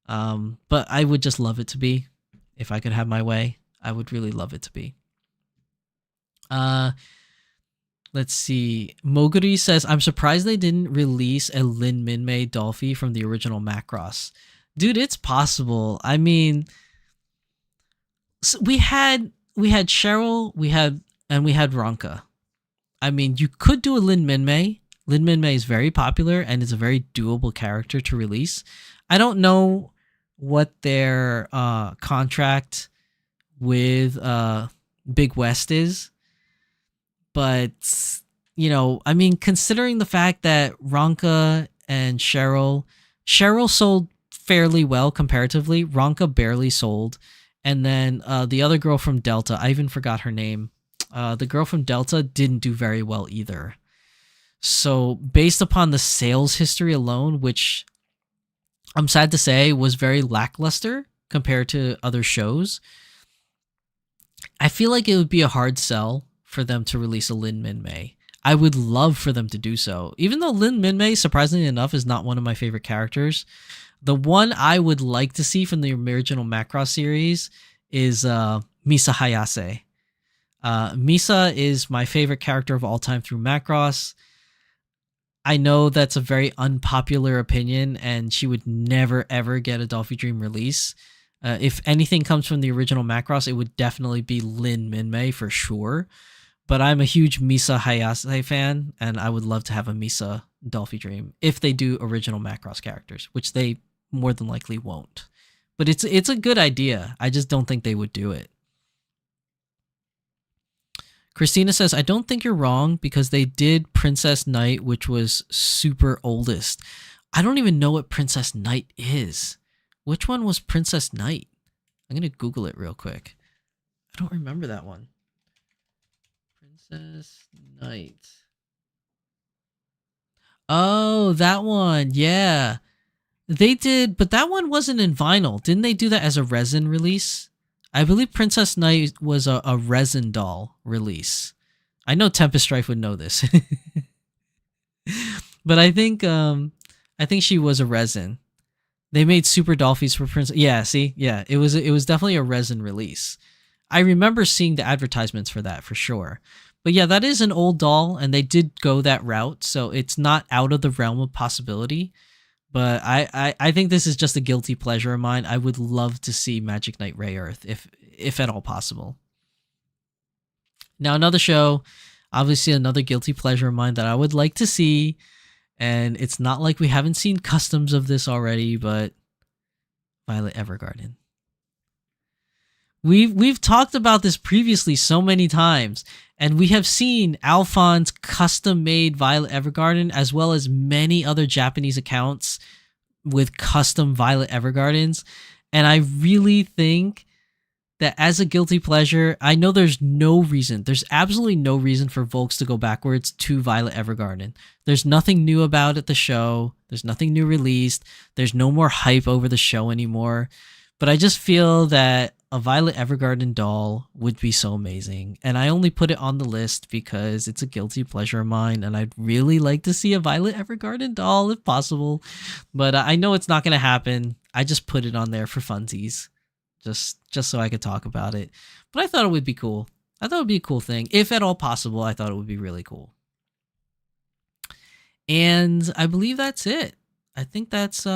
But I would just love it to be. If I could have my way, I would really love it to be. Let's see. Moguri says, I'm surprised they didn't release a Lin Minmay Dolphy from the original Macross. Dude, it's possible. I mean, so we had Cheryl, we had Ronka. I mean, you could do a Lin Minmay. Lin Minmay is very popular and is a very doable character to release. I don't know what their contract with Big West is, but I mean, considering the fact that Ronka and Cheryl sold fairly well comparatively, Ronka barely sold. And then the other girl from Delta, I even forgot her name. The girl from Delta didn't do very well either. So based upon the sales history alone, which I'm sad to say was very lackluster compared to other shows, I feel like it would be a hard sell for them to release a Lin Minmay. I would love for them to do so. Even though Lin Minmay, surprisingly enough, is not one of my favorite characters, the one I would like to see from the original Macross series is Misa Hayase. Misa is my favorite character of all time through Macross. I know that's a very unpopular opinion, and she would never, ever get a Dolphy Dream release. If anything comes from the original Macross, it would definitely be Lin Minmay for sure. But I'm a huge Misa Hayase fan, and I would love to have a Misa Dolphy Dream if they do original Macross characters, which they more than likely won't. But it's a good idea. I just don't think they would do it. Christina says, I don't think you're wrong because they did Princess Knight, which was super oldest. I don't even know what Princess Knight is. Which one was Princess Knight? I'm going to Google it real quick. I don't remember that one. Princess Knight. Oh, that one. Yeah. They did, but that one wasn't in vinyl. Didn't they do that as a resin release? I believe Princess Knight was a resin doll release. I know Tempest Strife would know this. But I think she was a resin. They made super Dolphys for Princess. Yeah, see? Yeah, it was definitely a resin release. I remember seeing the advertisements for that for sure. But yeah, that is an old doll, and they did go that route, so it's not out of the realm of possibility. But I think this is just a guilty pleasure of mine. I would love to see Magic Knight Ray Earth, if at all possible. Now, another show, obviously another guilty pleasure of mine that I would like to see, and it's not like we haven't seen customs of this already, but Violet Evergarden. We've talked about this previously so many times, and we have seen Alphon's custom-made Violet Evergarden, as well as many other Japanese accounts with custom Violet Evergardens. And I really think that as a guilty pleasure, I know there's absolutely no reason for Volks to go backwards to Violet Evergarden. There's nothing new about it, the show. There's nothing new released. There's no more hype over the show anymore. But I just feel that a Violet Evergarden doll would be so amazing. And I only put it on the list because it's a guilty pleasure of mine, and I'd really like to see a Violet Evergarden doll if possible. But I know it's not going to happen. I just put it on there for funsies, just so I could talk about it. But I thought it would be cool. I thought it would be a cool thing. If at all possible, I thought it would be really cool. And I believe that's it. I think that's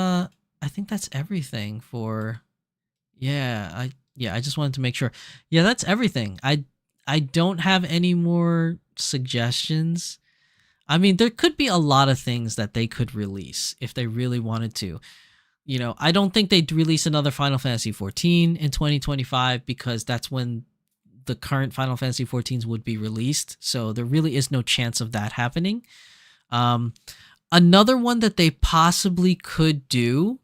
everything for I just wanted to make sure. Yeah, that's everything. I don't have any more suggestions. I mean, there could be a lot of things that they could release if they really wanted to. You know, I don't think they'd release another Final Fantasy XIV in 2025 because that's when the current Final Fantasy XIVs would be released. So there really is no chance of that happening. Another one that they possibly could do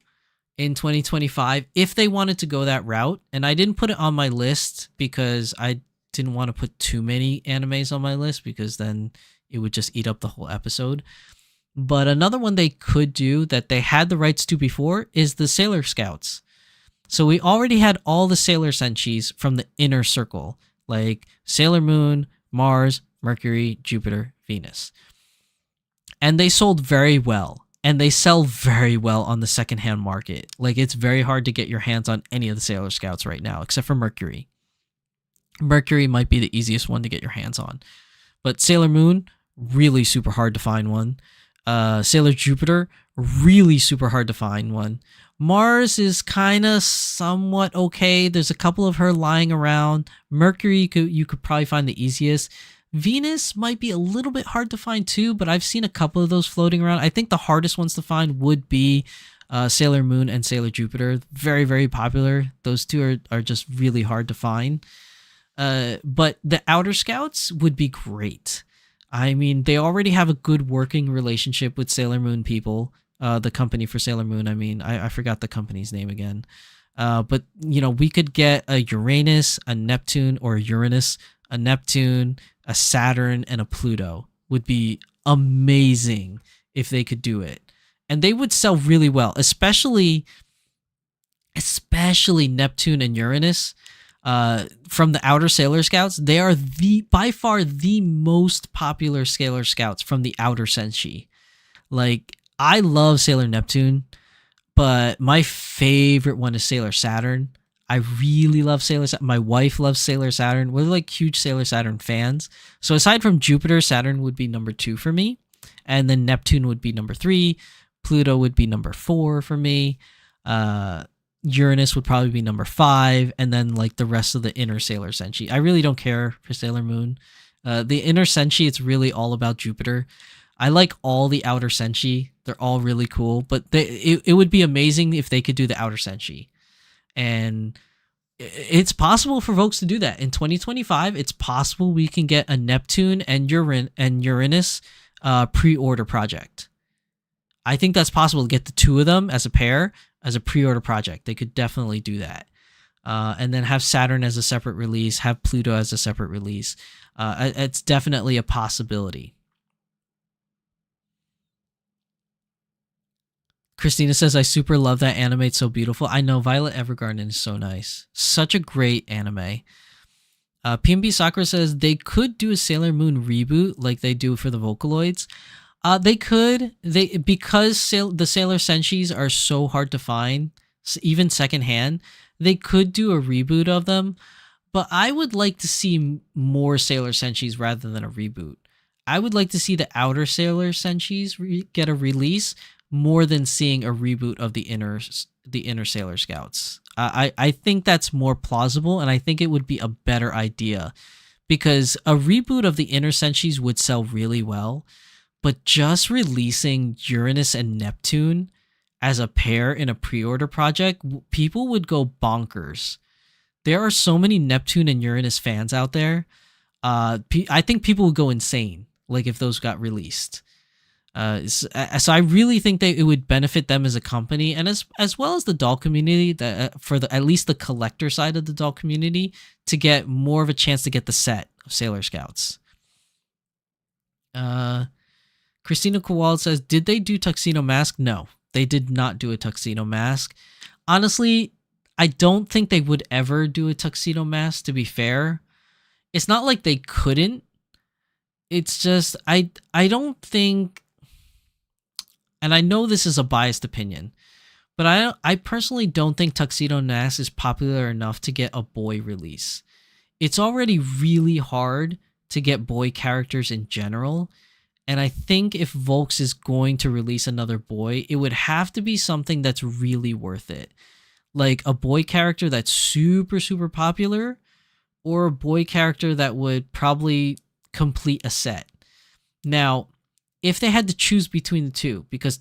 in 2025 if they wanted to go that route, and I didn't put it on my list because I didn't want to put too many animes on my list because then it would just eat up the whole episode. But another one they could do that they had the rights to before is the Sailor Scouts. So we already had all the Sailor Senshis from the inner circle, like Sailor Moon, Mars, Mercury, Jupiter, Venus. And they sold very well. And they sell very well on the secondhand market. Like, it's very hard to get your hands on any of the Sailor Scouts right now, except for Mercury. Mercury might be the easiest one to get your hands on. But Sailor Moon, really super hard to find one. Sailor Jupiter, really super hard to find one. Mars is kind of somewhat okay. There's a couple of her lying around. Mercury, you could probably find the easiest. Venus might be a little bit hard to find too, but I've seen a couple of those floating around. I think the hardest ones to find would be Sailor Moon and Sailor Jupiter. Very, very popular. Those two are just really hard to find. But the Outer Scouts would be great. I mean, they already have a good working relationship with Sailor Moon people. The company for Sailor Moon, I mean, I forgot the company's name again. But, you know, we could get a Uranus, a Neptune, or a Uranus, a Neptune, a Saturn, and a Pluto. Would be amazing if they could do it. And they would sell really well, especially Neptune and Uranus. From the Outer Sailor Scouts, they are by far the most popular Sailor Scouts from the Outer Senshi. Like, I love Sailor Neptune, but my favorite one is Sailor Saturn. I really love Sailor Saturn. My wife loves Sailor Saturn. We're like huge Sailor Saturn fans. So aside from Jupiter, Saturn would be number 2 for me. And then Neptune would be number 3. Pluto would be number 4 for me. Uranus would probably be number 5. And then like the rest of the inner Sailor Senshi. I really don't care for Sailor Moon. The inner Senshi, it's really all about Jupiter. I like all the outer Senshi. They're all really cool. But it would be amazing if they could do the outer Senshi. And it's possible for folks to do that. In 2025, it's possible we can get a Neptune and Uranus pre-order project. I think that's possible to get the two of them as a pair, as a pre-order project. They could definitely do that. And then have Saturn as a separate release, have Pluto as a separate release. It's definitely a possibility. Christina says, I super love that anime. It's so beautiful. I know, Violet Evergarden is so nice. Such a great anime. PMB Sakura says, they could do a Sailor Moon reboot like they do for the Vocaloids. They could. Because the Sailor Senshis are so hard to find, even secondhand, they could do a reboot of them. But I would like to see more Sailor Senshis rather than a reboot. I would like to see the outer Sailor Senshis get a release more than seeing a reboot of the inner Sailor Scouts. I think that's more plausible, and I think it would be a better idea, because a reboot of the inner Senshis would sell really well, but just releasing Uranus and Neptune as a pair in a pre-order project, people would go bonkers. There are so many Neptune and Uranus fans out there. I think people would go insane, like if those got released. So I really think that it would benefit them as a company, and as well as the doll community, for at least the collector side of the doll community, to get more of a chance to get the set of Sailor Scouts. Christina Kowal says, did they do Tuxedo Mask? No, they did not do a Tuxedo Mask. Honestly, I don't think they would ever do a tuxedo mask, to be fair. It's not like they couldn't. It's just I don't think, and I know this is a biased opinion, but I personally don't think Tuxedo Mask is popular enough to get a boy release. It's already really hard to get boy characters in general, and I think if Volks is going to release another boy, it would have to be something that's really worth it. Like a boy character that's super, super popular, or a boy character that would probably complete a set. Now, if they had to choose between the two, because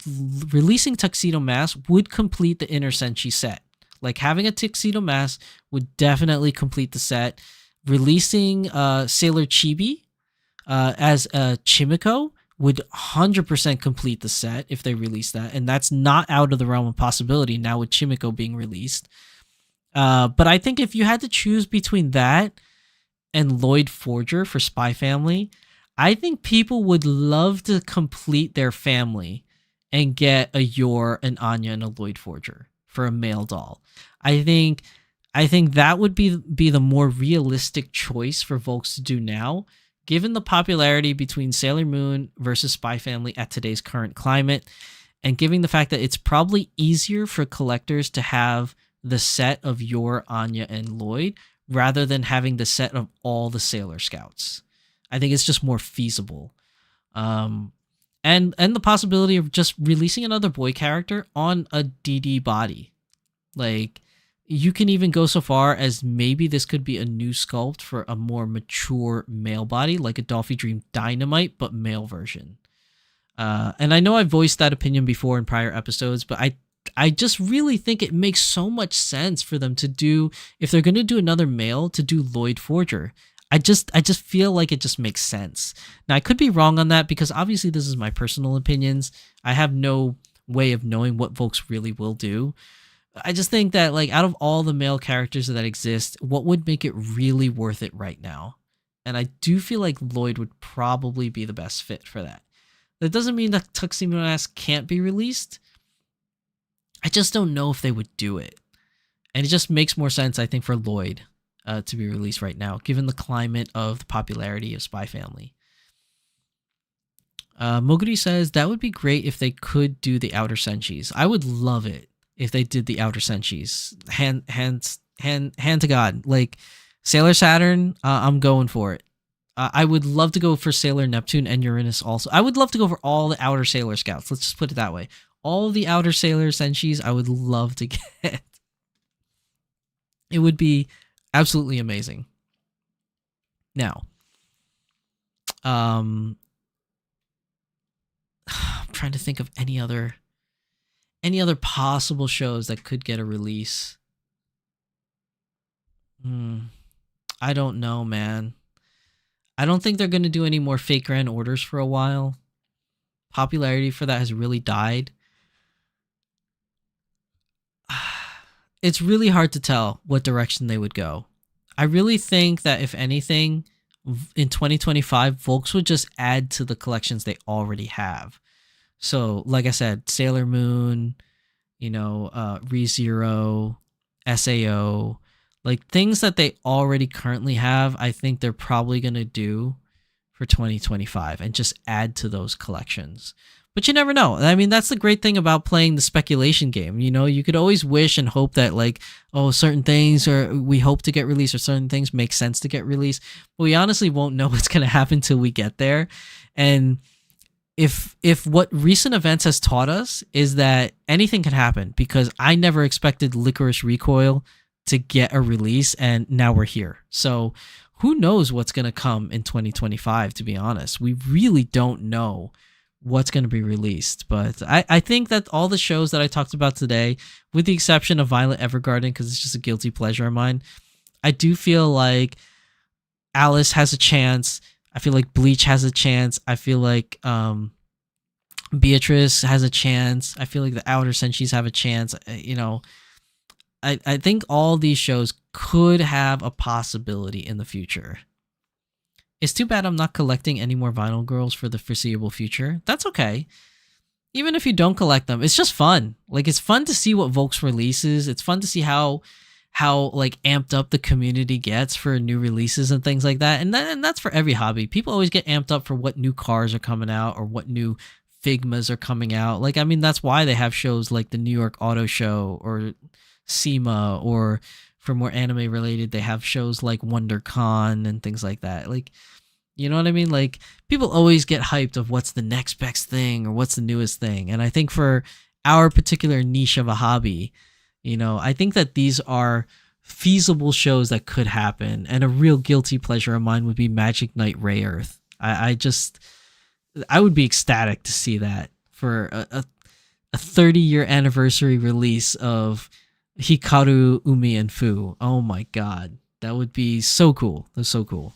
releasing Tuxedo Mask would complete the Inner Senshi set. Like having a Tuxedo Mask would definitely complete the set. Releasing Sailor Chibi as a Chimiko would 100% complete the set if they release that, and that's not out of the realm of possibility now with Chimiko being released. But I think if you had to choose between that and Lloyd Forger for Spy Family, I think people would love to complete their family and get a Yor, an Anya, and a Lloyd Forger for a male doll. I think that would be the more realistic choice for Volks to do now, given the popularity between Sailor Moon versus Spy Family at today's current climate, and given the fact that it's probably easier for collectors to have the set of Yor, Anya, and Lloyd rather than having the set of all the Sailor Scouts. I think it's just more feasible. And the possibility of just releasing another boy character on a DD body. Like, you can even go so far as maybe this could be a new sculpt for a more mature male body, like a Dolphy Dream Dynamite, but male version. And I know I voiced that opinion before in prior episodes, but I just really think it makes so much sense for them to do, if they're going to do another male, to do Lloyd Forger. I just feel like it just makes sense. Now, I could be wrong on that because obviously this is my personal opinions. I have no way of knowing what Volks really will do. I just think that, like, out of all the male characters that exist, what would make it really worth it right now? And I do feel like Lloyd would probably be the best fit for that. That doesn't mean that Tuxedo Mask can't be released. I just don't know if they would do it. And it just makes more sense, I think, for Lloyd to be released right now, given the climate of the popularity of Spy Family. Moguri says, that would be great if they could do the Outer Senshis. I would love it if they did the Outer Senshis. Hand to God. Like, Sailor Saturn, I'm going for it. I would love to go for Sailor Neptune and Uranus also. I would love to go for all the Outer Sailor Scouts. Let's just put it that way. All the Outer Sailor Senshis, I would love to get. It would be absolutely amazing. Now, I'm trying to think of any other possible shows that could get a release. I don't know, man. I don't think they're going to do any more fake grand orders for a while. Popularity for that has really died. It's really hard to tell what direction they would go. I really think that if anything, in 2025, Volks would just add to the collections they already have. So, like I said, Sailor Moon, ReZero, SAO, like things that they already currently have, I think they're probably going to do for 2025 and just add to those collections. But you never know. I mean, that's the great thing about playing the speculation game. You could always wish and hope that, like, certain things we hope to get released, or certain things make sense to get released. But we honestly won't know what's going to happen till we get there. And if what recent events has taught us is that anything can happen, because I never expected Licorice Recoil to get a release, and now we're here. So who knows what's going to come in 2025, to be honest. We really don't know what's going to be released. But I think that all the shows that I talked about today, with the exception of Violet Evergarden, because it's just a guilty pleasure of mine, I do feel like Alice has a chance. I feel like Bleach has a chance. I feel like Beatrice has a chance. I feel like the Outer Senshis have a chance. I think all these shows could have a possibility in the future. It's too bad I'm not collecting any more Vinyl Girls for the foreseeable future. That's okay. Even if you don't collect them, it's just fun. Like, it's fun to see what Volks releases. It's fun to see how how like amped up the community gets for new releases and things like that. And that's for every hobby. People always get amped up for what new cars are coming out or what new Figmas are coming out. Like, I mean, that's why they have shows like the New York Auto Show or SEMA, or for more anime related, they have shows like WonderCon and things like that. Like, you know what I mean? Like, people always get hyped of what's the next best thing or what's the newest thing. And I think for our particular niche of a hobby, I think that these are feasible shows that could happen. And a real guilty pleasure of mine would be Magic Knight Ray Earth. I would be ecstatic to see that for a 30-year anniversary release of Hikaru, Umi, and Fu. Oh my god. That would be so cool. That's so cool.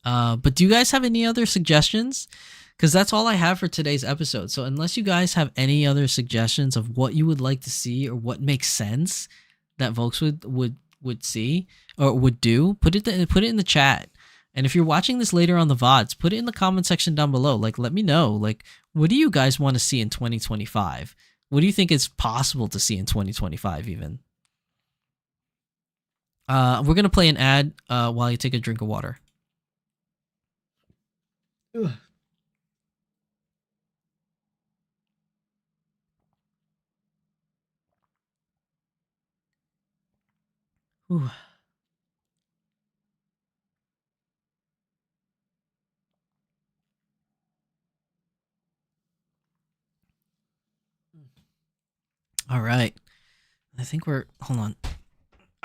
But do you guys have any other suggestions? Because that's all I have for today's episode. So unless you guys have any other suggestions of what you would like to see or what makes sense that folks would see or would do, put it in the chat. And if you're watching this later on the VODs, put it in the comment section down below. Like, let me know. Like, what do you guys want to see in 2025? What do you think is possible to see in 2025 even? We're going to play an ad while you take a drink of water. Ugh. Ooh. All right. I think hold on.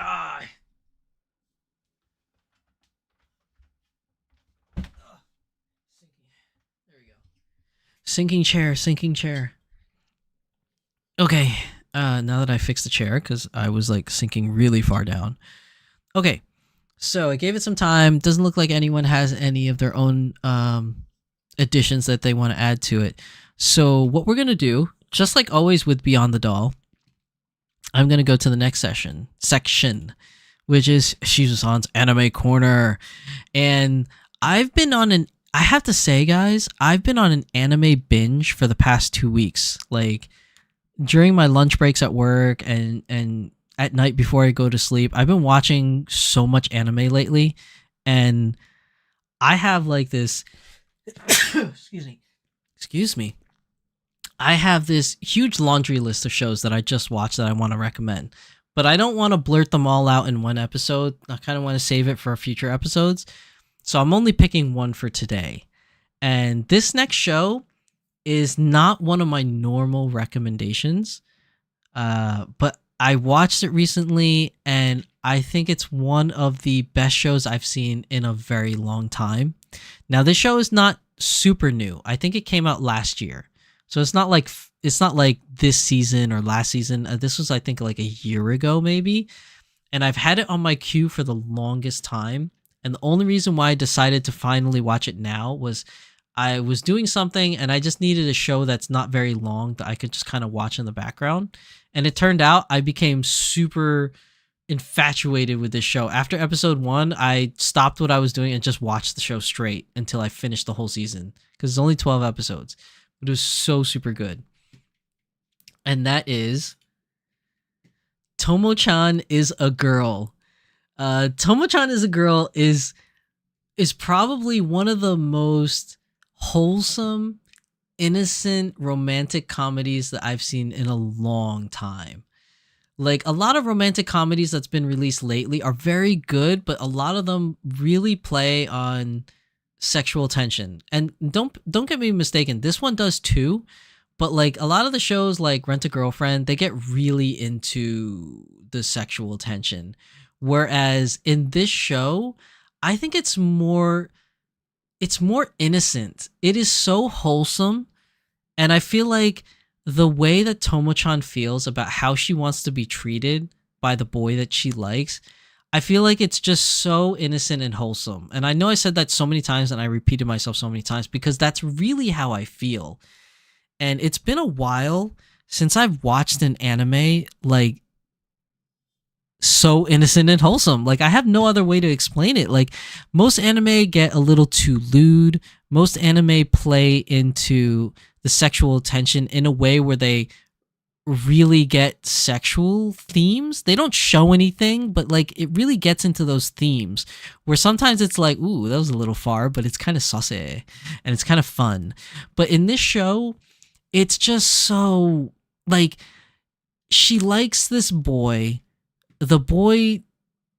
Ah. There we go. Sinking chair. Okay. Now that I fixed the chair, because I was like sinking really far down. Okay. So I gave it some time. Doesn't look like anyone has any of their own additions that they want to add to it. So what we're going to do, just like always with Beyond the Doll, I'm going to go to the next section, which is Shizu-san's Anime Corner. And I have to say, guys, I've been on an anime binge for the past 2 weeks. Like, during my lunch breaks at work and at night before I go to sleep, I've been watching so much anime lately. And I have like this, excuse me. I have this huge laundry list of shows that I just watched that I want to recommend, but I don't want to blurt them all out in one episode. I kind of want to save it for future episodes. So I'm only picking one for today. And this next show is not one of my normal recommendations, but I watched it recently and I think it's one of the best shows I've seen in a very long time. Now, this show is not super new. I think it came out last year. So it's not like this season or last season. This was, I think, like a year ago maybe. And I've had it on my queue for the longest time. And the only reason why I decided to finally watch it now was I was doing something and I just needed a show that's not very long that I could just kind of watch in the background. And it turned out I became super infatuated with this show. After episode 1, I stopped what I was doing and just watched the show straight until I finished the whole season, because it's only 12 episodes. But it was so super good. And that is Tomo-chan is a Girl. Tomo-chan is a Girl is probably one of the most wholesome, innocent, romantic comedies that I've seen in a long time. Like, a lot of romantic comedies that's been released lately are very good, but a lot of them really play on sexual tension. And don't get me mistaken, this one does too, but like a lot of the shows like Rent a Girlfriend, they get really into the sexual tension, whereas in this show I think it's more innocent. It is so wholesome, and I feel like the way that Tomo-chan feels about how she wants to be treated by the boy that she likes, I feel like it's just so innocent and wholesome. And I know I said that so many times and I repeated myself so many times because that's really how I feel. And it's been a while since I've watched an anime like so innocent and wholesome. Like, I have no other way to explain it. Like, most anime get a little too lewd. Most anime play into the sexual tension in a way where they really get sexual themes. They don't show anything, but like it really gets into those themes where sometimes it's like, ooh, that was a little far, but it's kind of saucy and it's kind of fun. But in this show, it's just so like she likes this boy. The boy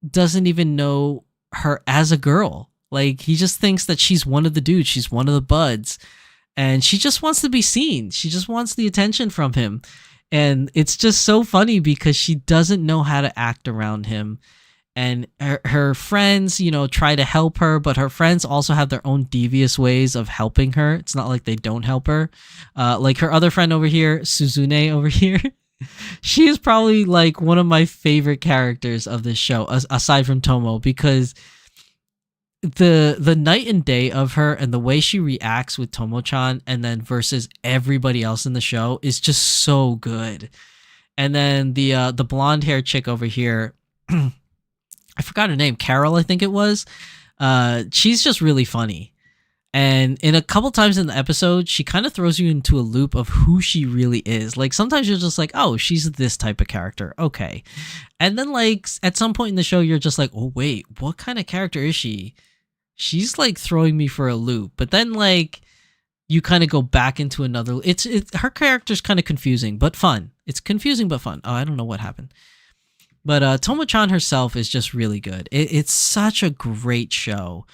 doesn't even know her as a girl. Like he just thinks that she's one of the dudes, she's one of the buds, and she just wants to be seen. She just wants the attention from him. And it's just so funny because she doesn't know how to act around him. And her friends, you know, try to help her, but her friends also have their own devious ways of helping her. It's not like they don't help her. Like her other friend over here, Suzune over here, she is probably like one of my favorite characters of this show, aside from Tomo, because the night and day of her and the way she reacts with Tomo-chan and then versus everybody else in the show is just so good. And then the blonde hair chick over here, I forgot her name, Carol, I think it was. She's just really funny. And in a couple times in the episode, she kind of throws you into a loop of who she really is. Like sometimes you're just like, oh, she's this type of character. Okay. And then like at some point in the show, you're just like, oh, wait, what kind of character is she? She's like throwing me for a loop. But then like you kind of go back into another. It's her character's kind of confusing, but fun. It's confusing, but fun. Oh, I don't know what happened. But Tomo-chan herself is just really good. It's such a great show.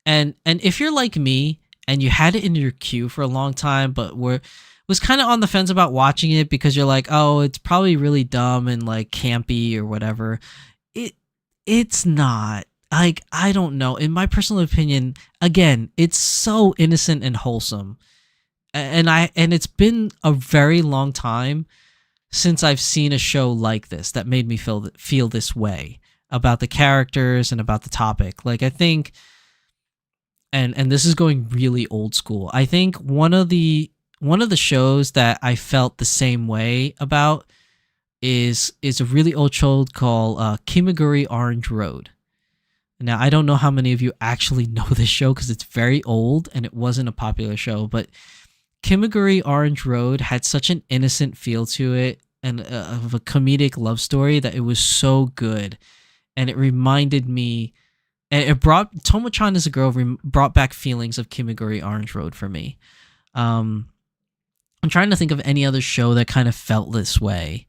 And if you're like me and you had it in your queue for a long time, but was kind of on the fence about watching it because you're like, oh, it's probably really dumb and like campy or whatever. It's not. Like, I don't know. In my personal opinion, again, it's so innocent and wholesome. And it's been a very long time since I've seen a show like this that made me feel this way about the characters and about the topic. Like I think and this is going really old school. I think one of the shows that I felt the same way about is a really old show called Kimaguri Orange Road. Now, I don't know how many of you actually know this show because it's very old and it wasn't a popular show, but Kimaguri Orange Road had such an innocent feel to it and of a comedic love story that it was so good. And it reminded me, and it brought Tomo-chan as a girl brought back feelings of Kimaguri Orange Road for me. I'm trying to think of any other show that kind of felt this way.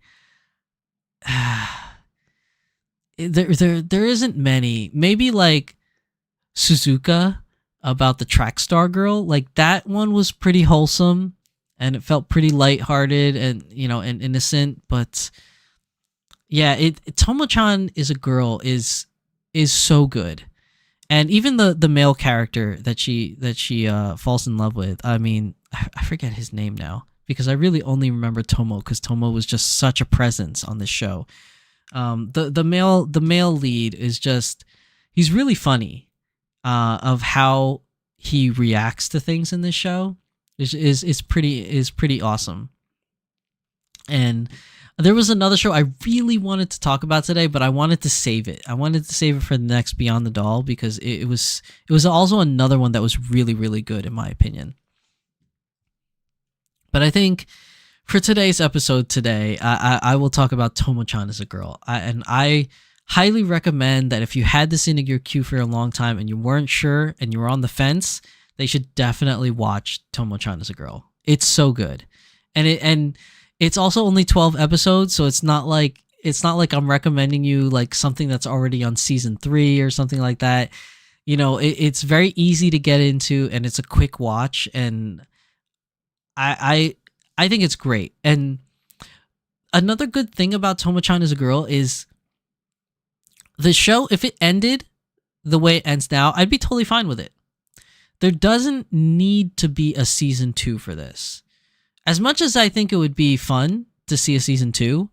There isn't many. Maybe like Suzuka about the track star girl. Like that one was pretty wholesome and it felt pretty lighthearted and and innocent. But yeah, Tomo-chan is a girl is so good. And even the male character that she falls in love with. I mean, I forget his name now because I really only remember Tomo because Tomo was just such a presence on this show. The male lead is just, he's really funny of how he reacts to things in this show is pretty awesome. And there was another show I really wanted to talk about today, but I wanted to save it. I wanted to save it for the next Beyond the Doll because it was also another one that was really, really good in my opinion. But I think for today's episode today, I will talk about Tomo-chan as a girl. And I highly recommend that if you had this in your queue for a long time and you weren't sure and you were on the fence, they should definitely watch Tomo-chan as a girl. It's so good. And it's also only 12 episodes, so it's not like I'm recommending you like something that's already on season 3 or something like that. It's very easy to get into and it's a quick watch, and I think it's great. And another good thing about Tomo-chan as a girl is the show, if it ended the way it ends now, I'd be totally fine with it. There doesn't need to be a season 2 for this. As much as I think it would be fun to see a season 2,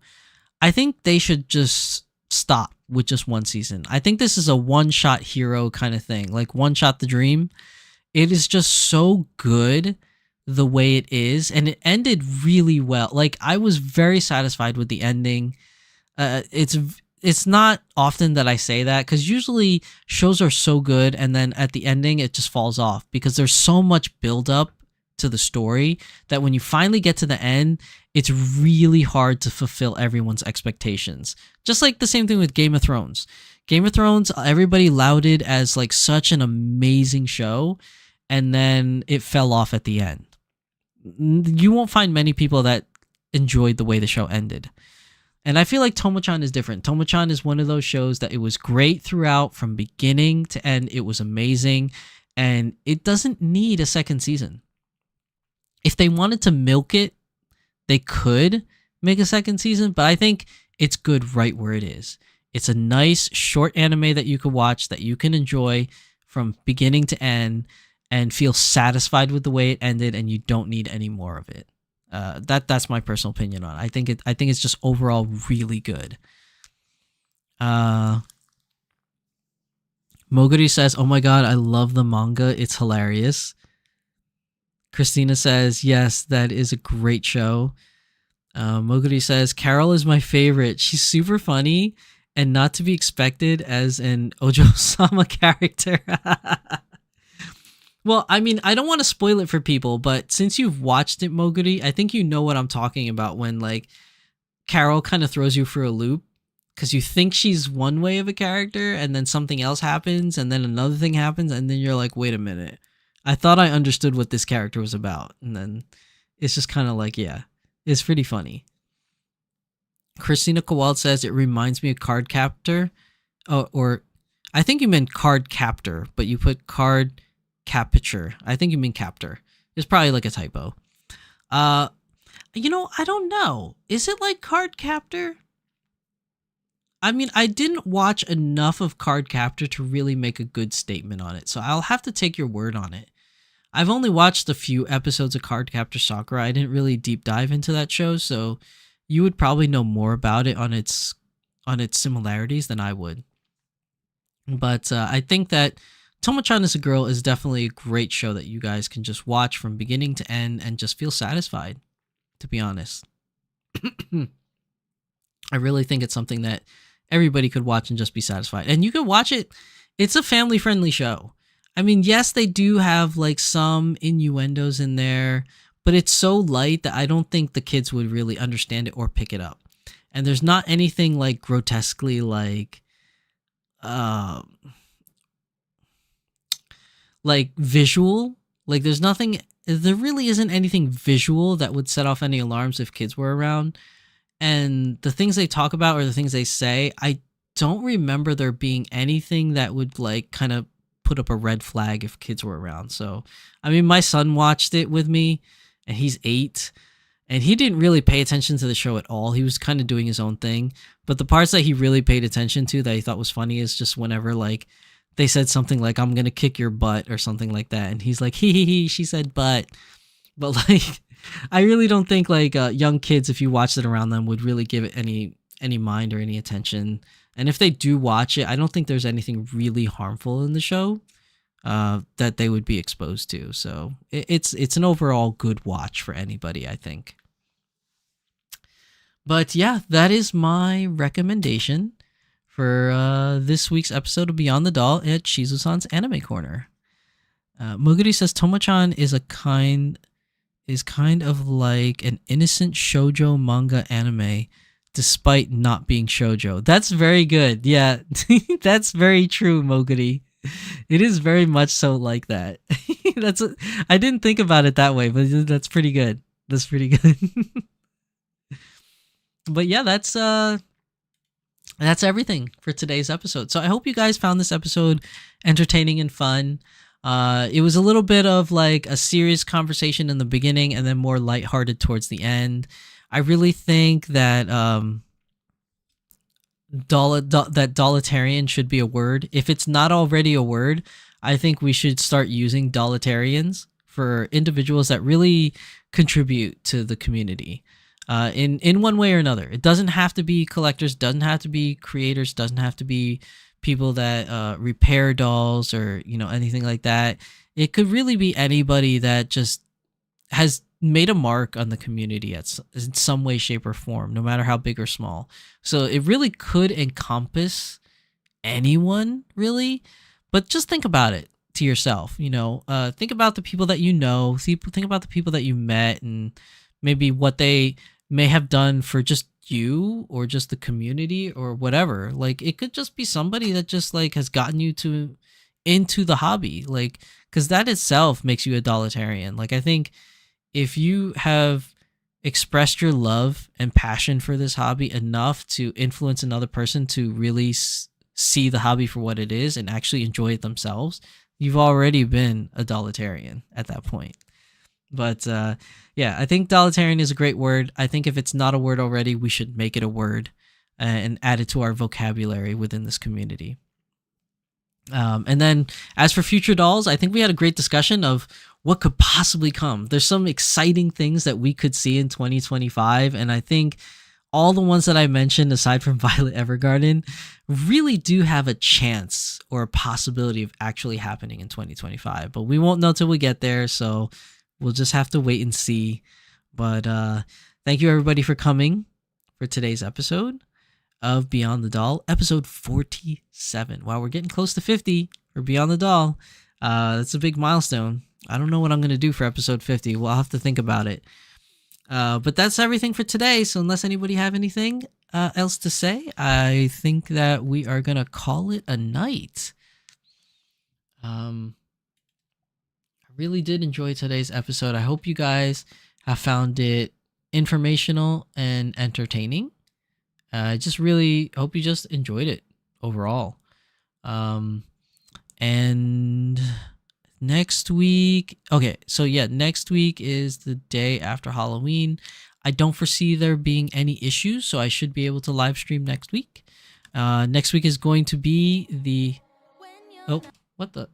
I think they should just stop with just one season. I think this is a one-shot hero kind of thing, like One Shot the Dream. It is just so good the way it is, and it ended really well. Like I was very satisfied with the ending. It's not often that I say that because usually shows are so good and then at the ending it just falls off because there's so much build up to the story that when you finally get to the end, it's really hard to fulfill everyone's expectations. Just like the same thing with Game of Thrones. Game of Thrones, everybody lauded as like such an amazing show, and then it fell off at the end. You won't find many people that enjoyed the way the show ended. And I feel like Tomo-chan is different. Tomo-chan is one of those shows that it was great throughout from beginning to end. It was amazing. And it doesn't need a second season. If they wanted to milk it, they could make a second season. But I think it's good right where it is. It's a nice short anime that you can watch, that you can enjoy from beginning to end and feel satisfied with the way it ended, and you don't need any more of it. That's my personal opinion on it. I think it's just overall really good. Moguri says, "Oh my god, I love the manga. It's hilarious." Christina says, "Yes, that is a great show." Moguri says, "Carol is my favorite. She's super funny and not to be expected as an Ojo-sama character." Well, I mean, I don't want to spoil it for people, but since you've watched it, Moguri, I think you know what I'm talking about when, like, Carol kind of throws you for a loop because you think she's one way of a character and then something else happens and then another thing happens and then you're like, wait a minute. I thought I understood what this character was about. And then it's just kind of like, yeah, it's pretty funny. Christina Kowald says, "It reminds me of Card Captor." Oh, or I think you meant Card Captor, but you put Card Capture. I think you mean Captor. It's probably like a typo. I don't know. Is it like Card Captor? I mean, I didn't watch enough of Card Captor to really make a good statement on it, so I'll have to take your word on it. I've only watched a few episodes of Card Captor Sakura. I didn't really deep dive into that show, so you would probably know more about it on its similarities than I would. But I think that Tomo-chan is a Girl is definitely a great show that you guys can just watch from beginning to end and just feel satisfied, to be honest. I really think it's something that everybody could watch and just be satisfied. And you could watch it. It's a family-friendly show. I mean, yes, they do have like some innuendos in there, but it's so light that I don't think the kids would really understand it or pick it up. And there's not anything like grotesquely like visual. Like there really isn't anything visual that would set off any alarms if kids were around. And the things they talk about or the things they say, I don't remember there being anything that would like kind of put up a red flag if kids were around. So, I mean, my son watched it with me and he's 8 and he didn't really pay attention to the show at all. He was kind of doing his own thing. But the parts that he really paid attention to that he thought was funny is just whenever like they said something like, "I'm going to kick your butt" or something like that. And he's like, he, she said butt. But like, I really don't think like young kids, if you watched it around them, would really give it any mind or any attention. And if they do watch it, I don't think there's anything really harmful in the show that they would be exposed to. So it's an overall good watch for anybody, I think. But yeah, that is my recommendation for this week's episode of Beyond the Doll at Shizu-san's Anime Corner. Moguri says Tomo-chan is kind of like an innocent shoujo manga anime despite not being shoujo. That's very good. Yeah, that's very true, Moguri. It is very much so like that. I didn't think about it that way, but that's pretty good. That's pretty good. But yeah, that's everything for today's episode. So I hope you guys found this episode entertaining and fun. It was a little bit of like a serious conversation in the beginning and then more lighthearted towards the end. I really think that Dollitarian should be a word. If it's not already a word, I think we should start using Dollitarians for individuals that really contribute to the community in one way or another. It doesn't have to be collectors, doesn't have to be creators, doesn't have to be people that repair dolls or anything like that. It could really be anybody that just has made a mark on the community in some way, shape, or form, no matter how big or small. So it really could encompass anyone, really. But just think about it. to yourself. Think about the people that you know. Think about the people that you met, and maybe what they may have done for just you or just the community or whatever. Like, it could just be somebody that just like has gotten you into the hobby, like, because that itself makes you a Dollitarian. Like, I think if you have expressed your love and passion for this hobby enough to influence another person to really see the hobby for what it is and actually enjoy it themselves, you've already been a Dollitarian at that point. But yeah, I think Dollitarian is a great word. I think if it's not a word already, we should make it a word and add it to our vocabulary within this community. And then as for future dolls, I think we had a great discussion of what could possibly come. There's some exciting things that we could see in 2025. And I think all the ones that I mentioned, aside from Violet Evergarden, really do have a chance or a possibility of actually happening in 2025. But we won't know till we get there. So we'll just have to wait and see. But thank you everybody for coming for today's episode of Beyond the Doll, episode 47. Wow, we're getting close to 50 for Beyond the Doll. That's a big milestone. I don't know what I'm going to do for episode 50. We'll have to think about it. But that's everything for today. So unless anybody have anything else to say, I think that we are going to call it a night. I really did enjoy today's episode. I hope you guys have found it informational and entertaining. I just really hope you just enjoyed it overall. And next week, next week is the day after Halloween. I don't foresee there being any issues, so I should be able to live stream next week. Next week is going to be the... Oh, what the...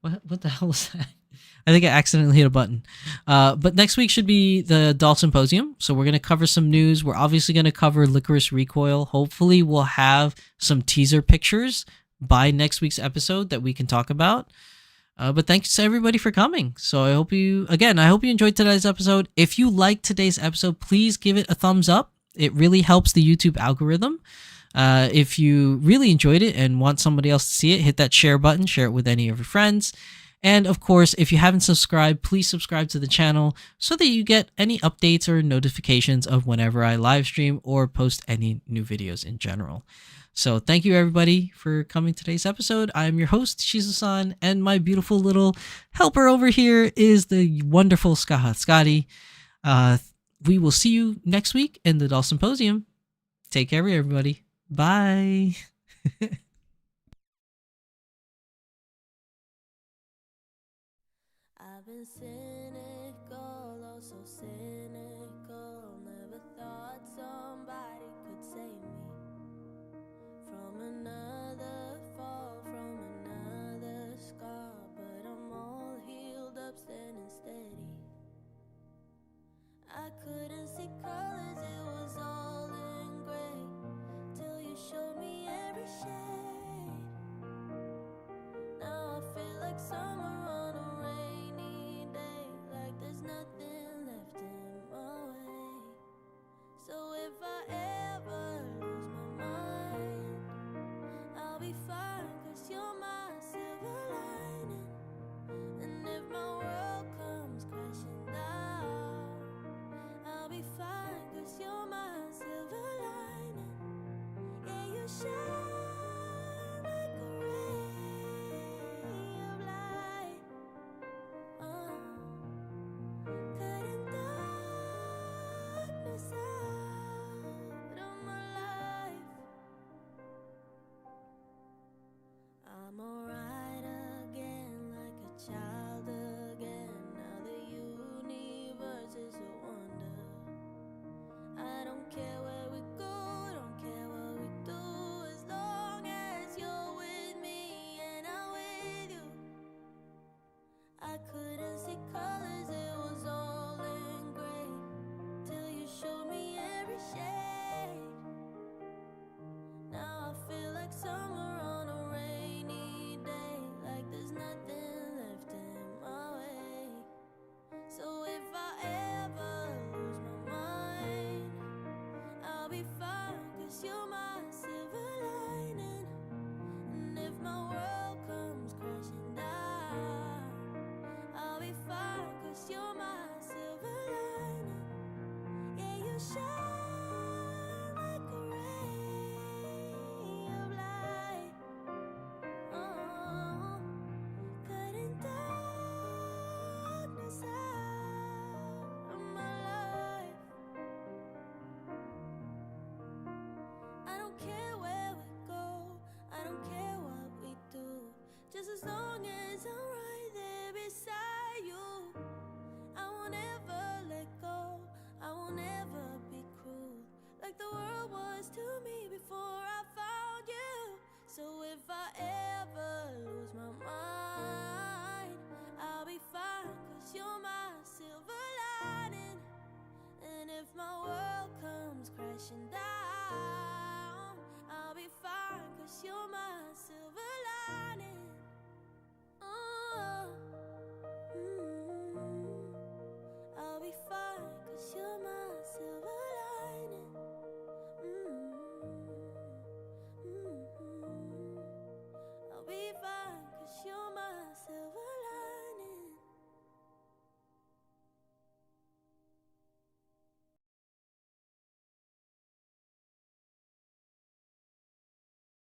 what the hell was that? I think I accidentally hit a button. But next week should be the Doll Symposium. So we're going to cover some news. We're obviously going to cover Licorice Recoil. Hopefully we'll have some teaser pictures by next week's episode that we can talk about. But thanks to everybody for coming. So I hope you enjoyed today's episode. If you liked today's episode, please give it a thumbs up. It really helps the YouTube algorithm. If you really enjoyed it and want somebody else to see it, hit that share button, share it with any of your friends. And of course, if you haven't subscribed, please subscribe to the channel so that you get any updates or notifications of whenever I live stream or post any new videos in general. So thank you everybody for coming to today's episode. I'm your host, Shizu-san, and my beautiful little helper over here is the wonderful Skahat Scotty. We will see you next week in the Doll Symposium. Take care, everybody. Bye. I've been cynical, oh so cynical. Never thought somebody could save me from another fall, from another scar. But I'm all healed up, standing steady. I couldn't see colors, it was all in gray, till you showed me every shade. Now I feel like summer on a rainy day, like there's nothing left in my way. So if I ever lose my mind, I'll be fine, 'cause you're my silver lining. And if my world comes crashing down, I'll be fine, 'cause you're my silver lining. Yeah, you shine like a ray of light. Cutting darkness out of my life. I'm alright again, like a child again. Now the universe is a wonder. I don't care where we go, don't care what we do, as long as you're with me and I'm with you. I couldn't see colors, it was all in gray, till you showed me every shade. Now I feel like summer on a rainy day, like there's nothing left in Just as long as I'm